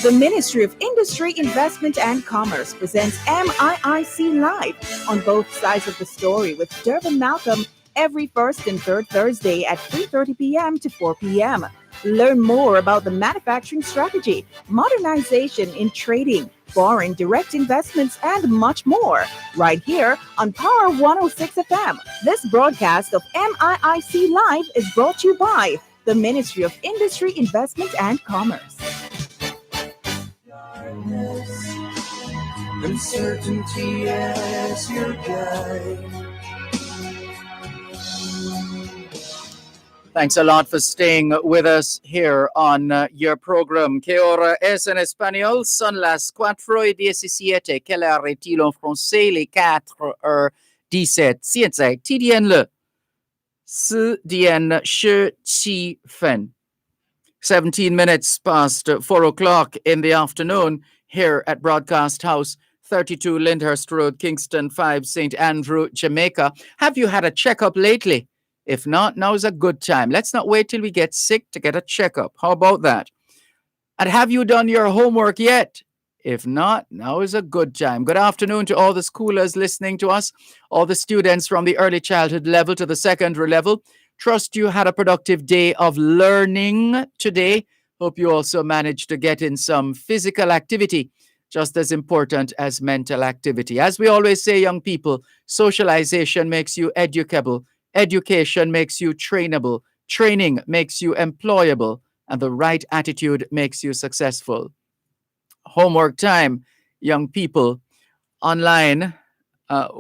Speaker 7: The Ministry of Industry, Investment and Commerce presents MIIC Live on both sides of the story with Dervan Malcolm every first and third Thursday at 3:30 p.m. to 4 p.m. Learn more about the manufacturing strategy, modernization in trading, foreign direct investments, and much more right here on Power 106 FM. This broadcast of MIIC Live is brought to you by the Ministry of Industry, Investment and Commerce.
Speaker 3: Uncertainty as your guide.
Speaker 4: Thanks a lot for staying with us here on your program. Que hora es en español? Son las 4:17. Quelle heure est-il en français? Les 4:17. Tiens, TDN-le. 4 17 minutes past 4 o'clock in the afternoon here at Broadcast House, 32 Lyndhurst Road, Kingston 5, St. Andrew, Jamaica. Have you had a checkup lately? If not, now's a good time. Let's not wait till we get sick to get a checkup. How about that? And have you done your homework yet? If not, now is a good time. Good afternoon to all the schoolers listening to us, all the students from the early childhood level to the secondary level. Trust you had a productive day of learning today. Hope you also managed to get in some physical activity, just as important as mental activity. As we always say, young people, socialization makes you educable, education makes you trainable, training makes you employable, and the right attitude makes you successful. Homework time, young people. Online,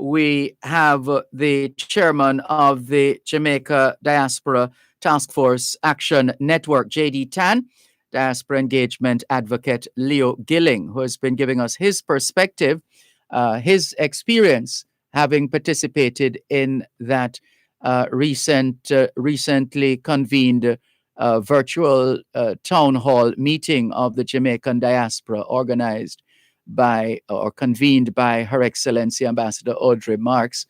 Speaker 4: we have the chairman of the Jamaica Diaspora Task Force Action Network, JD Tan, Diaspora Engagement Advocate Leo Gilling, who has been giving us his perspective, his experience, having participated in that recently convened virtual town hall meeting of the Jamaican diaspora organized by or convened by Her Excellency Ambassador Audrey Marks.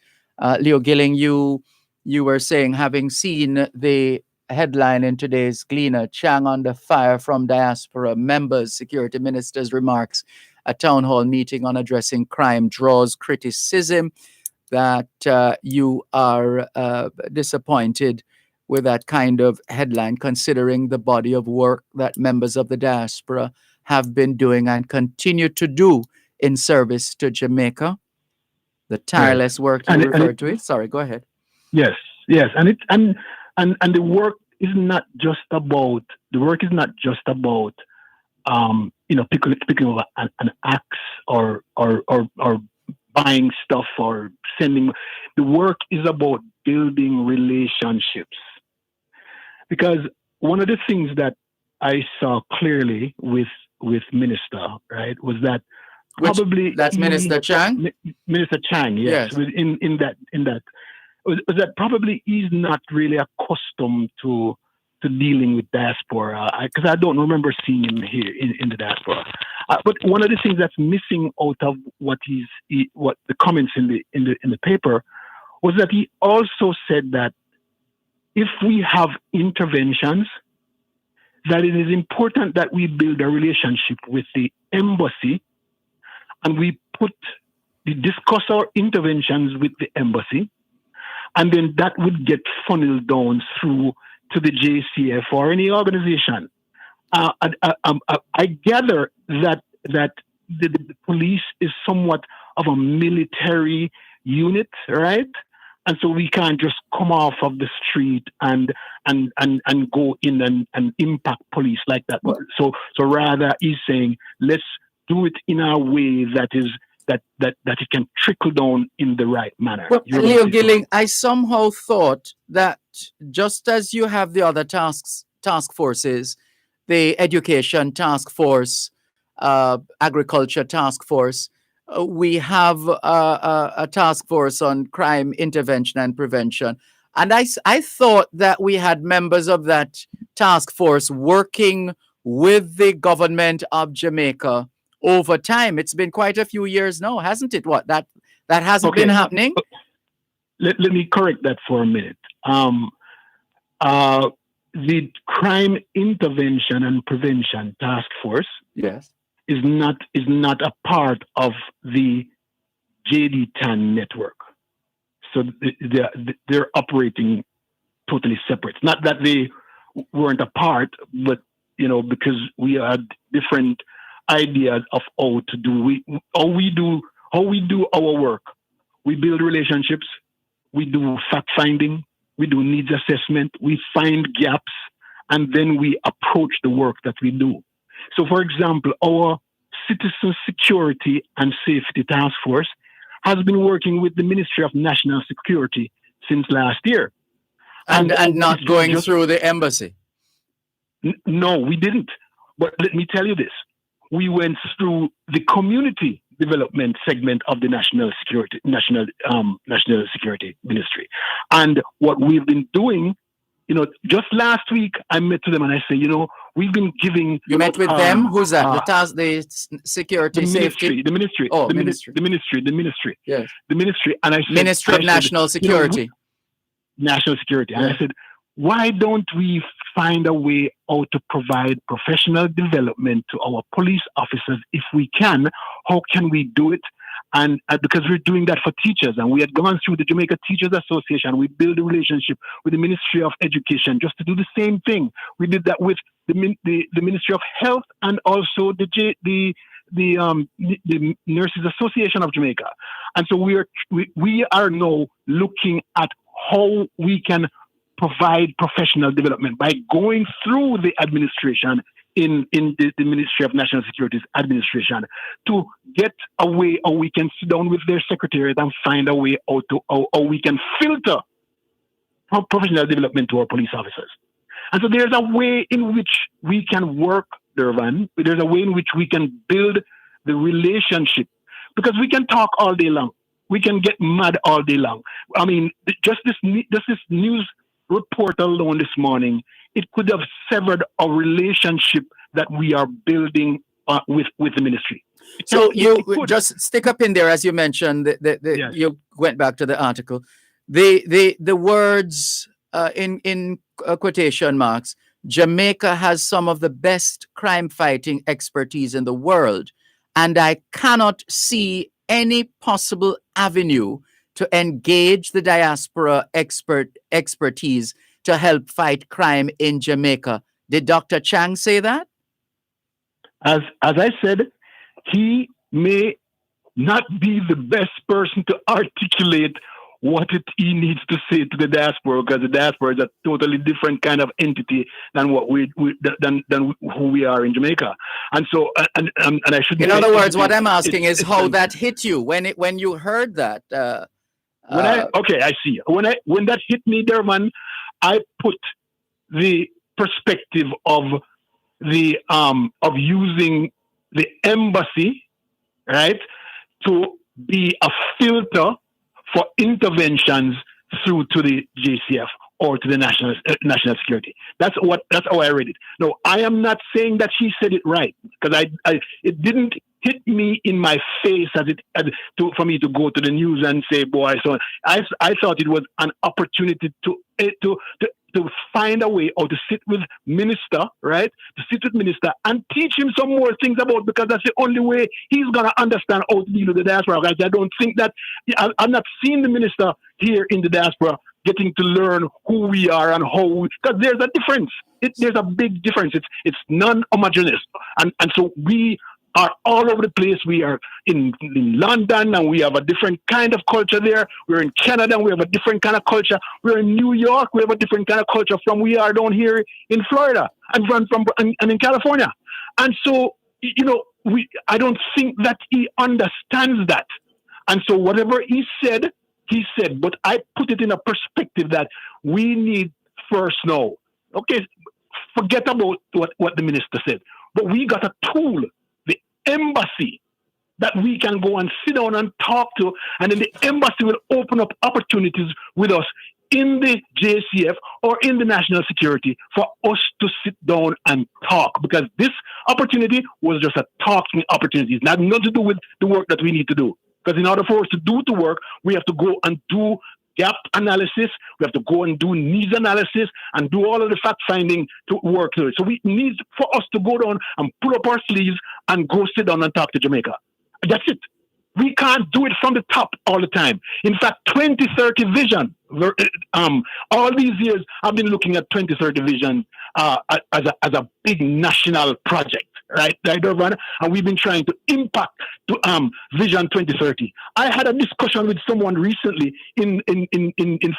Speaker 4: Leo Gilling, you were saying, having seen the headline in today's Gleaner, Chang under fire from diaspora members, security minister's remarks, a town hall meeting on addressing crime draws criticism, that you are disappointed with that kind of headline, considering the body of work that members of the diaspora have been doing and continue to do in service to Jamaica. The tireless work you referred to it. Sorry, go ahead.
Speaker 19: Yes, and the work is not just about picking up an axe or buying stuff or sending. The work is about building relationships. Because one of the things that I saw clearly with Minister, right, was that
Speaker 4: that's Minister Chang?
Speaker 19: Minister Chang, yes. In that was that probably he's not really accustomed to dealing with diaspora, because I don't remember seeing him here in the diaspora. But one of the things that's missing out of what the comments in the paper was that he also said that if we have interventions, that it is important that we build a relationship with the embassy, and we discuss our interventions with the embassy, and then that would get funneled down through to the JCF or any organization. I gather that the police is somewhat of a military unit, right? And so we can't just come off of the street and go in and impact police like that. So rather, he's saying, let's do it in a way that it can trickle down in the right manner.
Speaker 4: Well, Leo Gilling, I somehow thought that just as you have the other task forces, the education task force, agriculture task force, we have a task force on crime intervention and prevention. And I thought that we had members of that task force working with the government of Jamaica over time. It's been quite a few years now, hasn't it? What, that hasn't been happening?
Speaker 19: Let me correct that for a minute. The crime intervention and prevention task force,
Speaker 4: yes,
Speaker 19: is not a part of the JD Tan network. So they're operating totally separate. Not that they weren't a part, but because we had different ideas of how we do our work. We build relationships, we do fact finding, we do needs assessment, we find gaps, and then we approach the work that we do. So, for example, our Citizen Security and Safety Task Force has been working with the Ministry of National Security since last year.
Speaker 4: And not going through the embassy?
Speaker 19: No, we didn't. But let me tell you this. We went through the community development segment of the national security ministry. And what we've been doing, just last week I met to them and I say, we've been giving.
Speaker 4: You met with them? Who's that? The security, safety?
Speaker 19: The ministry.
Speaker 4: Oh,
Speaker 19: the
Speaker 4: ministry.
Speaker 19: The ministry.
Speaker 4: Yes.
Speaker 19: The ministry. And I said,
Speaker 4: Ministry of National Security.
Speaker 19: National Security. And I said, why don't we find a way how to provide professional development to our police officers if we can? How can we do it? And because we're doing that for teachers, and we had gone through the Jamaica Teachers Association, we built a relationship with the Ministry of Education just to do the same thing. We did that with the Ministry of Health and also the Nurses Association of Jamaica. And so we are now looking at how we can provide professional development by going through the administration in the Ministry of National Security's administration to get a way how we can sit down with their secretariat and find a way how we can filter professional development to our police officers. And so there's a way in which we can work, Dervan. There's a way in which we can build the relationship, because we can talk all day long. We can get mad all day long. I mean, just this news report alone this morning, it could have severed a relationship that we are building with the ministry.
Speaker 4: So you just stick up in there, as you mentioned. Yes. You went back to the article. The words in quotation marks. Jamaica has some of the best crime fighting expertise in the world, and I cannot see any possible avenue to engage the diaspora expertise to help fight crime in Jamaica. Did Dr. Chang say that?
Speaker 19: As I said, he may not be the best person to articulate what he needs to say to the diaspora, because the diaspora is a totally different kind of entity than what than who we are in Jamaica. And so, and I should.
Speaker 4: In other words, what I'm asking is how that hit you when you heard that.
Speaker 19: I see. When that hit me, Dervan, I put the perspective of using the embassy, right, to be a filter for interventions through to the JCF or to the national security. That's how I read it. No, I am not saying that she said it right, because it didn't hit me in my face for me to go to the news and say, boy, so I thought it was an opportunity to find a way, or to sit with minister, right? To sit with minister and teach him some more things about, because that's the only way he's gonna understand how to deal with the diaspora. Guys, I don't think that I'm not seeing the minister here in the diaspora getting to learn who we are and how, because there's a difference. There's a big difference. It's non-homogeneous, and so we are all over the place. We are in London, and we have a different kind of culture there. We're in Canada, and we have a different kind of culture. We're in New York, we have a different kind of culture from we are down here in Florida and in California. And so, I don't think that he understands that. And so whatever he said, but I put it in a perspective that we need first now. Okay, forget about what the minister said, but we got a tool, the embassy, that we can go and sit down and talk to, and then the embassy will open up opportunities with us in the JCF or in the national security for us to sit down and talk, because this opportunity was just a talking opportunity. It's not nothing to do with the work that we need to do. Because in order for us to do the work, we have to go and do gap analysis, we have to go and do needs analysis and do all of the fact finding to work through it. So we need for us to go down and pull up our sleeves and go sit down and talk to Jamaica. That's it. We can't do it from the top all the time. In fact, 2030 vision, all these years I've been looking at 2030 vision as a big national project, right, Dervan? And we've been trying to impact to Vision 2030. I had a discussion with someone recently in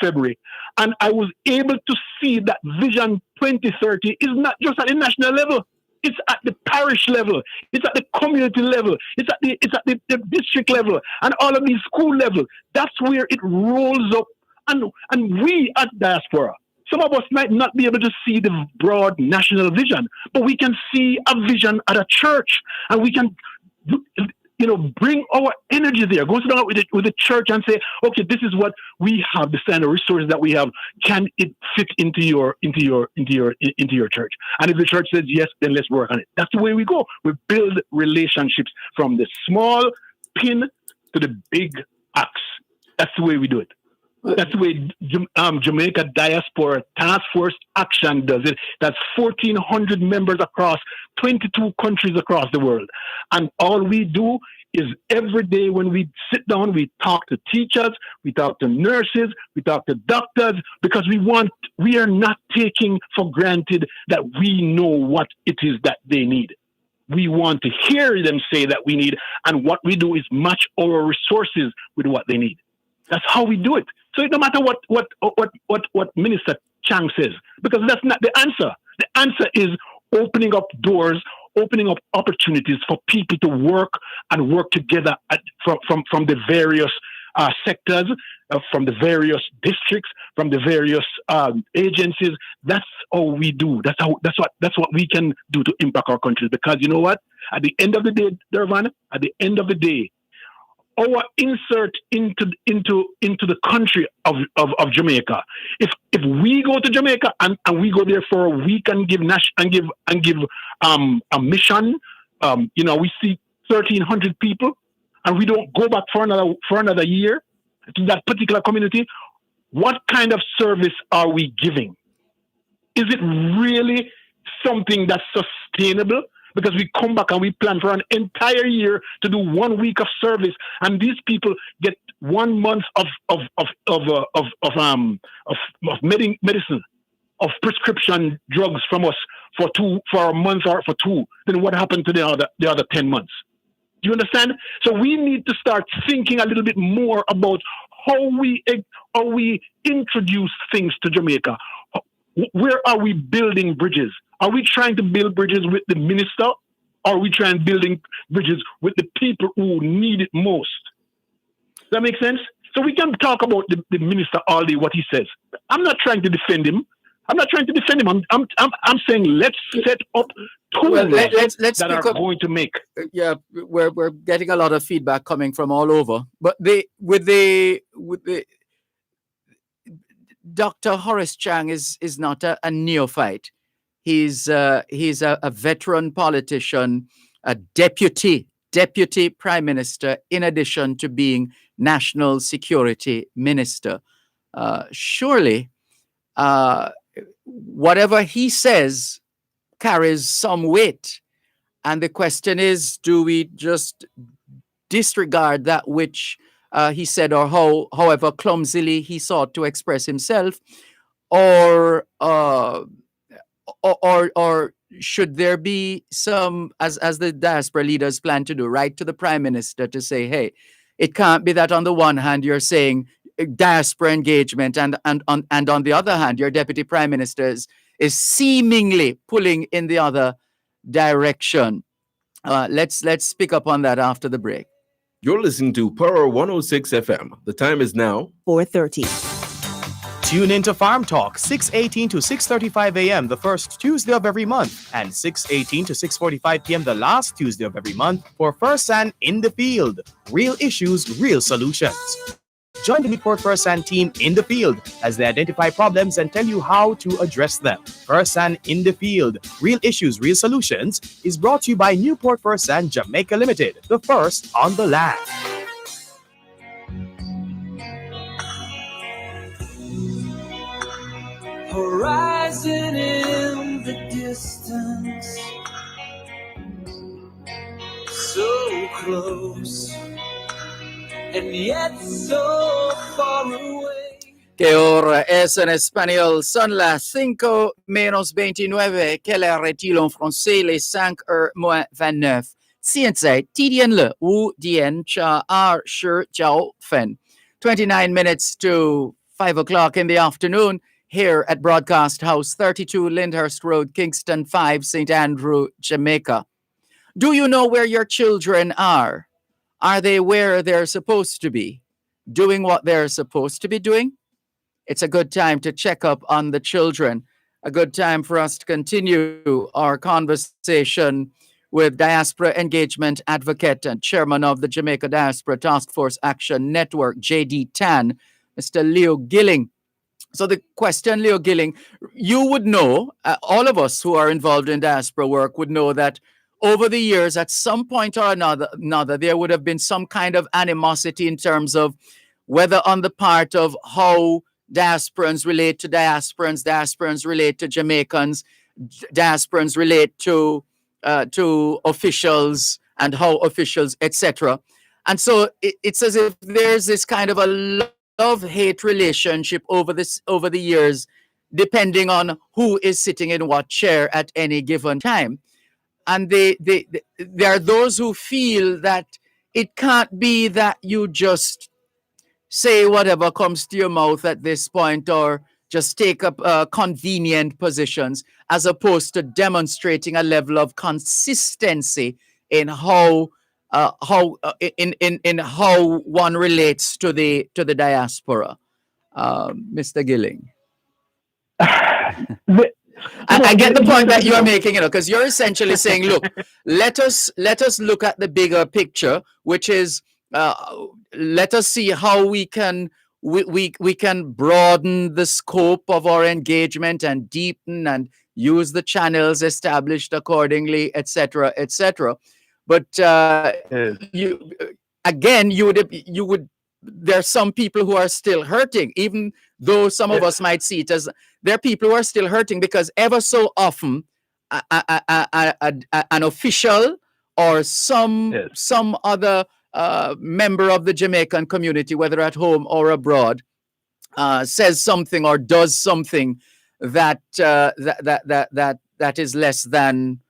Speaker 19: February, and I was able to see that Vision 2030 is not just at the national level. It's at the parish level. It's at the community level. It's at the district level, and all of these school level. That's where it rolls up. And we at diaspora, some of us might not be able to see the broad national vision, but we can see a vision at a church, and we can. bring our energy there. Go sit down with the church and say, okay, this is what we have, the kind of resources that we have. Can it fit into your church? And if the church says yes, then let's work on it. That's the way we go. We build relationships from the small pin to the big axe. That's the way we do it. That's the way Jamaica Diaspora Task Force Action does it. That's 1,400 members across 22 countries across the world. And all we do is every day when we sit down, we talk to teachers, we talk to nurses, we talk to doctors, because we are not taking for granted that we know what it is that they need. We want to hear them say that we need, and what we do is match our resources with what they need. That's how we do it. So it no matter what Minister Chang says, because that's not the answer. The answer is opening up doors, opening up opportunities for people to work and work together from the various sectors, from the various districts, from the various agencies. That's all we do. That's what we can do to impact our countries. Because you know what? At the end of the day, Dervan, at the end of the day, our insert into the country of Jamaica. If we go to Jamaica and we go there for a week and give a mission, we see 1,300 people, and we don't go back for another year to that particular community. What kind of service are we giving? Is it really something that's sustainable? Because we come back and we plan for an entire year to do 1 week of service, and these people get 1 month of medicine, of prescription drugs from us for a month or for two. Then what happened to the other 10 months? Do you understand? So we need to start thinking a little bit more about how we introduce things to Jamaica. Where are we building bridges? Are we trying to build bridges with the minister? Or are we trying building bridges with the people who need it most? Does that make sense? So we can talk about the minister all day, what he says. I'm not trying to defend him. I'm saying let's set up tools that are going to make.
Speaker 4: Yeah, we're getting a lot of feedback coming from all over. But with the Dr. Horace Chang is not a neophyte. He's a veteran politician, a deputy prime minister, in addition to being national security minister. Surely, whatever he says carries some weight. And the question is, do we just disregard that which he said, or however clumsily he sought to express himself, or should there be some, as the diaspora leaders plan to do, write to the prime minister to say, hey, it can't be that on the one hand you're saying diaspora engagement, and on the other hand your deputy prime minister is seemingly pulling in the other direction. Let's pick up on that after the break.
Speaker 5: You're listening to Power 106 FM. The time is now
Speaker 9: 4:30.
Speaker 13: Tune into Farm Talk, 6:18 to 6:35 a.m. the first Tuesday of every month, and 6:18 to 6:45 p.m. the last Tuesday of every month for First and in the Field. Real issues, real solutions. Join the Newport First and team in the field as they identify problems and tell you how to address them. First and in the Field, Real Issues, Real Solutions is brought to you by Newport First and Jamaica Limited, the first on the land.
Speaker 21: Horizon in the distance, so close, and yet so far away.
Speaker 4: Que ahora es en español, son las 5:29, quel est-il en français, les 5:29. 现在地点了5点12分. 29 minutes to 5 o'clock in the afternoon here at Broadcast House, 32 Lyndhurst Road, Kingston 5, St. Andrew, Jamaica. Do you know where your children are? Are they where they're supposed to be? Doing what they're supposed to be doing? It's a good time to check up on the children. A good time for us to continue our conversation with Diaspora Engagement Advocate and Chairman of the Jamaica Diaspora Task Force Action Network, JD10, Mr. Leo Gilling. So the question, Leo Gilling, you would know, all of us who are involved in diaspora work would know that over the years, at some point or another, there would have been some kind of animosity in terms of whether on the part of how diasporans relate to diasporans, diasporans relate to Jamaicans, diasporans relate to officials and how officials, etc. And so it's as if there's this kind of a love-hate relationship over the years, depending on who is sitting in what chair at any given time. And there are those who feel that it can't be that you just say whatever comes to your mouth at this point, or just take up convenient positions, as opposed to demonstrating a level of consistency in how one relates to the diaspora. Mr. Gilling. I get the point that you are making, because you're essentially saying, look, let us look at the bigger picture, which is let us see how we can broaden the scope of our engagement and deepen and use the channels established accordingly, etc., etc. But you would. There are some people who are still hurting, even though some of us might see it as there are people who are still hurting, because ever so often an official or some other member of the Jamaican community, whether at home or abroad, says something or does something that is less than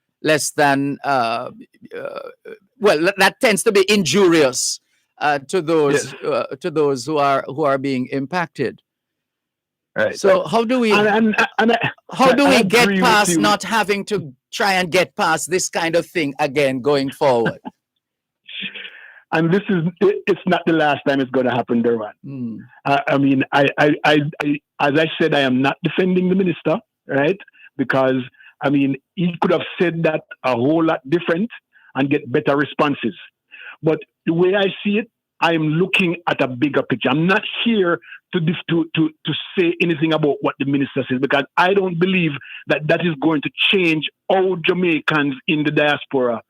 Speaker 4: that tends to be injurious to those who are being impacted.
Speaker 19: Right.
Speaker 4: So how do we get past not having to try and get past this kind of thing again going forward?
Speaker 19: And it's not the last time it's going to happen, Dervan. I mean, as I said, I am not defending the minister, right? Because, I mean, he could have said that a whole lot different and get better responses. But the way I see it, I am looking at a bigger picture. I'm not here to say anything about what the minister says, because I don't believe that is going to change how Jamaicans in the diaspora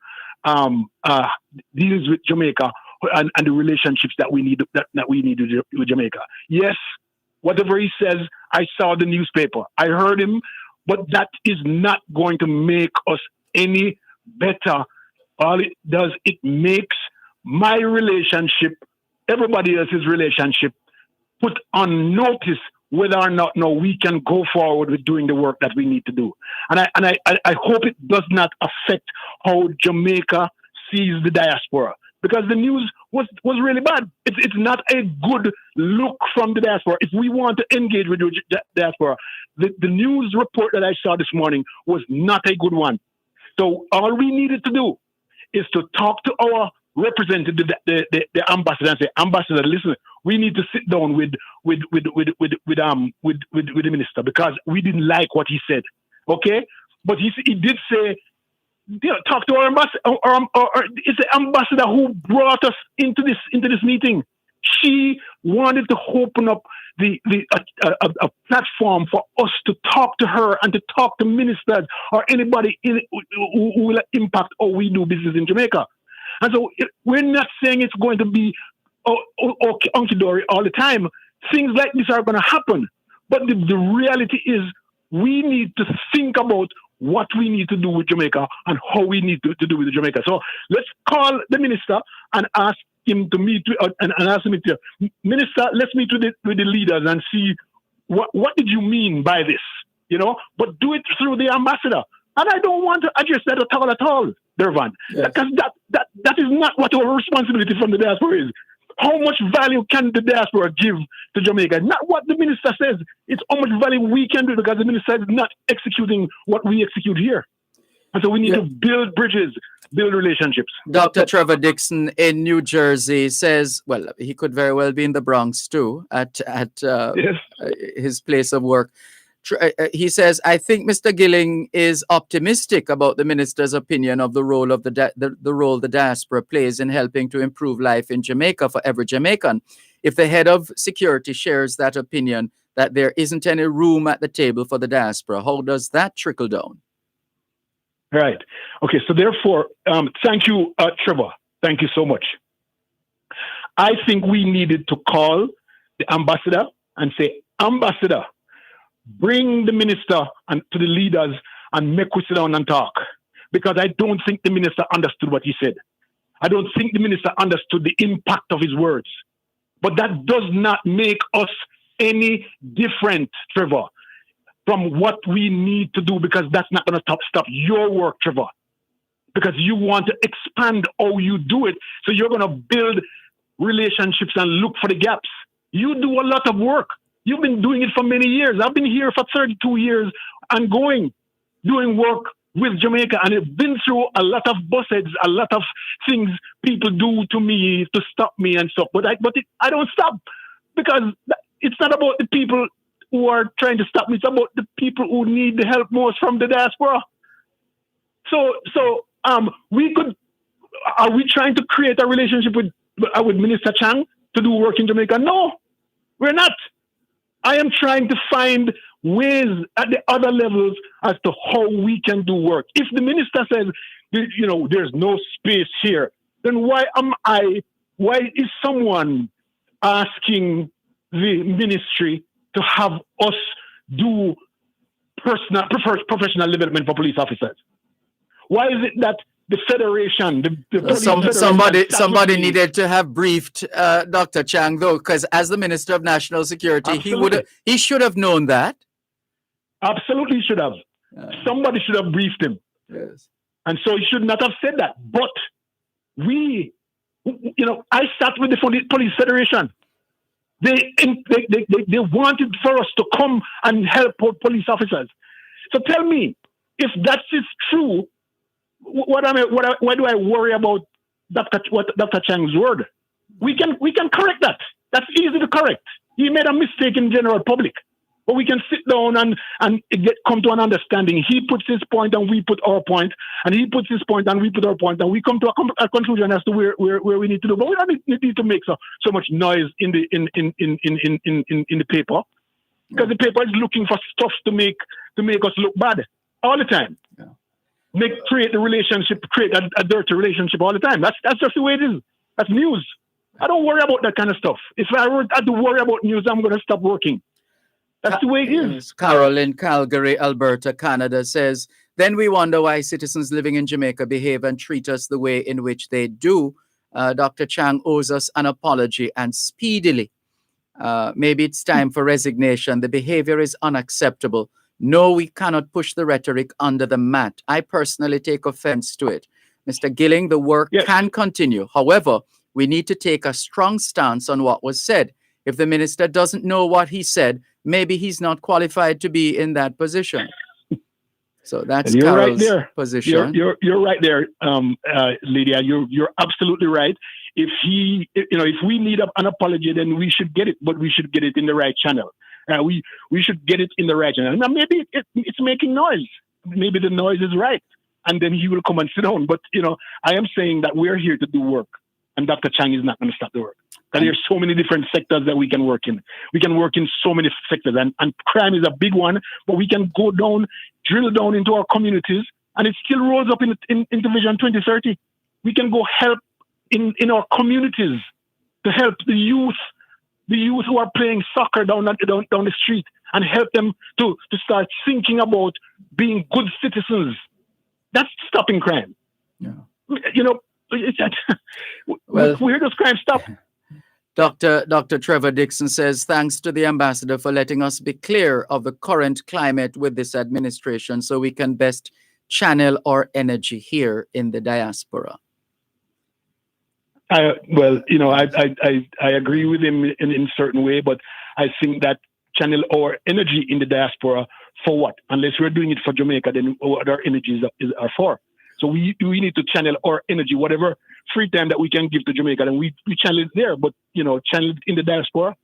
Speaker 19: deals with Jamaica and the relationships that we need with Jamaica. Yes, whatever he says, I saw the newspaper, I heard him, but that is not going to make us any better. All it does, it makes my relationship, everybody else's relationship, put on notice whether or not we can go forward with doing the work that we need to do. And I hope it does not affect how Jamaica sees the diaspora, because the news was really bad. It's not a good look from the diaspora. If we want to engage with the diaspora, the news report that I saw this morning was not a good one. So all we needed to do is to talk to our representative, the ambassador, and say, Ambassador, listen, we need to sit down with the minister, because we didn't like what he said. Okay, but he did say, talk to our ambassador, or it's the ambassador who brought us into this meeting. She wanted to open up a platform for us to talk to her and to talk to ministers or anybody who will impact how we do business in Jamaica. And so we're not saying it's going to be hunky-dory all the time. Things like this are going to happen. But the reality is we need to think about what we need to do with Jamaica and how we need to do with Jamaica. So let's call the minister and ask him to meet and ask him to, Minister, let's meet with the leaders and see what did you mean by this, but do it through the ambassador. And I don't want to address that at all, Dervan, because that is not what our responsibility from the diaspora is. How much value can the diaspora give to Jamaica? Not what the minister says. It's how much value we can do, because the minister is not executing what we execute here. And so we need to build bridges, build relationships.
Speaker 4: Dr. Trevor Dixon in New Jersey says, well, he could very well be in the Bronx too, at his place of work. He says, I think Mr. Gilling is optimistic about the minister's opinion of the role of the role the diaspora plays in helping to improve life in Jamaica for every Jamaican. If the head of security shares that opinion, that there isn't any room at the table for the diaspora, how does that trickle down?
Speaker 19: Right. Okay. So therefore, thank you, Trevor. Thank you so much. I think we needed to call the ambassador and say, Ambassador, bring the minister and to the leaders and make us sit down and talk. Because I don't think the minister understood what he said. I don't think the minister understood the impact of his words. But that does not make us any different, Trevor, from what we need to do, because that's not going to stop your work, Trevor. Because you want to expand how you do it. So you're going to build relationships and look for the gaps. You do a lot of work. You've been doing it for many years. I've been here for 32 years and doing work with Jamaica, and I've been through a lot of buses, a lot of things people do to me to stop me and stuff. But I don't stop, because it's not about the people who are trying to stop me. It's about the people who need the help most from the diaspora. So are we trying to create a relationship with Minister Chang to do work in Jamaica? No, we're not. I am trying to find ways at the other levels as to how we can do work. If the minister says, there's no space here, then why is someone asking the ministry to have us do professional development for police officers? Why is it that the federation,
Speaker 4: somebody needed to have briefed Dr. Chang, though, because as the Minister of National Security, he should have known that. Absolutely, he should have. Somebody should have briefed him.
Speaker 19: Yes. And so he should not have said that. But I sat with the police federation. They wanted for us to come and help police officers. So tell me, if that is true, why do I worry about Dr. Chang's word? We can correct that. That's easy to correct. He made a mistake in general public, but we can sit down and come to an understanding. He puts his point and we put our point, and he puts his point and we put our point, and we come to a conclusion as to where we need to do. But we don't need to make so much noise in the paper, because the paper is looking for stuff to make us look bad all the time. Yeah. Create a dirty relationship all the time. That's just the way it is. That's news. I don't worry about that kind of stuff. If I had to worry about news, I'm going to stop working. That's the way it is.
Speaker 4: Carol in Calgary, Alberta, Canada says, then we wonder why citizens living in Jamaica behave and treat us the way in which they do. Dr. Chang owes us an apology, and speedily. Maybe it's time for resignation. The behavior is unacceptable. No, we cannot push the rhetoric under the mat. I personally take offense to it. Mr. Gilling, the work can continue. However, we need to take a strong stance on what was said. If the minister doesn't know what he said, maybe he's not qualified to be in that position. So that's Carol's position.
Speaker 19: You're right there, Lydia. You're absolutely right. If we need an apology, then we should get it, but we should get it in the right channel. We should get it in the right channel. Now, maybe it's making noise. Maybe the noise is right, and then he will come and sit down. But I am saying that we're here to do work, and Dr. Chang is not going to stop the work. Because there's so many different sectors that we can work in. We can work in so many sectors, and crime is a big one. But we can go down, drill down into our communities, and it still rolls up in Vision 2030. We can go help in our communities to help the youth who are playing soccer down the street, and help them to start thinking about being good citizens. That's stopping crime. Yeah. Where does crime stop?
Speaker 4: Dr. Trevor Dixon says, thanks to the ambassador for letting us be clear of the current climate with this administration so we can best channel our energy here in the diaspora.
Speaker 19: I agree with him in a certain way, but I think that channel our energy in the diaspora for what? Unless we're doing it for Jamaica, then what our energies are for. So we need to channel our energy, whatever free time that we can give to Jamaica, and we channel it there, but channel it in the diaspora.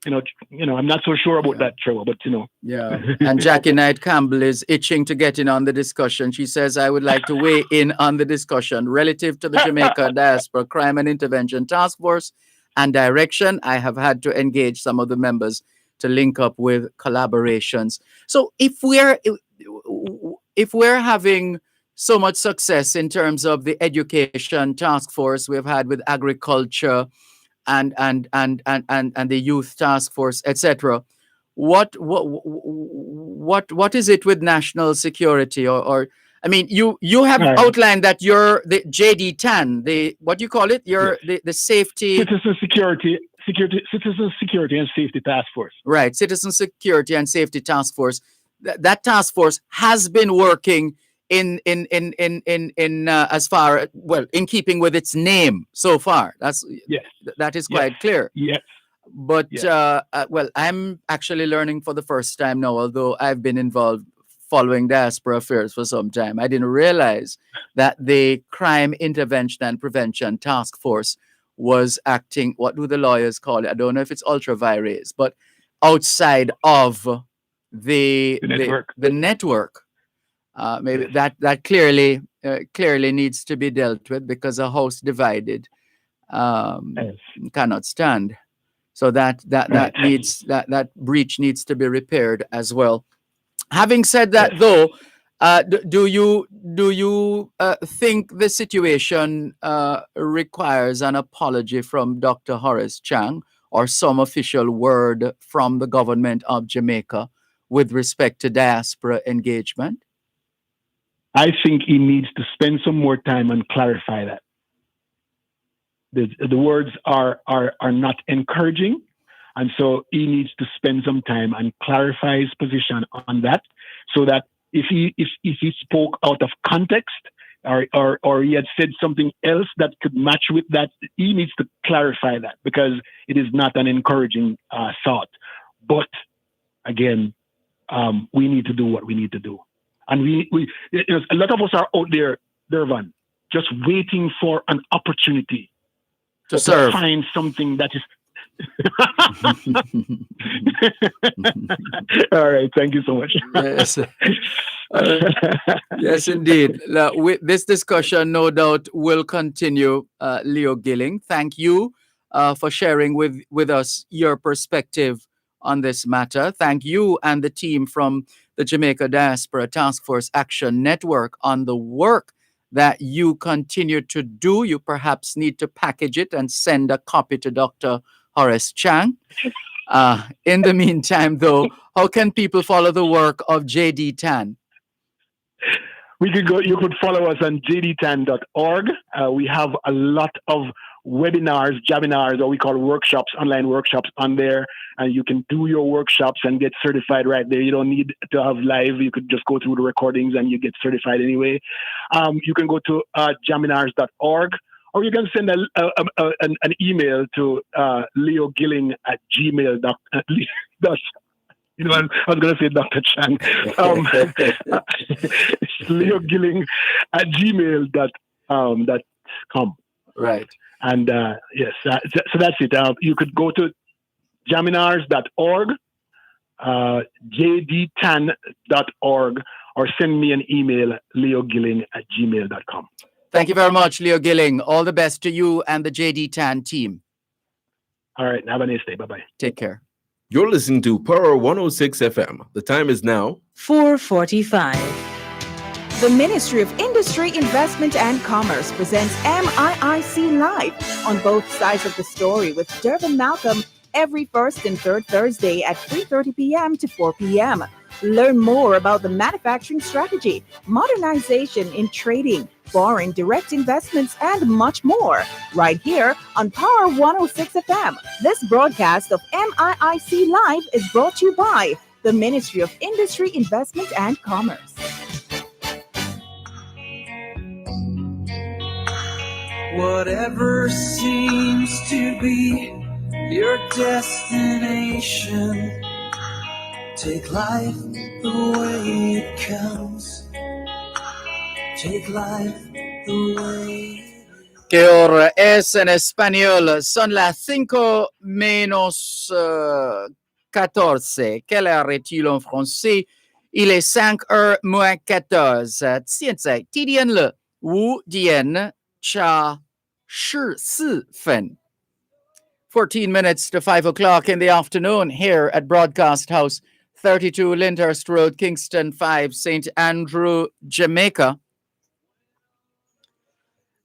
Speaker 19: I'm not so sure about that, Trevor, but
Speaker 4: Yeah. And Jackie Knight Campbell is itching to get in on the discussion. She says, I would like to weigh in on the discussion relative to the Jamaica Diaspora Crime and Intervention Task Force and direction. I have had to engage some of the members to link up with collaborations. So if we're having so much success in terms of the education task force we've had with agriculture and the youth task force, etc., what is it with national security? Or I mean, you have outlined that you're the JD TAN, the what do you call it? You're the safety
Speaker 19: Citizen Security and Safety Task Force.
Speaker 4: Right, Citizen Security and Safety Task Force. That task force has been working in as far in keeping with its name so far. That is quite clear.
Speaker 19: Yes.
Speaker 4: But I'm actually learning for the first time now, although I've been involved following diaspora affairs for some time. I didn't realize that the Crime Intervention and Prevention Task Force was acting, what do the lawyers call it? I don't know if it's ultra vires, but outside of the network. Maybe that clearly needs to be dealt with, because a house divided cannot stand. So that breach needs to be repaired as well. Having said that, though, do you think the situation requires an apology from Dr. Horace Chang or some official word from the government of Jamaica with respect to diaspora engagement?
Speaker 19: I think he needs to spend some more time and clarify that. The words are not encouraging, and so he needs to spend some time and clarify his position on that, so that if he spoke out of context or he had said something else that could match with that, he needs to clarify that, because it is not an encouraging thought. But again, we need to do what we need to do. And we a lot of us are out there, Dervan, just waiting for an opportunity
Speaker 4: to serve,
Speaker 19: find something that is. All right, thank you so much.
Speaker 4: Yes, yes, indeed. This discussion, no doubt, will continue. Leo Gilling, thank you for sharing with us your perspective on this matter. Thank you and the team from the Jamaica Diaspora Task Force Action Network on the work that you continue to do. You perhaps need to package it and send a copy to Dr. Horace Chang. In the meantime, though, how can people follow the work of JD TAN?
Speaker 19: You could follow us on jdtan.org. We have a lot of webinars, jabinars, or we call workshops, online workshops on there, and you can do your workshops and get certified right there. You don't need to have live. You could just go through the recordings and you get certified anyway. You can go to jaminars.org, or you can send an email to leogilling@gmail.com. I was going to say Dr. Chang. leogilling@gmail.com.
Speaker 4: Right.
Speaker 19: And yes, so that's it. You could go to jaminars.org, jdtan.org, or send me an email, leogilling@gmail.com.
Speaker 4: Thank you very much, Leo Gilling. All the best to you and the JD TAN team.
Speaker 19: All right. Have a nice day. Bye-bye.
Speaker 4: Take care.
Speaker 5: You're listening to Power 106 FM. The time is now
Speaker 7: 4:45. The Ministry of Industry, Investment and Commerce presents MIIC Live on both sides of the story with Dervan Malcolm every first and third Thursday at 3:30 p.m. to 4 p.m. Learn more about the manufacturing strategy, modernization in trading, foreign direct investments, and much more right here on Power 106 FM. This broadcast of MIIC Live is brought to you by the Ministry of Industry, Investment and Commerce.
Speaker 21: Whatever seems to be your destination, take life the way it comes. Take life the way it is.
Speaker 4: ¿Qué hora es en español? Son las 5 menos 14. Quelle heure est-il en français? Il est 5 heures moins 14. 现在几点了？5点差14分。14 minutes to 5 o'clock in the afternoon here at Broadcast House, 32 Lyndhurst Road, Kingston 5, St. Andrew, Jamaica.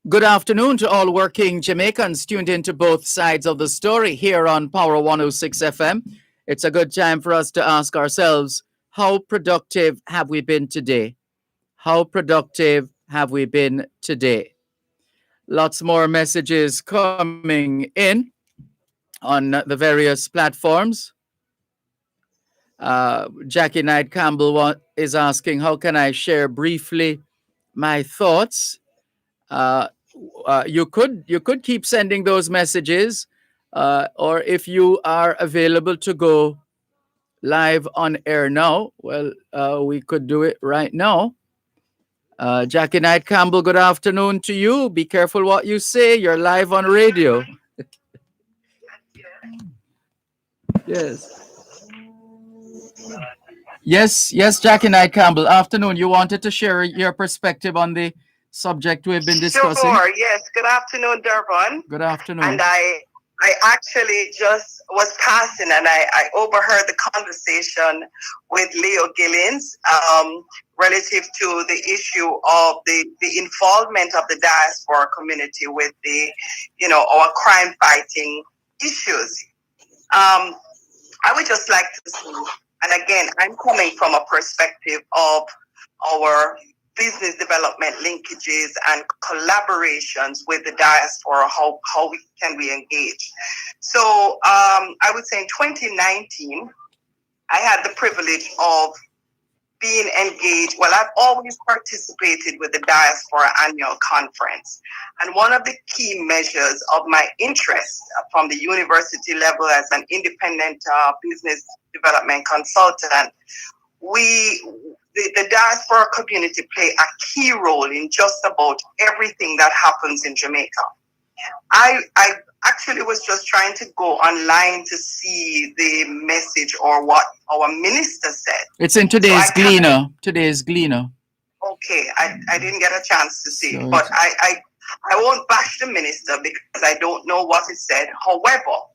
Speaker 4: Good afternoon to all working Jamaicans tuned into both sides of the story here on Power 106 FM. It's a good time for us to ask ourselves, how productive have we been today? How productive have we been today? Lots more messages coming in on the various platforms. Jackie Knight Campbell is asking, how can I share briefly my thoughts? You could keep sending those messages, or if you are available to go live on air now, well, we could do it right now. Jackie Knight Campbell, good afternoon to you. Be careful what you say. You're live on radio. Yes. Yes, Jackie Knight Campbell. Afternoon. You wanted to share your perspective on the subject we've been discussing.
Speaker 1: Sure, yes. Good afternoon, Dervan.
Speaker 4: Good afternoon.
Speaker 1: And I actually just was passing and I overheard the conversation with Leo Gillins relative to the issue of the involvement of the diaspora community with the, our crime fighting issues. I would just like to see, and again, I'm coming from a perspective of our business development linkages and collaborations with the diaspora, how can we engage. So I would say in 2019, I had the privilege of being engaged. Well, I've always participated with the Diaspora Annual Conference. And one of the key measures of my interest from the university level as an independent business development consultant, the diaspora community play a key role in just about everything that happens in Jamaica. I actually was just trying to go online to see the message or what our minister said.
Speaker 4: It's in today's Gleaner. Today's Gleaner.
Speaker 1: Okay, I didn't get a chance to see it, but I won't bash the minister because I don't know what it said. However,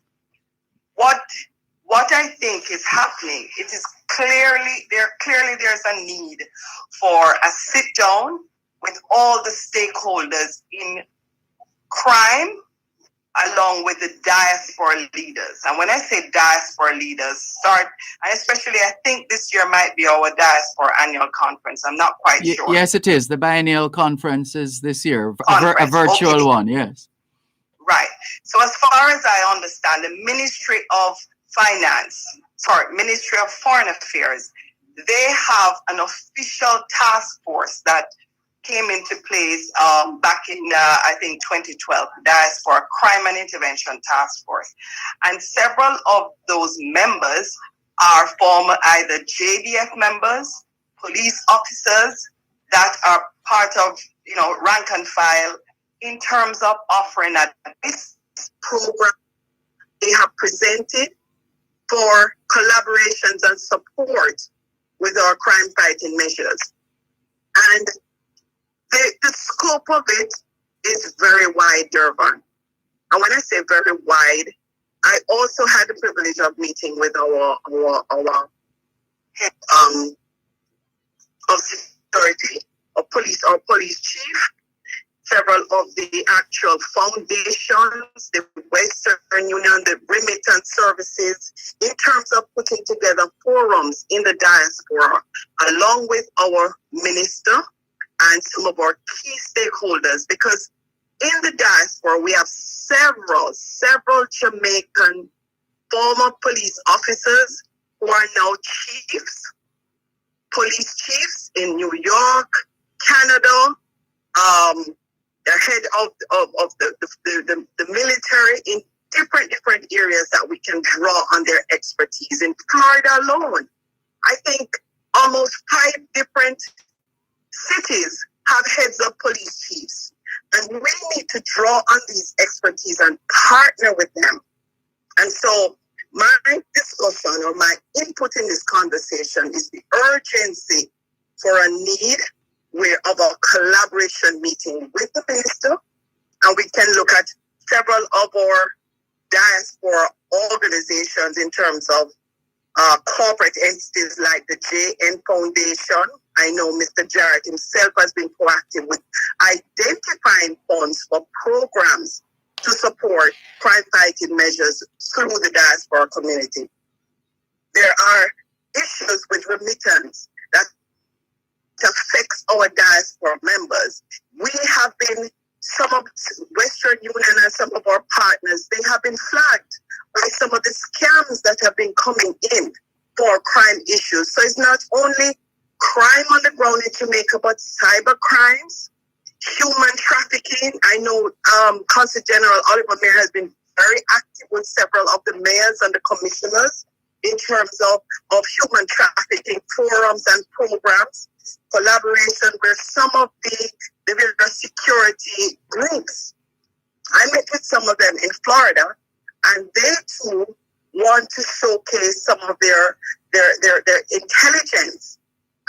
Speaker 1: what I think is happening, it is clearly there's a need for a sit down with all the stakeholders in crime along with the diaspora leaders. And when I say diaspora leaders, and especially I think this year might be our diaspora annual conference. I'm not quite sure.
Speaker 4: Yes, it is. The biennial conference is this year, a virtual one, yes.
Speaker 1: Right. So as far as I understand, the Ministry of Foreign Affairs, they have an official task force that came into place back in, I think, 2012, Diaspora Crime and Intervention Task Force. And several of those members are former either JDF members, police officers that are part of, rank and file in terms of offering a business program they have presented for collaborations and support with our crime fighting measures. And the scope of it is very wide, Dervan. And when I say very wide, I also had the privilege of meeting with our head of security, our police chief, several of the actual foundations, the Western Union, the remittance services, in terms of putting together forums in the diaspora, along with our minister and some of our key stakeholders, because in the diaspora, we have several Jamaican former police officers who are now chiefs, police chiefs in New York, Canada, the head of the military in different areas that we can draw on their expertise. In Florida alone, I think almost 5 different cities have heads of police chiefs. And we need to draw on these expertise and partner with them. And so my discussion or my input in this conversation is the urgency for a need of a collaboration meeting with the minister, and we can look at several of our diaspora organizations in terms of corporate entities like the JN Foundation. I know Mr. Jarrett himself has been proactive with identifying funds for programs to support crime-fighting measures through the diaspora community. There are issues with remittance that affects our diaspora members. We have been, some of Western Union and some of our partners, they have been flagged by some of the scams that have been coming in for crime issues. So it's not only crime on the ground in Jamaica, but cyber crimes, human trafficking. I know Consul General Oliver Mayer has been very active with several of the mayors and the commissioners in terms of human trafficking forums and programs, collaboration with some of the various security groups. I met with some of them in Florida, and they too want to showcase some of their intelligence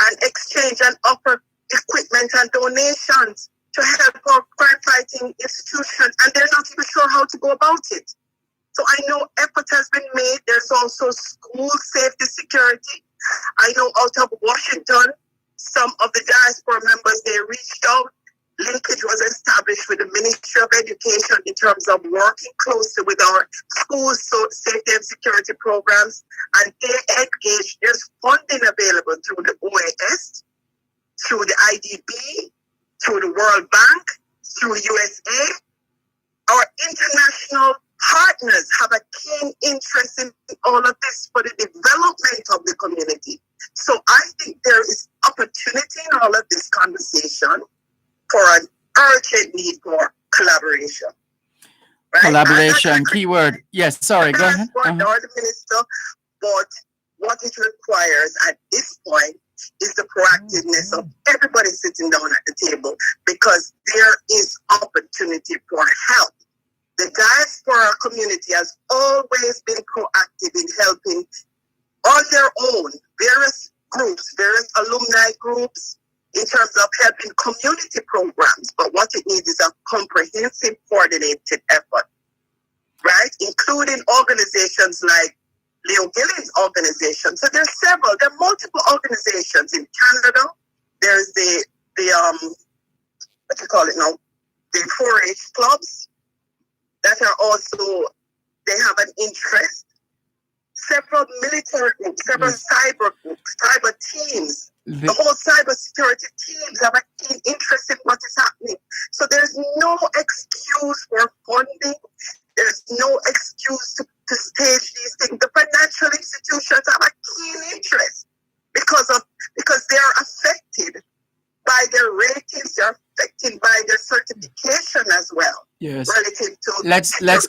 Speaker 1: and exchange and offer equipment and donations to help our crime-fighting institutions, and they're not even sure how to go about it. So I know effort has been made. There's also school safety security. I know out of Washington, some of the diaspora members, they reached out. Linkage was established with the Ministry of Education in terms of working closely with our schools, so safety and security programs, and they engage. There's funding available through the OAS, through the IDB, through the World Bank, through USA. Our international partners have a keen interest in all of this for the development of the community. So I think there is opportunity in all of this conversation for an urgent need for collaboration. Right?
Speaker 4: Collaboration, keyword. Yes, sorry, go ahead.
Speaker 1: Or the minister, but what it requires at this point is the proactiveness of everybody sitting down at the table, because there is opportunity for help. The diaspora community has always been proactive in helping on their own, various groups, various alumni groups, in terms of helping community programs. But what it needs is a comprehensive, coordinated effort, right? Including organizations like Leo Gillen's organization. So there are multiple organizations in Canada. There's the what you call it now, the 4-H clubs that are also, they have an interest. Several military groups, several cyber groups, cyber teams. The whole cyber security teams have a keen interest in what is happening. So there's no excuse for funding. There's no excuse to stage these things. The financial institutions have a keen interest because they are affected by their ratings. They're affected by their certification as well.
Speaker 4: Yes.
Speaker 1: Relative to
Speaker 4: let's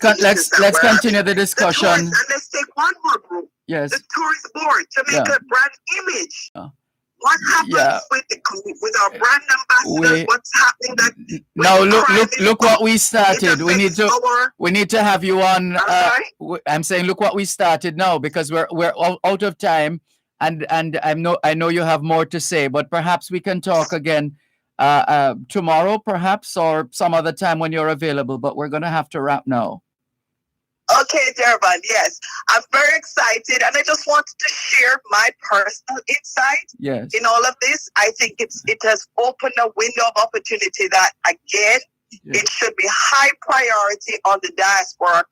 Speaker 4: continue the discussion.
Speaker 1: And let's take one more group.
Speaker 4: Yes.
Speaker 1: The tourist board, Jamaica brand image. What happens with our brand ambassadors? What's happening?
Speaker 4: Now look what we started. We need to have you on. I'm saying look what we started now, because we're out of time, and I know you have more to say, but perhaps we can talk again tomorrow, perhaps, or some other time when you're available. But we're gonna have to wrap now.
Speaker 1: Okay, Dervan, yes. I'm very excited, and I just wanted to share my personal insight in all of this. I think it has opened a window of opportunity that, again, it should be high priority on the diaspora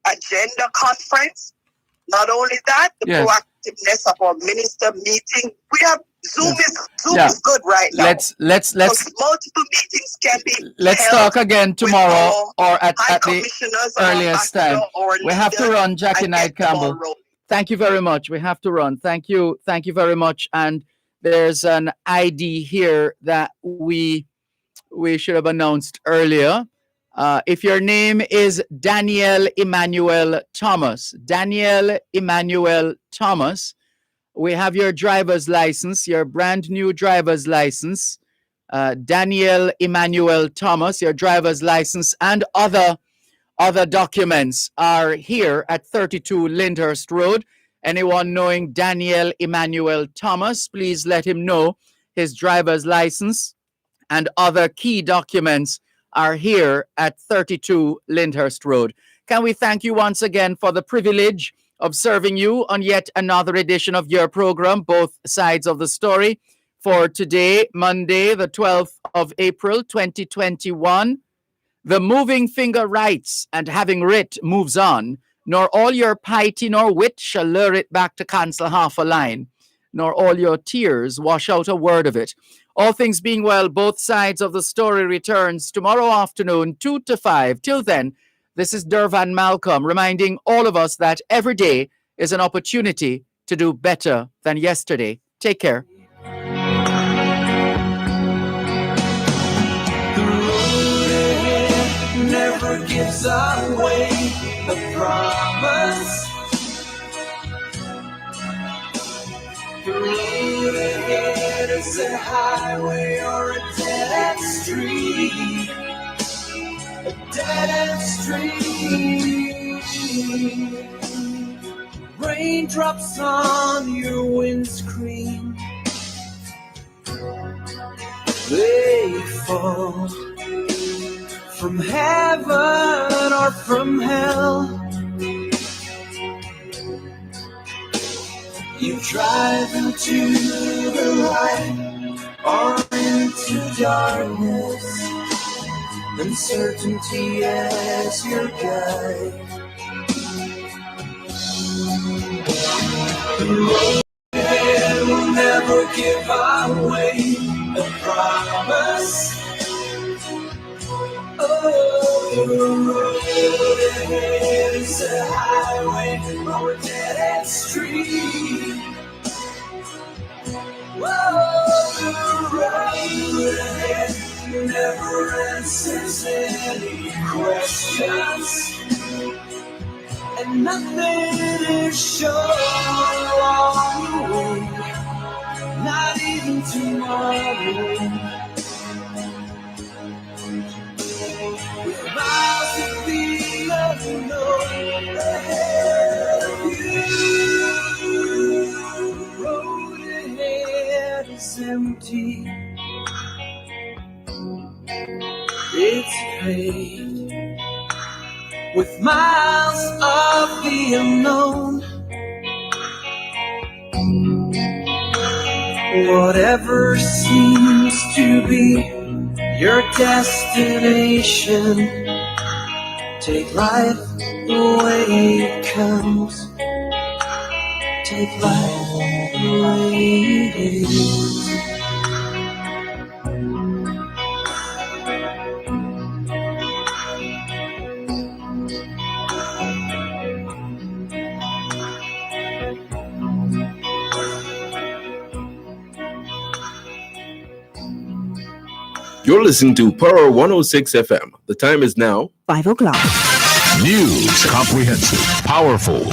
Speaker 1: agenda conference. Not only that, the proactiveness of our minister meeting. We have Zoom is good right now.
Speaker 4: Let's
Speaker 1: multiple meetings can be.
Speaker 4: Let's talk again tomorrow or at the earliest time. We have to run, Jackie Knight Campbell. Thank you very much. We have to run. Thank you very much. And there's an ID here that we should have announced earlier. If your name is Daniel Emmanuel Thomas, we have your driver's license, your brand new driver's license, Daniel Emmanuel Thomas, your driver's license, and other documents are here at 32 Lyndhurst Road. Anyone knowing Daniel Emmanuel Thomas, please let him know his driver's license and other key documents are here at 32 Lyndhurst Road. Can we thank you once again for the privilege of serving you on yet another edition of your program, Both Sides of the Story, for today, Monday, the 12th of April, 2021. The moving finger writes, and having writ moves on, nor all your piety nor wit shall lure it back to cancel half a line, nor all your tears wash out a word of it. All things being well, Both Sides of the Story returns tomorrow afternoon, 2 to 5. Till then, this is Dervan Malcolm reminding all of us that every day is an opportunity to do better than yesterday. Take care.
Speaker 21: Never gives away the promise. The road ahead is a highway or a dead-end street. A dead-end street. Raindrops on your windscreen. They fall from heaven or from hell. You drive into the light or into darkness. Uncertainty as your guide. The road ahead will never give away the promise. Oh, the road ahead is a highway or a dead-end street. Whoa, the road ahead never answers any questions, and nothing is sure along the way, not even tomorrow. With miles of the unknown ahead of you, the road ahead is empty. It's paved with miles of the unknown. Whatever seems to be your destination, take life the way it comes. Take life the way it is.
Speaker 5: You're listening to Power 106 FM. The time is now
Speaker 6: 5 o'clock.
Speaker 8: News, comprehensive, powerful,